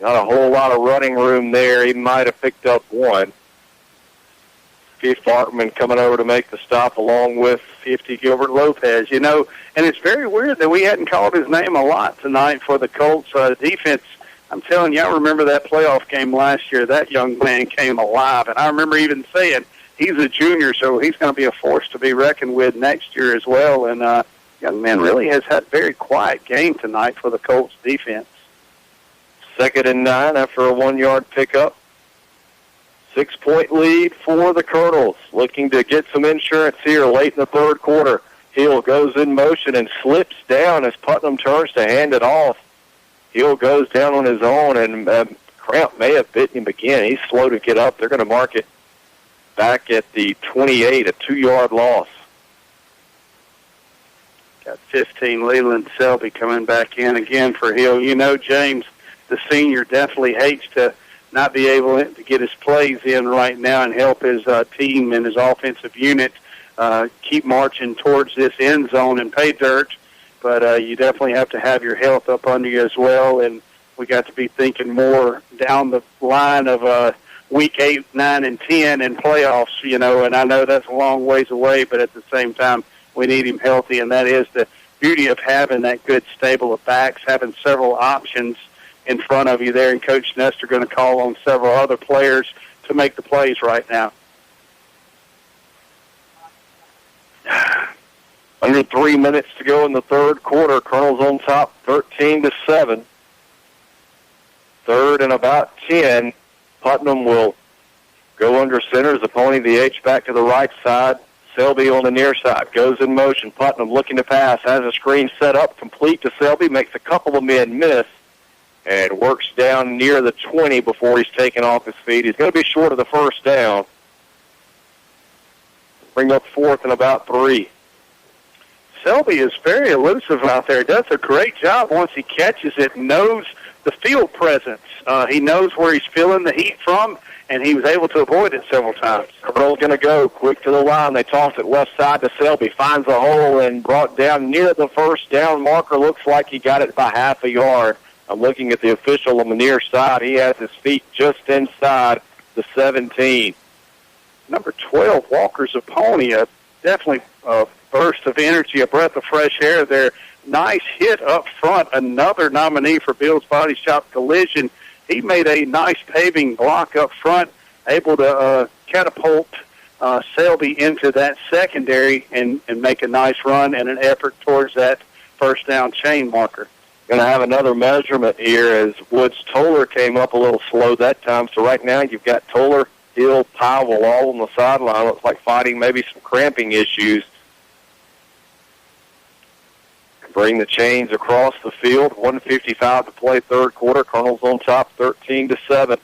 Not a whole lot of running room there. He might have picked up one. Keith Bartman coming over to make the stop along with 50 Gilbert Lopez, and it's very weird that we hadn't called his name a lot tonight for the Colts defense. I'm telling you, I remember that playoff game last year. That young man came alive, and I remember even saying he's a junior, so he's going to be a force to be reckoned with next year as well. And young man really has had a very quiet game tonight for the Colts defense. 2nd and 9 after a 1-yard pickup. 6-point lead for the Colonels, looking to get some insurance here late in the third quarter. Hill goes in motion and slips down as Putnam turns to hand it off. Hill goes down on his own, and cramp may have bitten him again. He's slow to get up. They're going to mark it back at the 28, a 2-yard loss. Got 15, Leland Selby coming back in again for Hill. James, the senior, definitely hates to not be able to get his plays in right now and help his team and his offensive unit keep marching towards this end zone and pay dirt. But you definitely have to have your health up under you as well, and we got to be thinking more down the line of week 8, 9, and 10 and playoffs, and I know that's a long ways away, but at the same time, we need him healthy, and that is the beauty of having that good stable of backs, having several options in front of you there, and Coach Nestor going to call on several other players to make the plays right now. Under 3 minutes to go in the third quarter. Colonel's on top, 13-7. Third and about 10. Putnam will go under center as the pony the H-back to the right side. Selby on the near side goes in motion. Putnam looking to pass, has a screen set up, complete to Selby, makes a couple of men miss, and works down near the 20 before he's taken off his feet. He's going to be short of the first down. Bring up 4th and about 3. Selby is very elusive out there. Does a great job once he catches it, knows the field presence. He knows where he's feeling the heat from, and he was able to avoid it several times. Colonel's going to go quick to the line. They toss it left side to Selby. Finds a hole and brought down near the first down marker. Looks like he got it by half a yard. I'm looking at the official on the near side. He has his feet just inside the 17. Number 12, Walker's a pony. Definitely a burst of energy, a breath of fresh air there. Nice hit up front. Another nominee for Bill's Body Shop Collision. He made a nice paving block up front, able to catapult Selby into that secondary and make a nice run and an effort towards that first down chain marker. Going to have another measurement here as Woods Toller came up a little slow that time. So right now you've got Toller, Hill, Powell all on the sideline. Looks like fighting maybe some cramping issues. Bring the chains across the field. 1:55 to play third quarter. Colonel's on top, 13-7.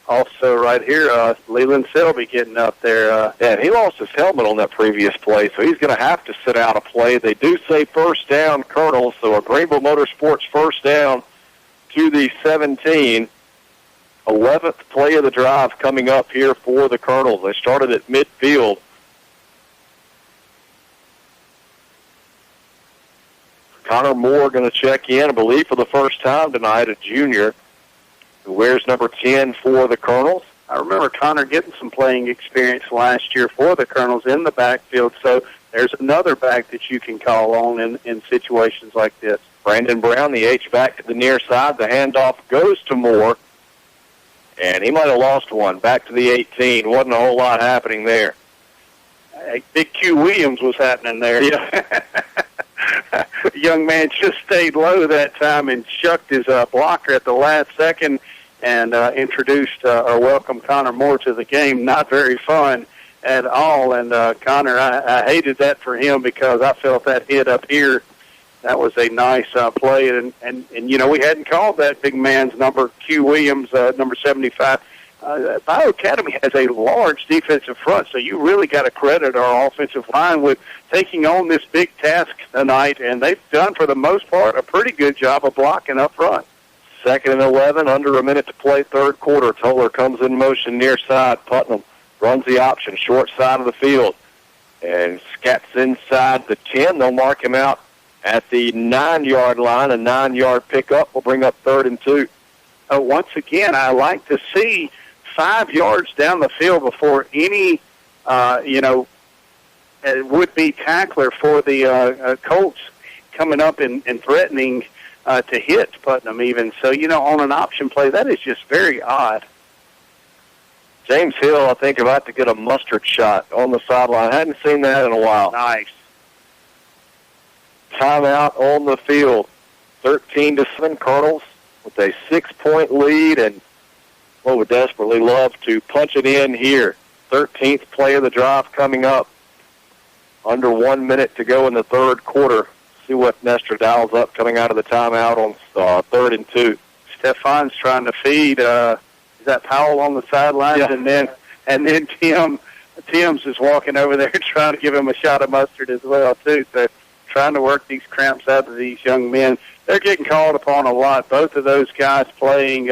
Also right here, Leland Selby getting up there. Yeah, he lost his helmet on that previous play, so he's going to have to sit out a play. They do say first down, Colonel, so a Greenville Motorsports first down to the 17. 11th play of the drive coming up here for the Colonels. They started at midfield. Connor Moore going to check in, I believe, for the first time tonight, a junior who wears number 10 for the Colonels. I remember Connor getting some playing experience last year for the Colonels in the backfield, so there's another back that you can call on in situations like this. Brandon Brown, the H-back to the near side. The handoff goes to Moore, and he might have lost one. Back to the 18. Wasn't a whole lot happening there. Big Q Williams was happening there. Yeah. Young man just stayed low that time and shucked his blocker at the last second and introduced or welcomed Connor Moore to the game. Not very fun at all. And Connor, I hated that for him because I felt that hit up here. That was a nice play. And you know, we hadn't called that big man's number, Q Williams, number 75. Bayou Academy has a large defensive front, so you really got to credit our offensive line with taking on this big task tonight, and they've done, for the most part, a pretty good job of blocking up front. 2nd and 11, under a minute to play third quarter. Toller comes in motion near side. Putnam runs the option, short side of the field, and scats inside the 10. They'll mark him out at the 9-yard line. A 9-yard pickup will bring up 3rd and 2. Once again, I like to see 5 yards down the field before any, would-be tackler for the Colts coming up and threatening to hit Putnam even. So, on an option play, that is just very odd. James Hill, I think, about to get a mustard shot on the sideline. I hadn't seen that in a while. Nice. Timeout on the field. 13-7 Colonels with a 6-point lead, and would desperately love to punch it in here. 13th play of the drive coming up. Under 1 minute to go in the third quarter. See what Nestor dials up coming out of the timeout on 3rd and 2. Stefan's trying to feed. Is that Powell on the sidelines? Yeah. And then Tim's is walking over there trying to give him a shot of mustard as well too. So trying to work these cramps out of these young men. They're getting called upon a lot. Both of those guys playing,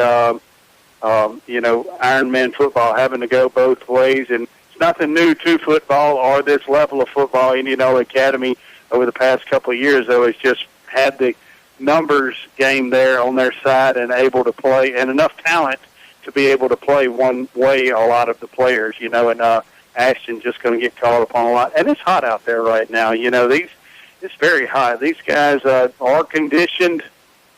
Ironman football, having to go both ways. And it's nothing new to football or this level of football. Indianola Academy over the past couple of years, though, has just had the numbers game there on their side and able to play, and enough talent to be able to play one way a lot of the players, and Ashton just going to get called upon a lot. And it's hot out there right now. It's very hot. These guys are conditioned,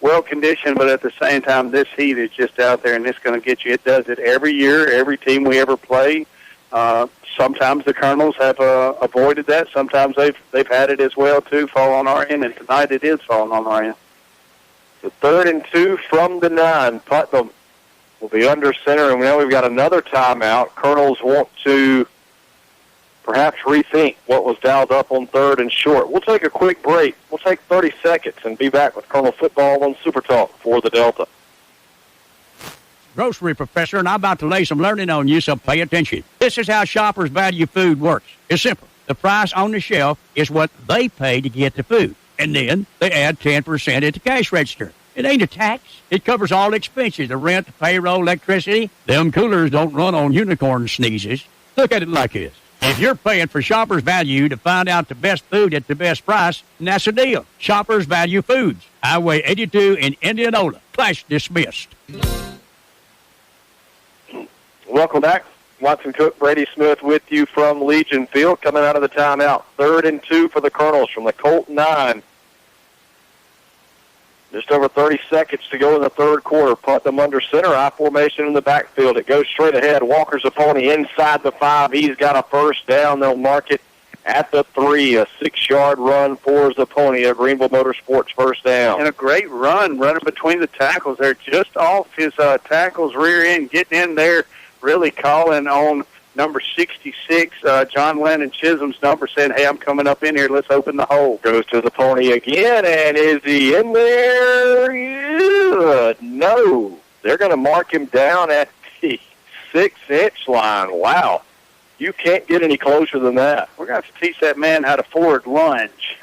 well-conditioned, but at the same time, this heat is just out there, and it's going to get you. It does it every year, every team we ever play. Sometimes the Colonels have avoided that. Sometimes they've had it as well, too, fall on our end, and tonight it is falling on our end. The 3rd and 2 from the 9. Putnam will be under center, and now we've got another timeout. Colonels want to perhaps rethink what was dialed up on 3rd and short. We'll take a quick break. We'll take 30 seconds and be back with Colonel Football on Super Talk for the Delta. Grocery professor, and I'm about to lay some learning on you, so pay attention. This is how shoppers value food works. It's simple. The price on the shelf is what they pay to get the food, and then they add 10% at the cash register. It ain't a tax. It covers all expenses, the rent, the payroll, electricity. Them coolers don't run on unicorn sneezes. Look at it like this. If you're paying for Shoppers Value to find out the best food at the best price, then that's the deal. Shoppers Value Foods. Highway 82 in Indianola. Class dismissed. Welcome back. Watson Cook, Brady Smith with you from Legion Field. Coming out of the timeout. 3rd and 2 for the Colonels from the Colt 9. Just over 30 seconds to go in the third quarter. Putnam under center. I formation in the backfield. It goes straight ahead. Walker's a pony inside the 5. He's got a first down. They'll mark it at the 3. A 6-yard run for Zapponi, a Greenville Motorsports first down. And a great run, running between the tackles. They're just off his tackle's rear end, getting in there, really calling on number 66, John Lennon Chisholm's number, saying, hey, I'm coming up in here. Let's open the hole. Goes to the pony again, and is he in there? Yeah, no. They're going to mark him down at the 6-inch line. Wow. You can't get any closer than that. We're going to have to teach that man how to forward lunge.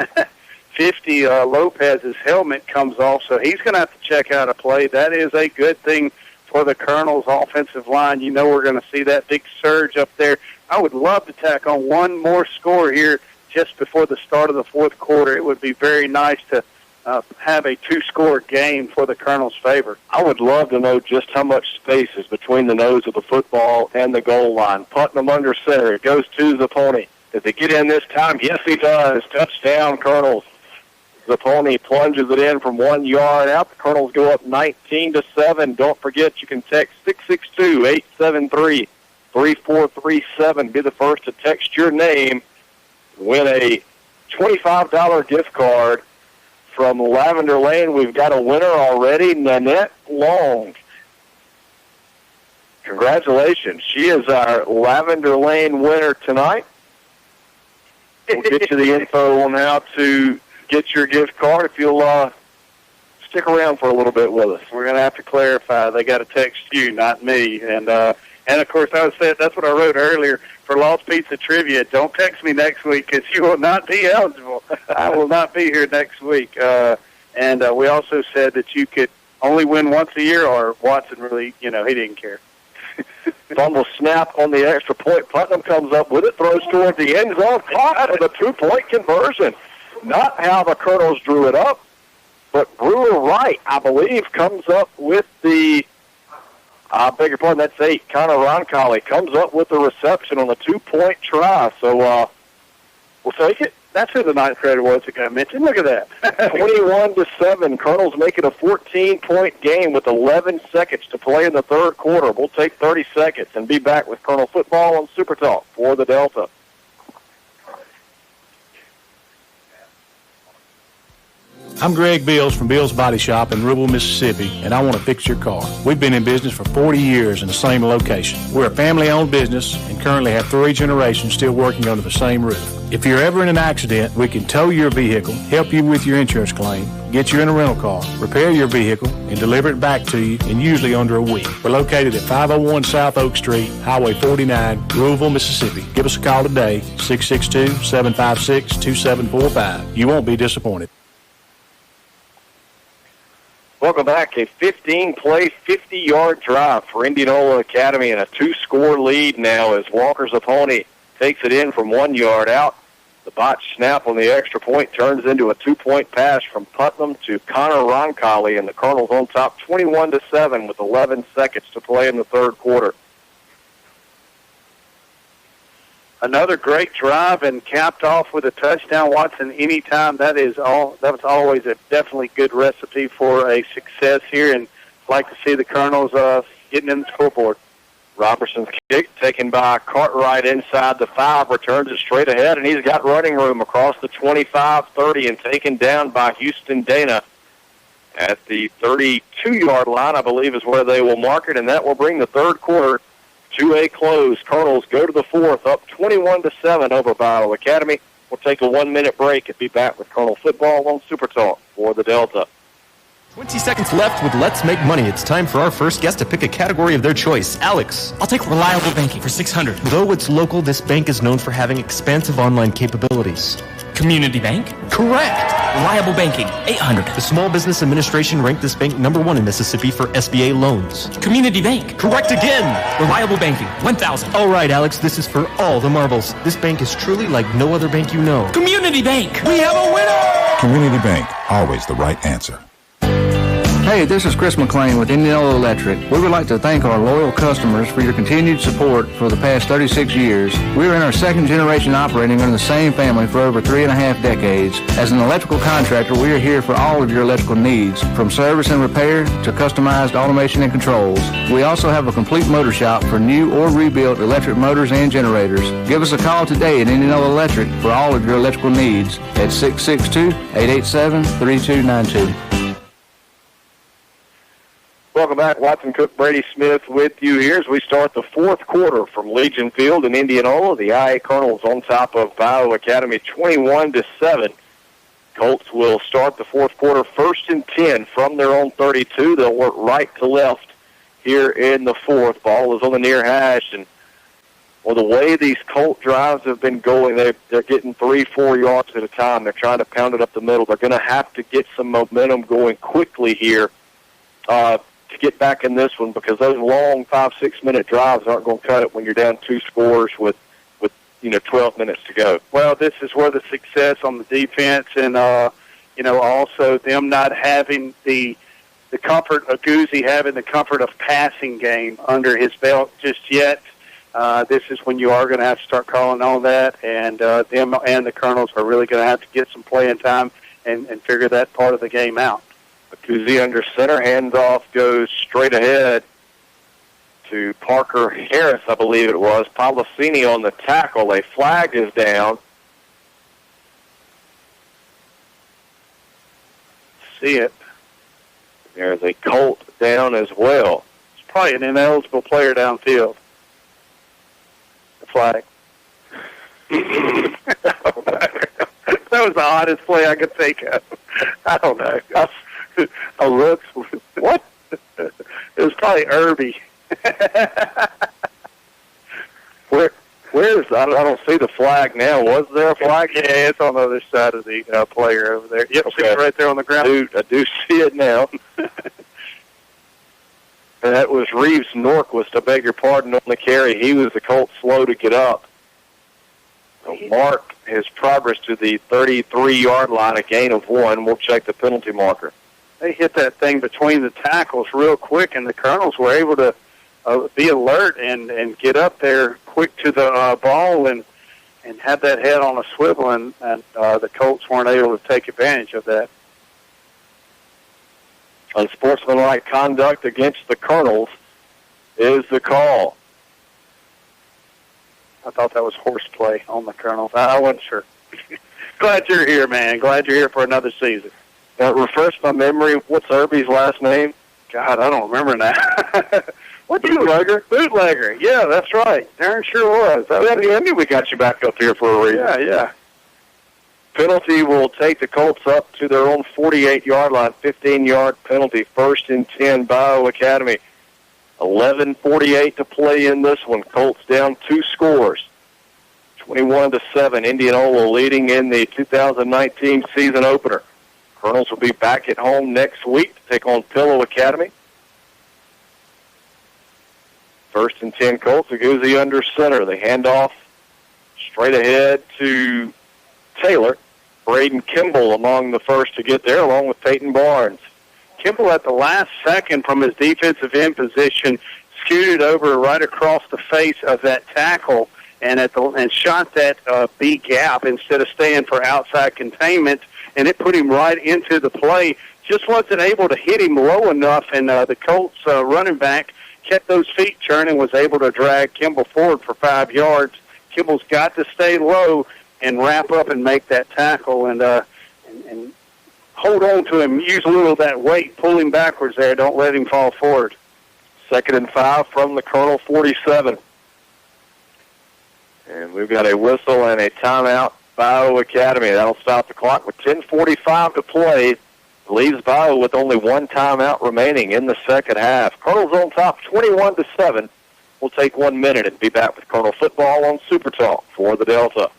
50, Lopez's helmet comes off, so he's going to have to check out a play. That is a good thing for the Colonels' offensive line. We're going to see that big surge up there. I would love to tack on one more score here just before the start of the fourth quarter. It would be very nice to have a 2-score game for the Colonels' favor. I would love to know just how much space is between the nose of the football and the goal line. Putnam under center. It goes to Zapponi. Does he get in this time? Yes, he does. Touchdown, Colonels. Zapponi plunges it in from 1 yard out. The Colonels go up 19-7. Don't forget, you can text 662-873-3437. Be the first to text your name. Win a $25 gift card from Lavender Lane. We've got a winner already, Nanette Long. Congratulations. She is our Lavender Lane winner tonight. We'll get you the info on how to get your gift card if you'll stick around for a little bit with us. We're going to have to clarify. They got to text you, not me. And of course, that's what I wrote earlier for Lost Pizza Trivia. Don't text me next week because you will not be eligible. I will not be here next week. And we also said that you could only win once a year, or Watson really, he didn't care. Fumble snap on the extra point. Putnam comes up with it, throws toward the end zone, caught with a 2-point conversion. not how the Colonels drew it up, but Brewer Wright, I believe, comes up with the, I beg your pardon, that's 8. Connor Roncalli comes up with the reception on the 2-point try. So we'll take it. That's who the ninth grader was that got mentioned. Look at that. 21-7. Colonels make it a 14-point game with 11 seconds to play in the third quarter. We'll take 30 seconds and be back with Colonel Football on Super Talk for the Delta. I'm Greg Bills from Bills Body Shop in Rubel, Mississippi, and I want to fix your car. We've been in business for 40 years in the same location. We're a family-owned business and currently have 3 generations still working under the same roof. If you're ever in an accident, we can tow your vehicle, help you with your insurance claim, get you in a rental car, repair your vehicle, and deliver it back to you in usually under a week. We're located at 501 South Oak Street, Highway 49, Louisville, Mississippi. Give us a call today, 662-756-2745. You won't be disappointed. Welcome back. A 15-play, 50-yard drive for Indianola Academy and a 2-score lead now as Walker's opponent takes it in from 1 yard out. The botch snap on the extra point turns into a 2-point pass from Putnam to Connor Roncalli, and the Colonels on top 21-7 with 11 seconds to play in the third quarter. Another great drive and capped off with a touchdown, Watson. Anytime that was always a definitely good recipe for a success here, and I'd like to see the Colonels getting in the scoreboard. Robertson's kick taken by Cartwright inside the 5, returns it straight ahead, and he's got running room across the 25-30 and taken down by Houston Dana at the 32-yard line, I believe is where they will mark it, and that will bring the third quarter to a close. Colonels go to the fourth, up 21-7 over Bayou Academy. We'll take a 1-minute break and be back with Colonel Football on Super Talk for the Delta. 20 seconds left with Let's Make Money. It's time for our first guest to pick a category of their choice. Alex. I'll take reliable banking for $600. Though it's local, this bank is known for having expansive online capabilities. Community Bank? Correct. Reliable banking, $800. The Small Business Administration ranked this bank #1 in Mississippi for SBA loans. Community Bank? Correct again. Reliable banking, $1,000. All right, Alex, this is for all the marbles. This bank is truly like no other bank you know. Community Bank. We have a winner. Community Bank, always the right answer. Hey, this is Chris McLean with Indianola Electric. We would like to thank our loyal customers for your continued support for the past 36 years. We are in our second generation operating under the same family for over 3.5 decades. As an electrical contractor, we are here for all of your electrical needs, from service and repair to customized automation and controls. We also have a complete motor shop for new or rebuilt electric motors and generators. Give us a call today at Indianola Electric for all of your electrical needs at 662-887-3292. Welcome back. Watson Cook, Brady Smith with you here as we start the fourth quarter from Legion Field in Indianola. The IA Colonels on top of Bayou Academy 21-7. Colts will start the fourth quarter 1st and 10 from their own 32. They'll work right to left here in the fourth. Ball is on the near hash, and well, the way these Colt drives have been going, they're getting 3-4 yards at a time. They're trying to pound it up the middle. They're going to have to get some momentum going quickly here to get back in this one, because those long 5-6 minute drives aren't going to cut it when you're down 2 scores with 12 minutes to go. Well, this is where the success on the defense and also them not having the comfort of Guzzi having the comfort of passing game under his belt just yet. This is when you are going to have to start calling on that, and them and the Colonels are really going to have to get some playing time and figure that part of the game out. Guzzi under center, handoff goes straight ahead to Parker Harris, I believe it was. Policini on the tackle. A flag is down. See it. There's a Colt down as well. It's probably an ineligible player downfield. The flag. That was the oddest play I could think of. I don't know. I looked. What? It was probably Irby. Where's I don't see the flag now. Was there a flag? Yeah, it's on the other side of the player over there. Yep, okay. It's right there on the ground. I do see it now. And that was Reeves Norquist, I beg your pardon, on the carry. He was the Colt slow to get up. He'll mark his progress to the 33-yard line, a gain of 1. We'll check the penalty marker. They hit that thing between the tackles real quick, and the Colonels were able to be alert and get up there quick to the ball and have that head on a swivel, and the Colts weren't able to take advantage of that. Unsportsmanlike conduct against the Colonels is the call. I thought that was horseplay on the Colonels. I wasn't sure. Glad you're here, man. Glad you're here for another season. Now, refresh my memory. What's Irby's last name? God, I don't remember now. What bootlegger? Bootlegger. Yeah, that's right. Darren sure was. I knew we got you back up here for a reason. Yeah. Penalty will take the Colts up to their own 48-yard line, 15-yard penalty, 1st and 10, Bayou Academy. 11:48 to play in this one. Colts down 2 scores. 21-7, Indianola leading in the 2019 season opener. Colonels will be back at home next week to take on Pillow Academy. 1st and 10 Colts. Aguzzi under center. They hand off straight ahead to Taylor. Braden Kimball among the first to get there, along with Peyton Barnes. Kimball at the last second from his defensive end position scooted over right across the face of that tackle and shot that B gap instead of staying for outside containment, and it put him right into the play. Just wasn't able to hit him low enough, and the Colts running back kept those feet churning, was able to drag Kimball forward for 5 yards. Kimball's got to stay low and wrap up and make that tackle and hold on to him, use a little of that weight, pull him backwards there. Don't let him fall forward. 2nd and 5 from the Colonel 47. And we've got a whistle and a timeout, Bayou Academy. That'll stop the clock with 10:45 to play. Leaves Bayou with only 1 timeout remaining in the second half. Colonels on top 21-7. We'll take 1 minute and be back with Colonel football on Super Talk for the Delta.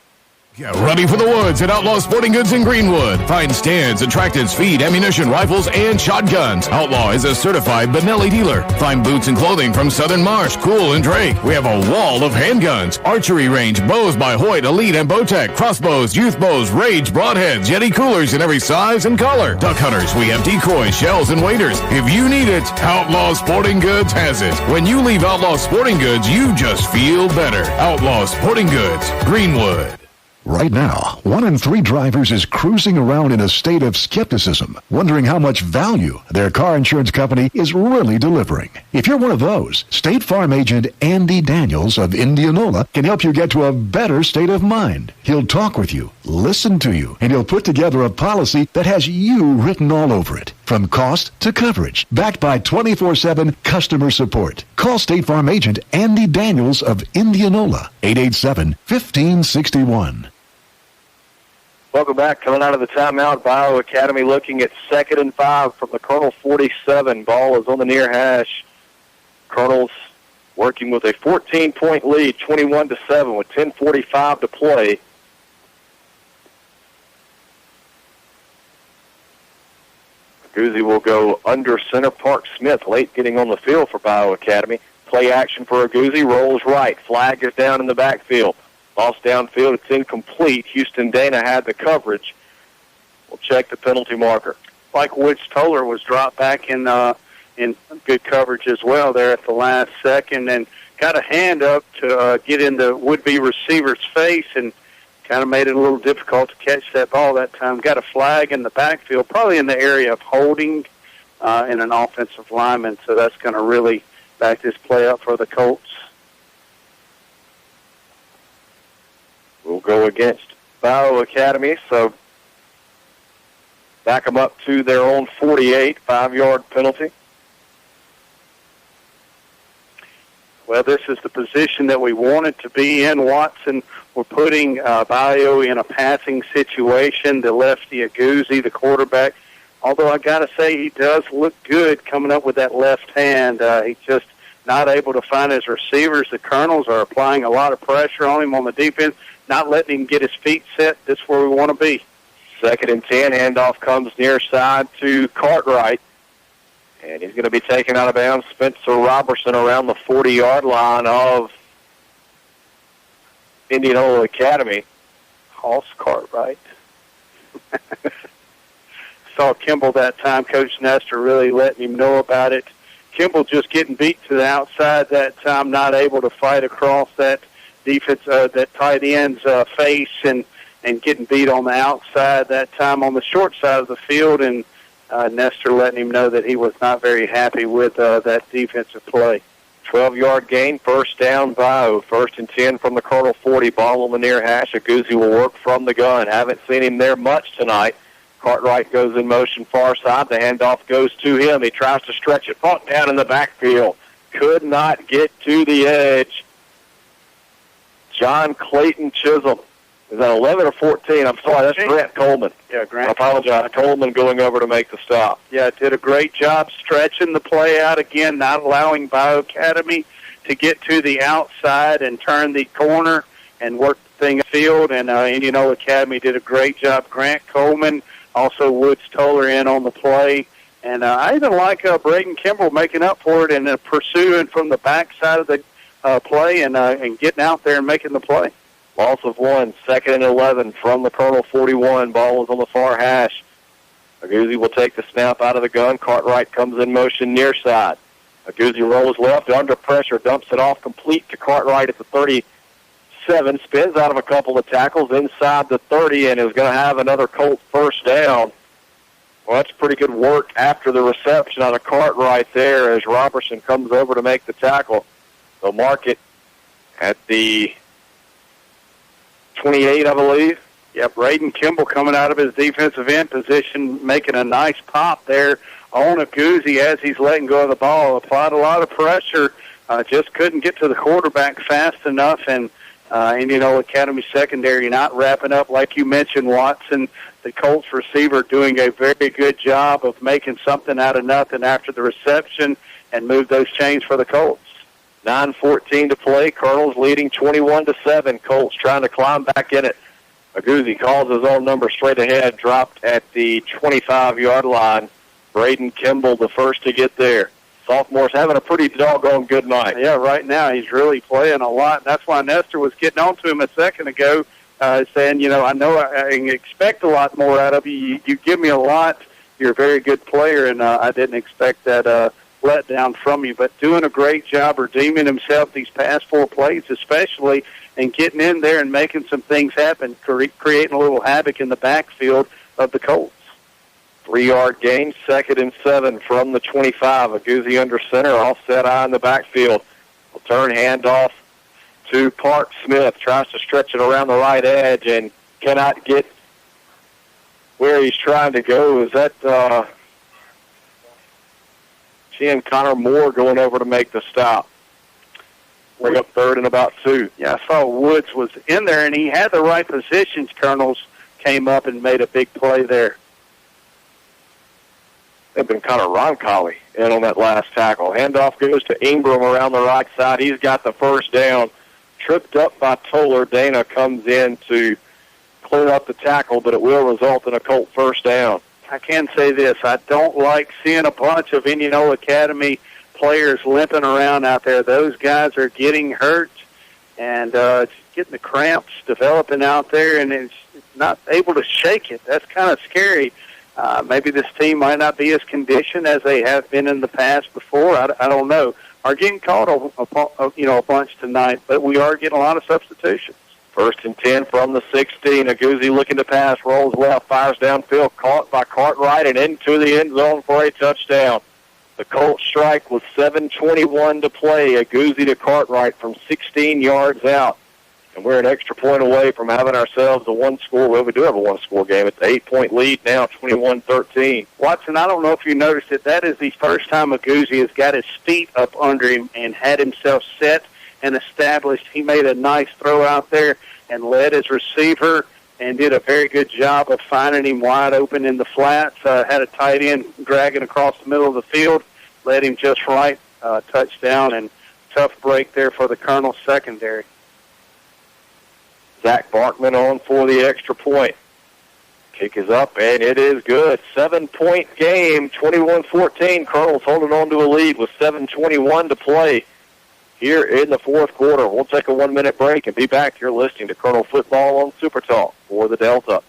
Get ready for the woods at Outlaw Sporting Goods in Greenwood. Find stands, attractants, feed, ammunition, rifles, and shotguns. Outlaw is a certified Benelli dealer. Find boots and clothing from Southern Marsh, Cool, and Drake. We have a wall of handguns, archery range, bows by Hoyt, Elite, and Bowtech, crossbows, youth bows, Rage, broadheads, Yeti coolers in every size and color. Duck hunters, we have decoys, shells, and waders. If you need it, Outlaw Sporting Goods has it. When you leave Outlaw Sporting Goods, you just feel better. Outlaw Sporting Goods, Greenwood. Right now, 1 in 3 drivers is cruising around in a state of skepticism, wondering how much value their car insurance company is really delivering. If you're one of those, State Farm agent Andy Daniels of Indianola can help you get to a better state of mind. He'll talk with you, listen to you, and he'll put together a policy that has you written all over it, from cost to coverage, backed by 24/7 customer support. Call State Farm agent Andy Daniels of Indianola, 887-1561. Welcome back. Coming out of the timeout, Bayou Academy looking at 2nd and 5 from the Colonel 47. Ball is on the near hash. Colonels working with a 14-point lead, 21-7 with 10:45 to play. Guzzi will go under center. Park Smith late getting on the field for Bayou Academy. Play action for Guzzi. Rolls right. Flag is down in the backfield. Lost downfield. It's incomplete. Houston Dana had the coverage. We'll check the penalty marker. Like Woods Toller was dropped back in good coverage as well there at the last second, and got a hand up to get in the would-be receiver's face and kind of made it a little difficult to catch that ball that time. Got a flag in the backfield, probably in the area of holding in an offensive lineman, so that's going to really back this play up for the Colts. We'll go against Bayou Academy, so back them up to their own 48, 5-yard penalty. Well, this is the position that we wanted to be in. Watson, we're putting Bayou in a passing situation. The lefty, Aguzzi, the quarterback. Although I got to say he does look good coming up with that left hand. He's just not able to find his receivers. The Colonels are applying a lot of pressure on him on the defense, not letting him get his feet set. This is where we want to be. 2nd and 10. Handoff comes near side to Cartwright. And he's going to be taken out of bounds. Spencer Robertson around the 40-yard line of Indianola Academy. Hoss Cartwright. Saw Kimball that time. Coach Nestor really letting him know about it. Kimball just getting beat to the outside that time, not able to fight across that defense, that tight end's face, and getting beat on the outside that time on the short side of the field, and Nestor letting him know that he was not very happy with that defensive play. 12-yard gain, first down, Bayou. 1st and 10 from the Colonel 40. Ball on the near hash. Aguzzi will work from the gun. Haven't seen him there much tonight. Cartwright goes in motion far side. The handoff goes to him. He tries to stretch it. Fought down in the backfield. Could not get to the edge. John Clayton Chisholm. Is that 11 or 14? I'm sorry, that's Grant Coleman. Yeah, Grant. I apologize. Coleman going over to make the stop. Yeah, did a great job stretching the play out again, not allowing Bayou Academy to get to the outside and turn the corner and work the thing field. And Indianola Academy did a great job. Grant Coleman, also Woods Toller in on the play. And I even like Braden Kimball making up for it and pursuing from the backside of the play and getting out there and making the play. Loss of 1, 2nd and 11 from the Colonel 41. Ball is on the far hash. Aguzzi will take the snap out of the gun. Cartwright comes in motion near side. Aguzzi rolls left, under pressure, dumps it off complete to Cartwright at the 37. Spins out of a couple of tackles inside the 30 and is going to have another Colt first down. Well, that's pretty good work after the reception on a Cartwright there as Robertson comes over to make the tackle. They'll mark it at the 28, I believe. Yeah, Braden Kimball coming out of his defensive end position, making a nice pop there on Aguzzi as he's letting go of the ball. Applied a lot of pressure, just couldn't get to the quarterback fast enough, and Indianola Academy secondary not wrapping up. Like you mentioned, Watson, the Colts receiver, doing a very good job of making something out of nothing after the reception and move those chains for the Colts. 9:14 to play. Colonel's leading 21-7. Colts trying to climb back in it. Aguzzi calls his own number straight ahead, dropped at the 25-yard line. Braden Kimball the first to get there. Sophomore's having a pretty doggone good night. Yeah, right now he's really playing a lot. That's why Nestor was getting on to him a second ago, saying, I know I expect a lot more out of you. You give me a lot. You're a very good player, and I didn't expect that let down from you, but doing a great job redeeming himself these past 4 plays especially, and getting in there and making some things happen, creating a little havoc in the backfield of the Colts. 3-yard gain, 2nd and 7 from the 25. Aguzzi under center, offset eye in the backfield. Will turn handoff to Park Smith. Tries to stretch it around the right edge and cannot get where he's trying to go. Is that seeing Connor Moore going over to make the stop? Bring up 3rd and about 2. Yeah, I saw Woods was in there, and he had the right positions. Colonels came up and made a big play there. They've been Connor Roncalli in on that last tackle. Handoff goes to Ingram around the right side. He's got the first down. Tripped up by Toller. Dana comes in to clear up the tackle, but it will result in a Colt first down. I can say this. I don't like seeing a bunch of Indianola Academy players limping around out there. Those guys are getting hurt and getting the cramps developing out there, and it's not able to shake it. That's kind of scary. Maybe this team might not be as conditioned as they have been in the past before. I don't know. Are getting caught a bunch tonight, but we are getting a lot of substitutions. 1st and 10 from the 16. Aguzzi looking to pass, rolls left, fires downfield, caught by Cartwright and into the end zone for a touchdown. The Colts strike with 7:21 to play. Aguzzi to Cartwright from 16 yards out. And we're an extra point away from having ourselves a one-score. Well, we do have a one-score game. It's an 8-point lead now, 21-13. Watson, I don't know if you noticed it. That is the first time Aguzzi has got his feet up under him and had himself set and established. He made a nice throw out there and led his receiver and did a very good job of finding him wide open in the flats. Had a tight end dragging across the middle of the field, led him just right, touchdown, and tough break there for the Colonel secondary. Zach Barkman on for the extra point. Kick is up, and it is good. 7-point game, 21-14. Colonel's holding on to a lead with 7:21 to play. here in the fourth quarter. We'll take a 1-minute break and be back. You're listening to Colonel Football on Super Talk for the Delta.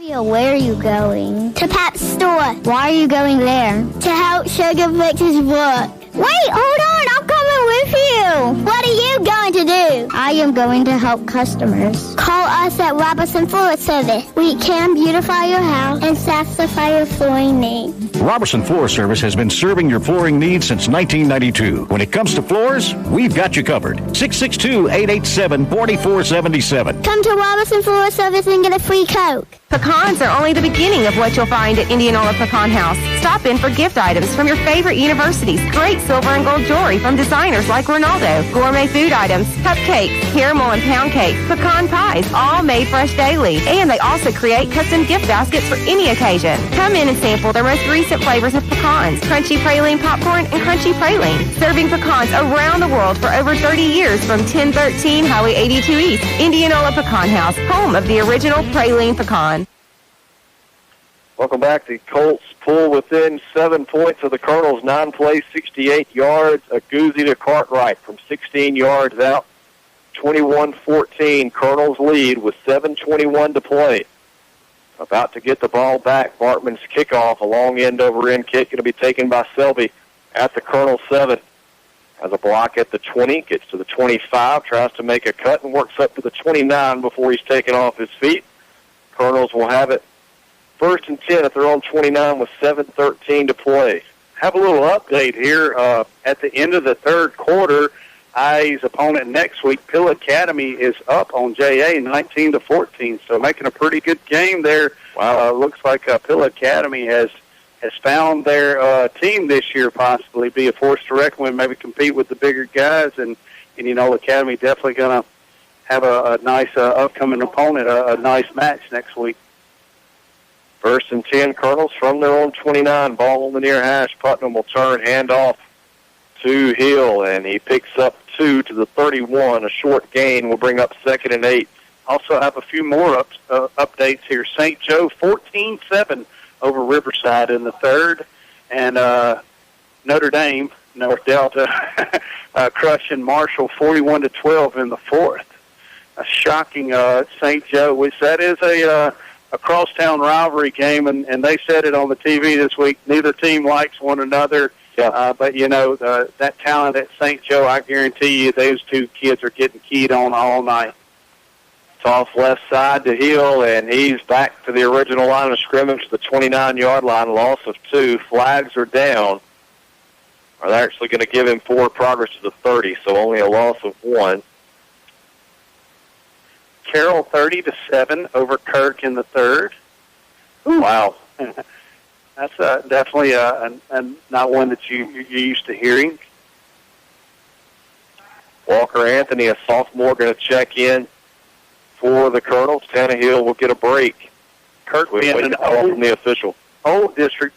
Where are you going? To Pat's store. Why are you going there? To help Sugar fix his work. Wait, hold on, I'm coming with you. What are you going to do? I am going to help customers. Call us at Robertson Floor Service. We can beautify your house and satisfy your flooring needs. Robertson Floor Service has been serving your flooring needs since 1992. When it comes to floors, we've got you covered. 662-887-4477. Come to Robertson Floor Service and get a free Coke. Pecans are only the beginning of what you'll find at Indianola Pecan House. Stop in for gift items from your favorite universities, great silver and gold jewelry from designers like Ronaldo, gourmet food items, cupcakes, caramel and pound cake, pecan pies, all made fresh daily. And they also create custom gift baskets for any occasion. Come in and sample their most recent flavors of pecans, crunchy praline popcorn and crunchy praline. Serving pecans around the world for over 30 years from 1013 Highway 82 East. Indianola Pecan House, home of the original praline pecan. Welcome back. The Colts pull within 7 points of the Colonels. 9 plays, 68 yards. A Guzzi to Cartwright from 16 yards out. 21-14. Colonels lead with 7:21 to play. About to get the ball back. Bartman's kickoff. A long end-over-end kick going to be taken by Selby at the Colonel 7. Has a block at the 20. Gets to the 25. Tries to make a cut and works up to the 29 before he's taken off his feet. Colonels will have it. 1st and 10 at their own 29 with 7:13 to play. Have a little update here. At the end of the third quarter, IA's opponent next week, Pill Academy, is up on JA 19-14. So making a pretty good game there. Wow. Looks like Pill Academy has found their team this year, possibly be a force to reckon with, maybe compete with the bigger guys. And Indianola Academy definitely going to have a nice upcoming opponent, a nice match next week. 1st and 10, Colonels from their own 29. Ball on the near hash. Putnam will turn, hand off to Hill, and he picks up 2 to the 31. A short gain will bring up 2nd and 8. Also have a few more updates here. St. Joe 14-7 over Riverside in the third, and Notre Dame, North Delta, crushing Marshall 41-12 in the fourth. A shocking St. Joe, which that is a crosstown rivalry game, and they said it on the TV this week. Neither team likes one another, but, that talent at St. Joe, I guarantee you those two kids are getting keyed on all night. Toss left side to Hill, and he's back to the original line of scrimmage, the 29-yard line, loss of 2. Flags are down. They're actually going to give him forward progress to the 30, so only a loss of 1. Carroll 30-7 over Kirk in the third. Ooh. Wow. That's definitely not one that you're used to hearing. Walker Anthony, a sophomore, going to check in for the Colonels. Tannehill will get a break. Kirk being an old district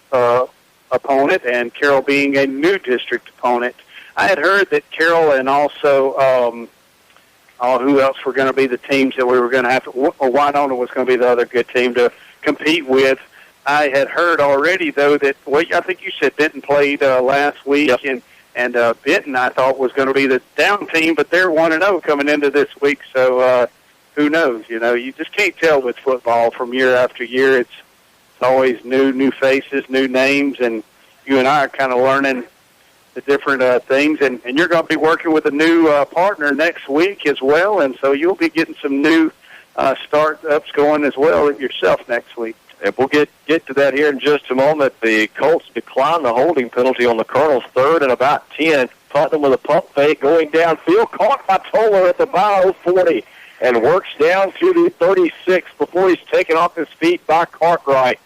opponent, and Carroll being a new district opponent. I had heard that Carroll and also who else were going to be the teams that we were going to have to, or Winona was going to be the other good team to compete with. I had heard already, though, that, I think you said Benton played last week, yep. and Benton, I thought, was going to be the down team, but they're 1-0 coming into this week, so who knows? You just can't tell with football from year after year. It's always new faces, new names, and you and I are kind of learning the different things, and you're going to be working with a new partner next week as well, and so you'll be getting some new startups going as well yourself next week. And we'll get to that here in just a moment. The Colts decline the holding penalty on the Colonels, 3rd and about 10. Putnam with a pump fake going downfield, caught by Toller at the Bayou 40, and works down to the 36 before he's taken off his feet by Cartwright.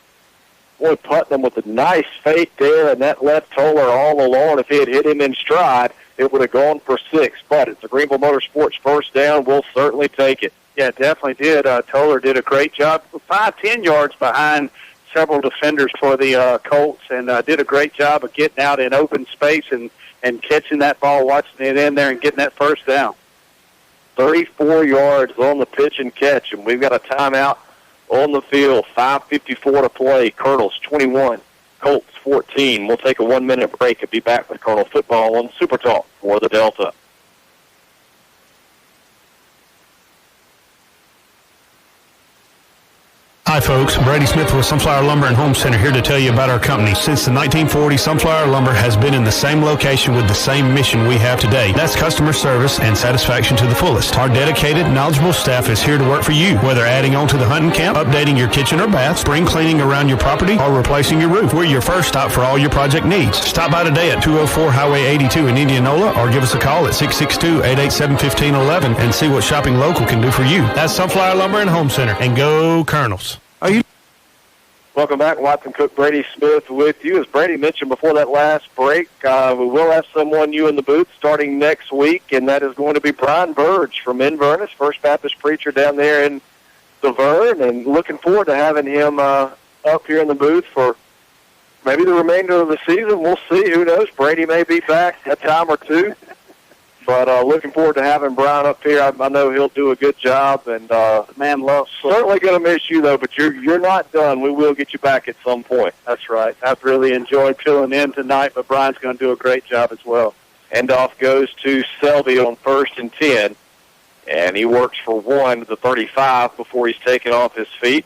Boy, Putnam with a nice fake there, and that left Toller all alone. If he had hit him in stride, it would have gone for 6. But it's a Greenville Motorsports first down. We'll certainly take it. Yeah, definitely did. Toller did a great job. 5-10 yards behind several defenders for the Colts, and did a great job of getting out in open space and catching that ball, watching it in there, and getting that first down. 34 yards on the pitch and catch, and we've got a timeout on the field. 5:54 to play. Colonels 21, Colts 14. We'll take a 1-minute break and be back with Colonel Football on Super Talk for the Delta. Hi, folks. Brady Smith with Sunflower Lumber and Home Center here to tell you about our company. Since the 1940s, Sunflower Lumber has been in the same location with the same mission we have today. That's customer service and satisfaction to the fullest. Our dedicated, knowledgeable staff is here to work for you, whether adding on to the hunting camp, updating your kitchen or bath, spring cleaning around your property, or replacing your roof. We're your first stop for all your project needs. Stop by today at 204 Highway 82 in Indianola or give us a call at 662-887-1511 and see what shopping local can do for you. That's Sunflower Lumber and Home Center. And go Colonels. Welcome back. Watson Cook, Brady Smith with you. As Brady mentioned before that last break, we will have someone new in the booth starting next week, and that is going to be Brian Burge from Inverness, First Baptist preacher down there in the Vern, and looking forward to having him up here in the booth for maybe the remainder of the season. We'll see. Who knows? Brady may be back a time or two. But looking forward to having Brian up here. I know he'll do a good job, and man loves certainly going to miss you though. But you're not done. We will get you back at some point. That's right. I've really enjoyed filling in tonight, but Brian's going to do a great job as well. Handoff goes to Selby on 1st and 10, and he works for 1 to the 35 before he's taken off his feet.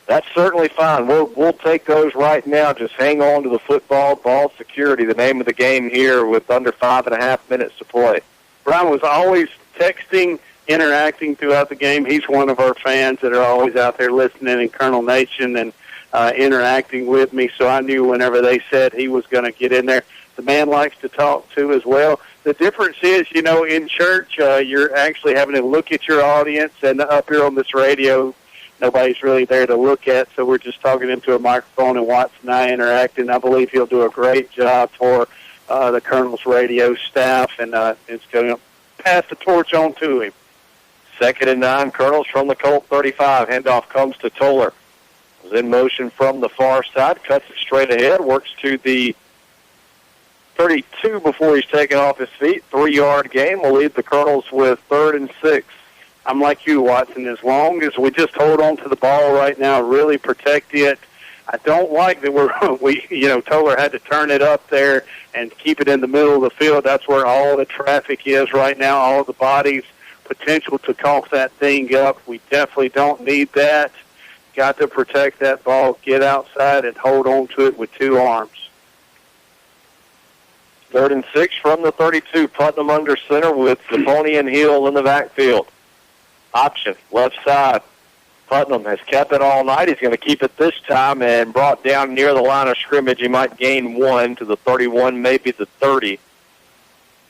That's certainly fine. We'll take those right now. Just hang on to the football. Ball security, the name of the game here with under 5.5 minutes to play. Brian was always texting, interacting throughout the game. He's one of our fans that are always out there listening in Colonel Nation and interacting with me, so I knew whenever they said he was going to get in there. The man likes to talk, too, as well. The difference is, in church, you're actually having to look at your audience, and up here on this radio, nobody's really there to look at, so we're just talking into a microphone, and Watson and I interacting. I believe he'll do a great job for the Colonel's radio staff, and it's going to pass the torch on to him. 2nd and 9, Colonels from the Colt 35. Handoff comes to Toller. Was in motion from the far side, cuts it straight ahead, works to the 32 before he's taken off his feet. 3-yard gain will leave the Colonels with 3rd and 6. I'm like you, Watson. As long as we just hold on to the ball right now, really protect it. I don't like that Toller had to turn it up there and keep it in the middle of the field. That's where all the traffic is right now, all the bodies, potential to cough that thing up. We definitely don't need that. Got to protect that ball, get outside, and hold on to it with 2 arms. 3rd and 6 from the 32. Putnam under center with Saponi and Hill in the backfield. Option, left side. Putnam has kept it all night. He's going to keep it this time and brought down near the line of scrimmage. He might gain 1 to the 31, maybe the 30.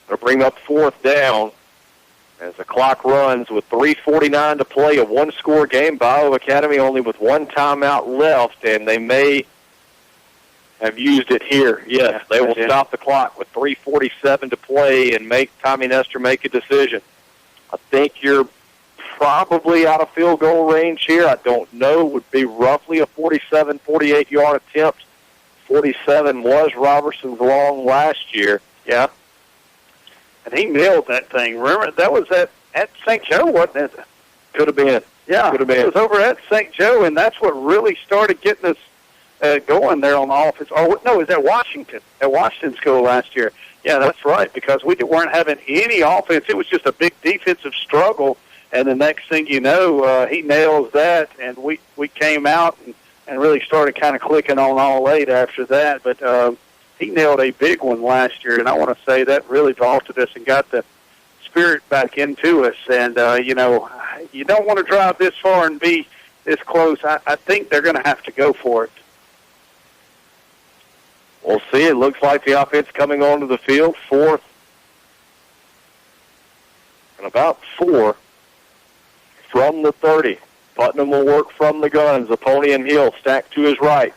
They'll bring up 4th down as the clock runs with 3:49 to play, a 1-score game. Bayou Academy only with 1 timeout left, and they may have used it here. Yes, they will stop the clock with 3:47 to play and make Tommy Nestor make a decision. I think you're probably out of field goal range here. I don't know. Would be roughly a 47, 48-yard attempt. 47 was Robertson's long last year. Yeah. And he nailed that thing. Remember, that was at St. Joe, wasn't it? Could have been. Yeah, could have been. It was over at St. Joe, and that's what really started getting us going there on the offense. Oh, no, it was at Washington School last year. Yeah, that's right, because we weren't having any offense. It was just a big defensive struggle. And the next thing you know, he nails that, and we came out and really started kind of clicking on all 8 after that. But he nailed a big one last year, and I want to say that really vaulted us and got the spirit back into us. And, you don't want to drive this far and be this close. I think they're going to have to go for it. We'll see. It looks like the offense coming onto the field, 4th and about 4. From the 30. Putnam will work from the gun. Zapponi and Hill stacked to his right.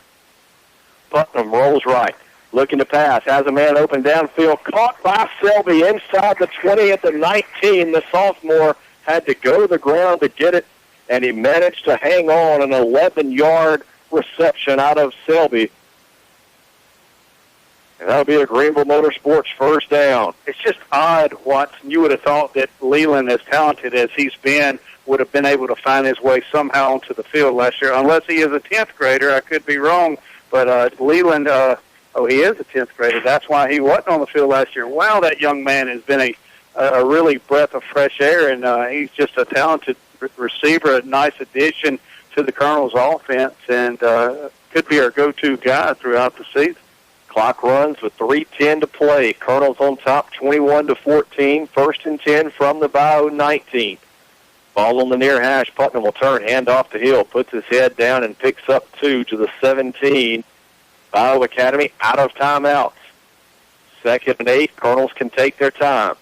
Putnam rolls right. Looking to pass. Has a man open downfield. Caught by Selby inside the 20 at the 19. The sophomore had to go to the ground to get it, and he managed to hang on an 11-yard reception out of Selby. And that'll be a Greenville Motorsports first down. It's just odd, Watson. You would have thought that Leland, as talented as he's been, would have been able to find his way somehow onto the field last year, unless he is a 10th grader. I could be wrong, but Leland, he is a 10th grader. That's why he wasn't on the field last year. Wow, that young man has been a really breath of fresh air, and he's just a talented receiver, a nice addition to the Colonels' offense and could be our go-to guy throughout the season. Clock runs with 3:10 to play. Colonels on top 21-14. 1st and 10 from the Bayou 19. Ball on the near hash. Putnam will turn, hand off the Hill, puts his head down and picks up 2 to the 17. Bayou Academy out of timeouts. 2nd and 8. Colonels can take their time.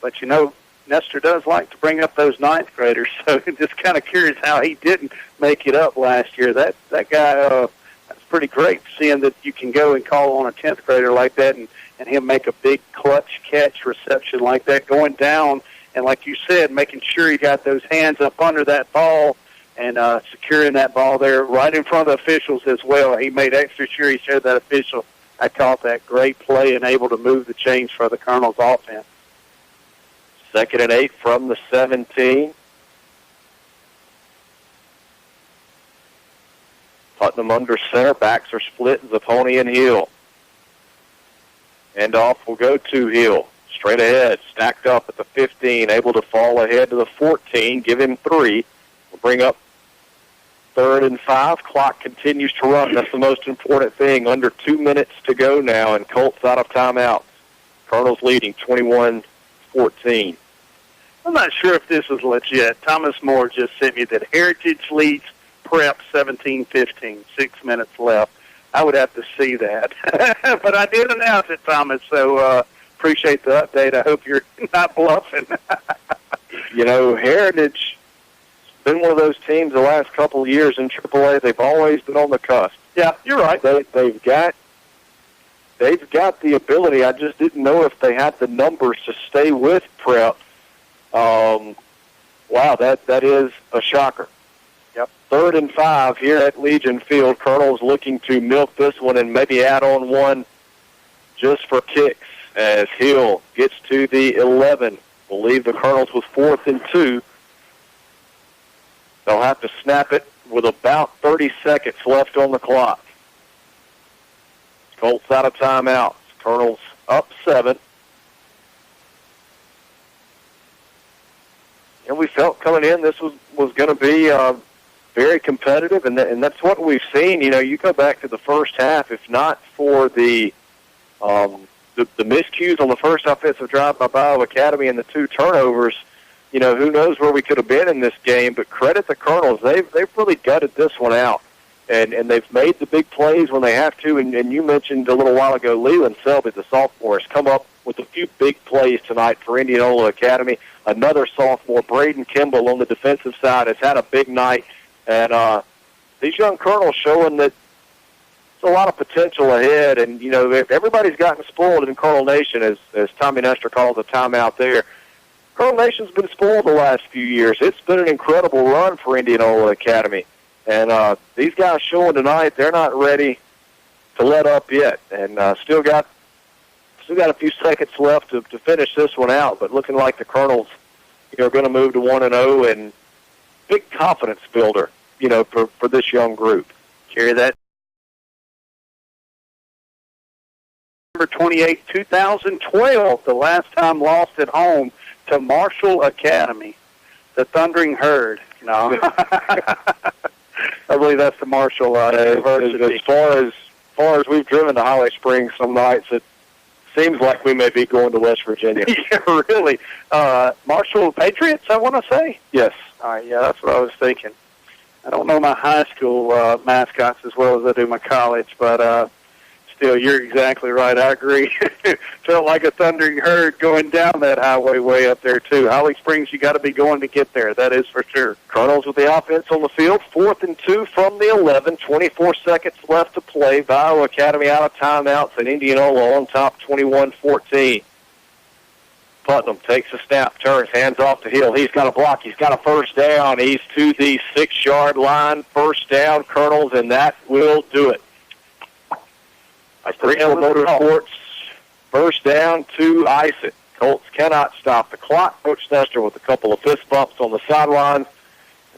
But, you know, Nestor does like to bring up those 9th graders, so just kind of curious how he didn't make it up last year. That guy, that's pretty great seeing that you can go and call on a 10th grader like that and him make a big clutch catch reception like that, going down, and like you said, making sure he got those hands up under that ball and securing that ball there right in front of the officials as well. He made extra sure he showed that official. I caught that great play and able to move the chains for the Colonels' offense. 2nd and 8 from the 17. Putnam under center. Backs are split. Zapponi and Hill. Handoff will go to Hill. Straight ahead. Stacked up at the 15. Able to fall ahead to the 14. Give him 3. We'll bring up 3rd and 5. Clock continues to run. That's the most important thing. Under 2 minutes to go now, and Colts out of timeout. Colonels leading 21-14. I'm not sure if this is legit. Thomas Moore just sent me that Heritage leads Prep 17-15, 6 minutes left. I would have to see that. But I did announce it, Thomas, so appreciate the update. I hope you're not bluffing. You know, Heritage has been one of those teams the last couple of years in AAA. They've always been on the cusp. Yeah, you're right. They've got the ability. I just didn't know if they had the numbers to stay with Prep. Wow, that is a shocker. Yep. 3rd and 5 here at Legion Field. Colonels looking to milk this one and maybe add on one just for kicks as Hill gets to the 11. We'll leave the Colonels with 4th and 2. They'll have to snap it with about 30 seconds left on the clock. Colts out of timeouts. Colonels up 7. And we felt coming in this was going to be very competitive, and that's what we've seen. You know, you go back to the first half, if not for the miscues on the first offensive drive by Bayou Academy and the 2 turnovers, you know, who knows where we could have been in this game. But credit the Colonels. They've really gutted this one out, and they've made the big plays when they have to. And you mentioned a little while ago, Leland Selby, the sophomore, has come up with a few big plays tonight for Indianola Academy. Another sophomore, Braden Kimball, on the defensive side, has had a big night. And these young Colonels showing that there's a lot of potential ahead. And, you know, everybody's gotten spoiled in Colonel Nation, as Tommy Nestor calls a timeout there. Colonel Nation's been spoiled the last few years. It's been an incredible run for Indianola Academy. And these guys showing tonight, they're not ready to let up yet. And still got a few seconds left to finish this one out, but looking like the Colonels, you know, are going to move to 1-0, and big confidence builder, you know, for this young group. Carry that. Number 28, 2012, the last time lost at home to Marshall Academy, the Thundering Herd. No, I believe that's the Marshall University. As far as we've driven to Holly Springs some nights, it seems like we may be going to West Virginia. Yeah, really. Marshall Patriots, I want to say? Yes. All right, yeah, that's what I was thinking. I don't know my high school mascots as well as I do my college, but still, you're exactly right. I agree. Felt like a thundering herd going down that highway way up there, too. Holly Springs, you got to be going to get there. That is for sure. Colonels with the offense on the field. 4th and 2 from the 11. 24 seconds left to play. Bayou Academy out of timeouts, and Indianola on top 21-14. Putnam takes a snap, turns, hands off to Hill. He's got a block. He's got a first down. He's to the 6-yard line. First down, Colonels, and that will do it. Indianola Motorsports, first down to ice it. Colts cannot stop the clock. Coach Nestor with a couple of fist bumps on the sidelines.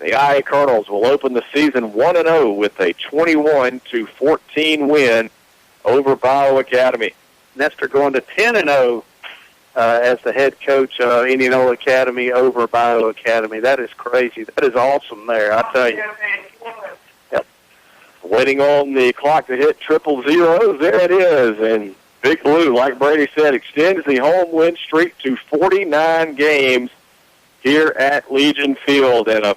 The IA Colonels will open the season 1-0 with a 21-14 win over Bayou Academy. Nestor going to 10-0 as the head coach Indianola Academy over Bayou Academy. That is crazy. That is awesome there, I tell you. Yep. Waiting on the clock to hit 000. There it is. And Big Blue, like Brady said, extends the home win streak to 49 games here at Legion Field. And a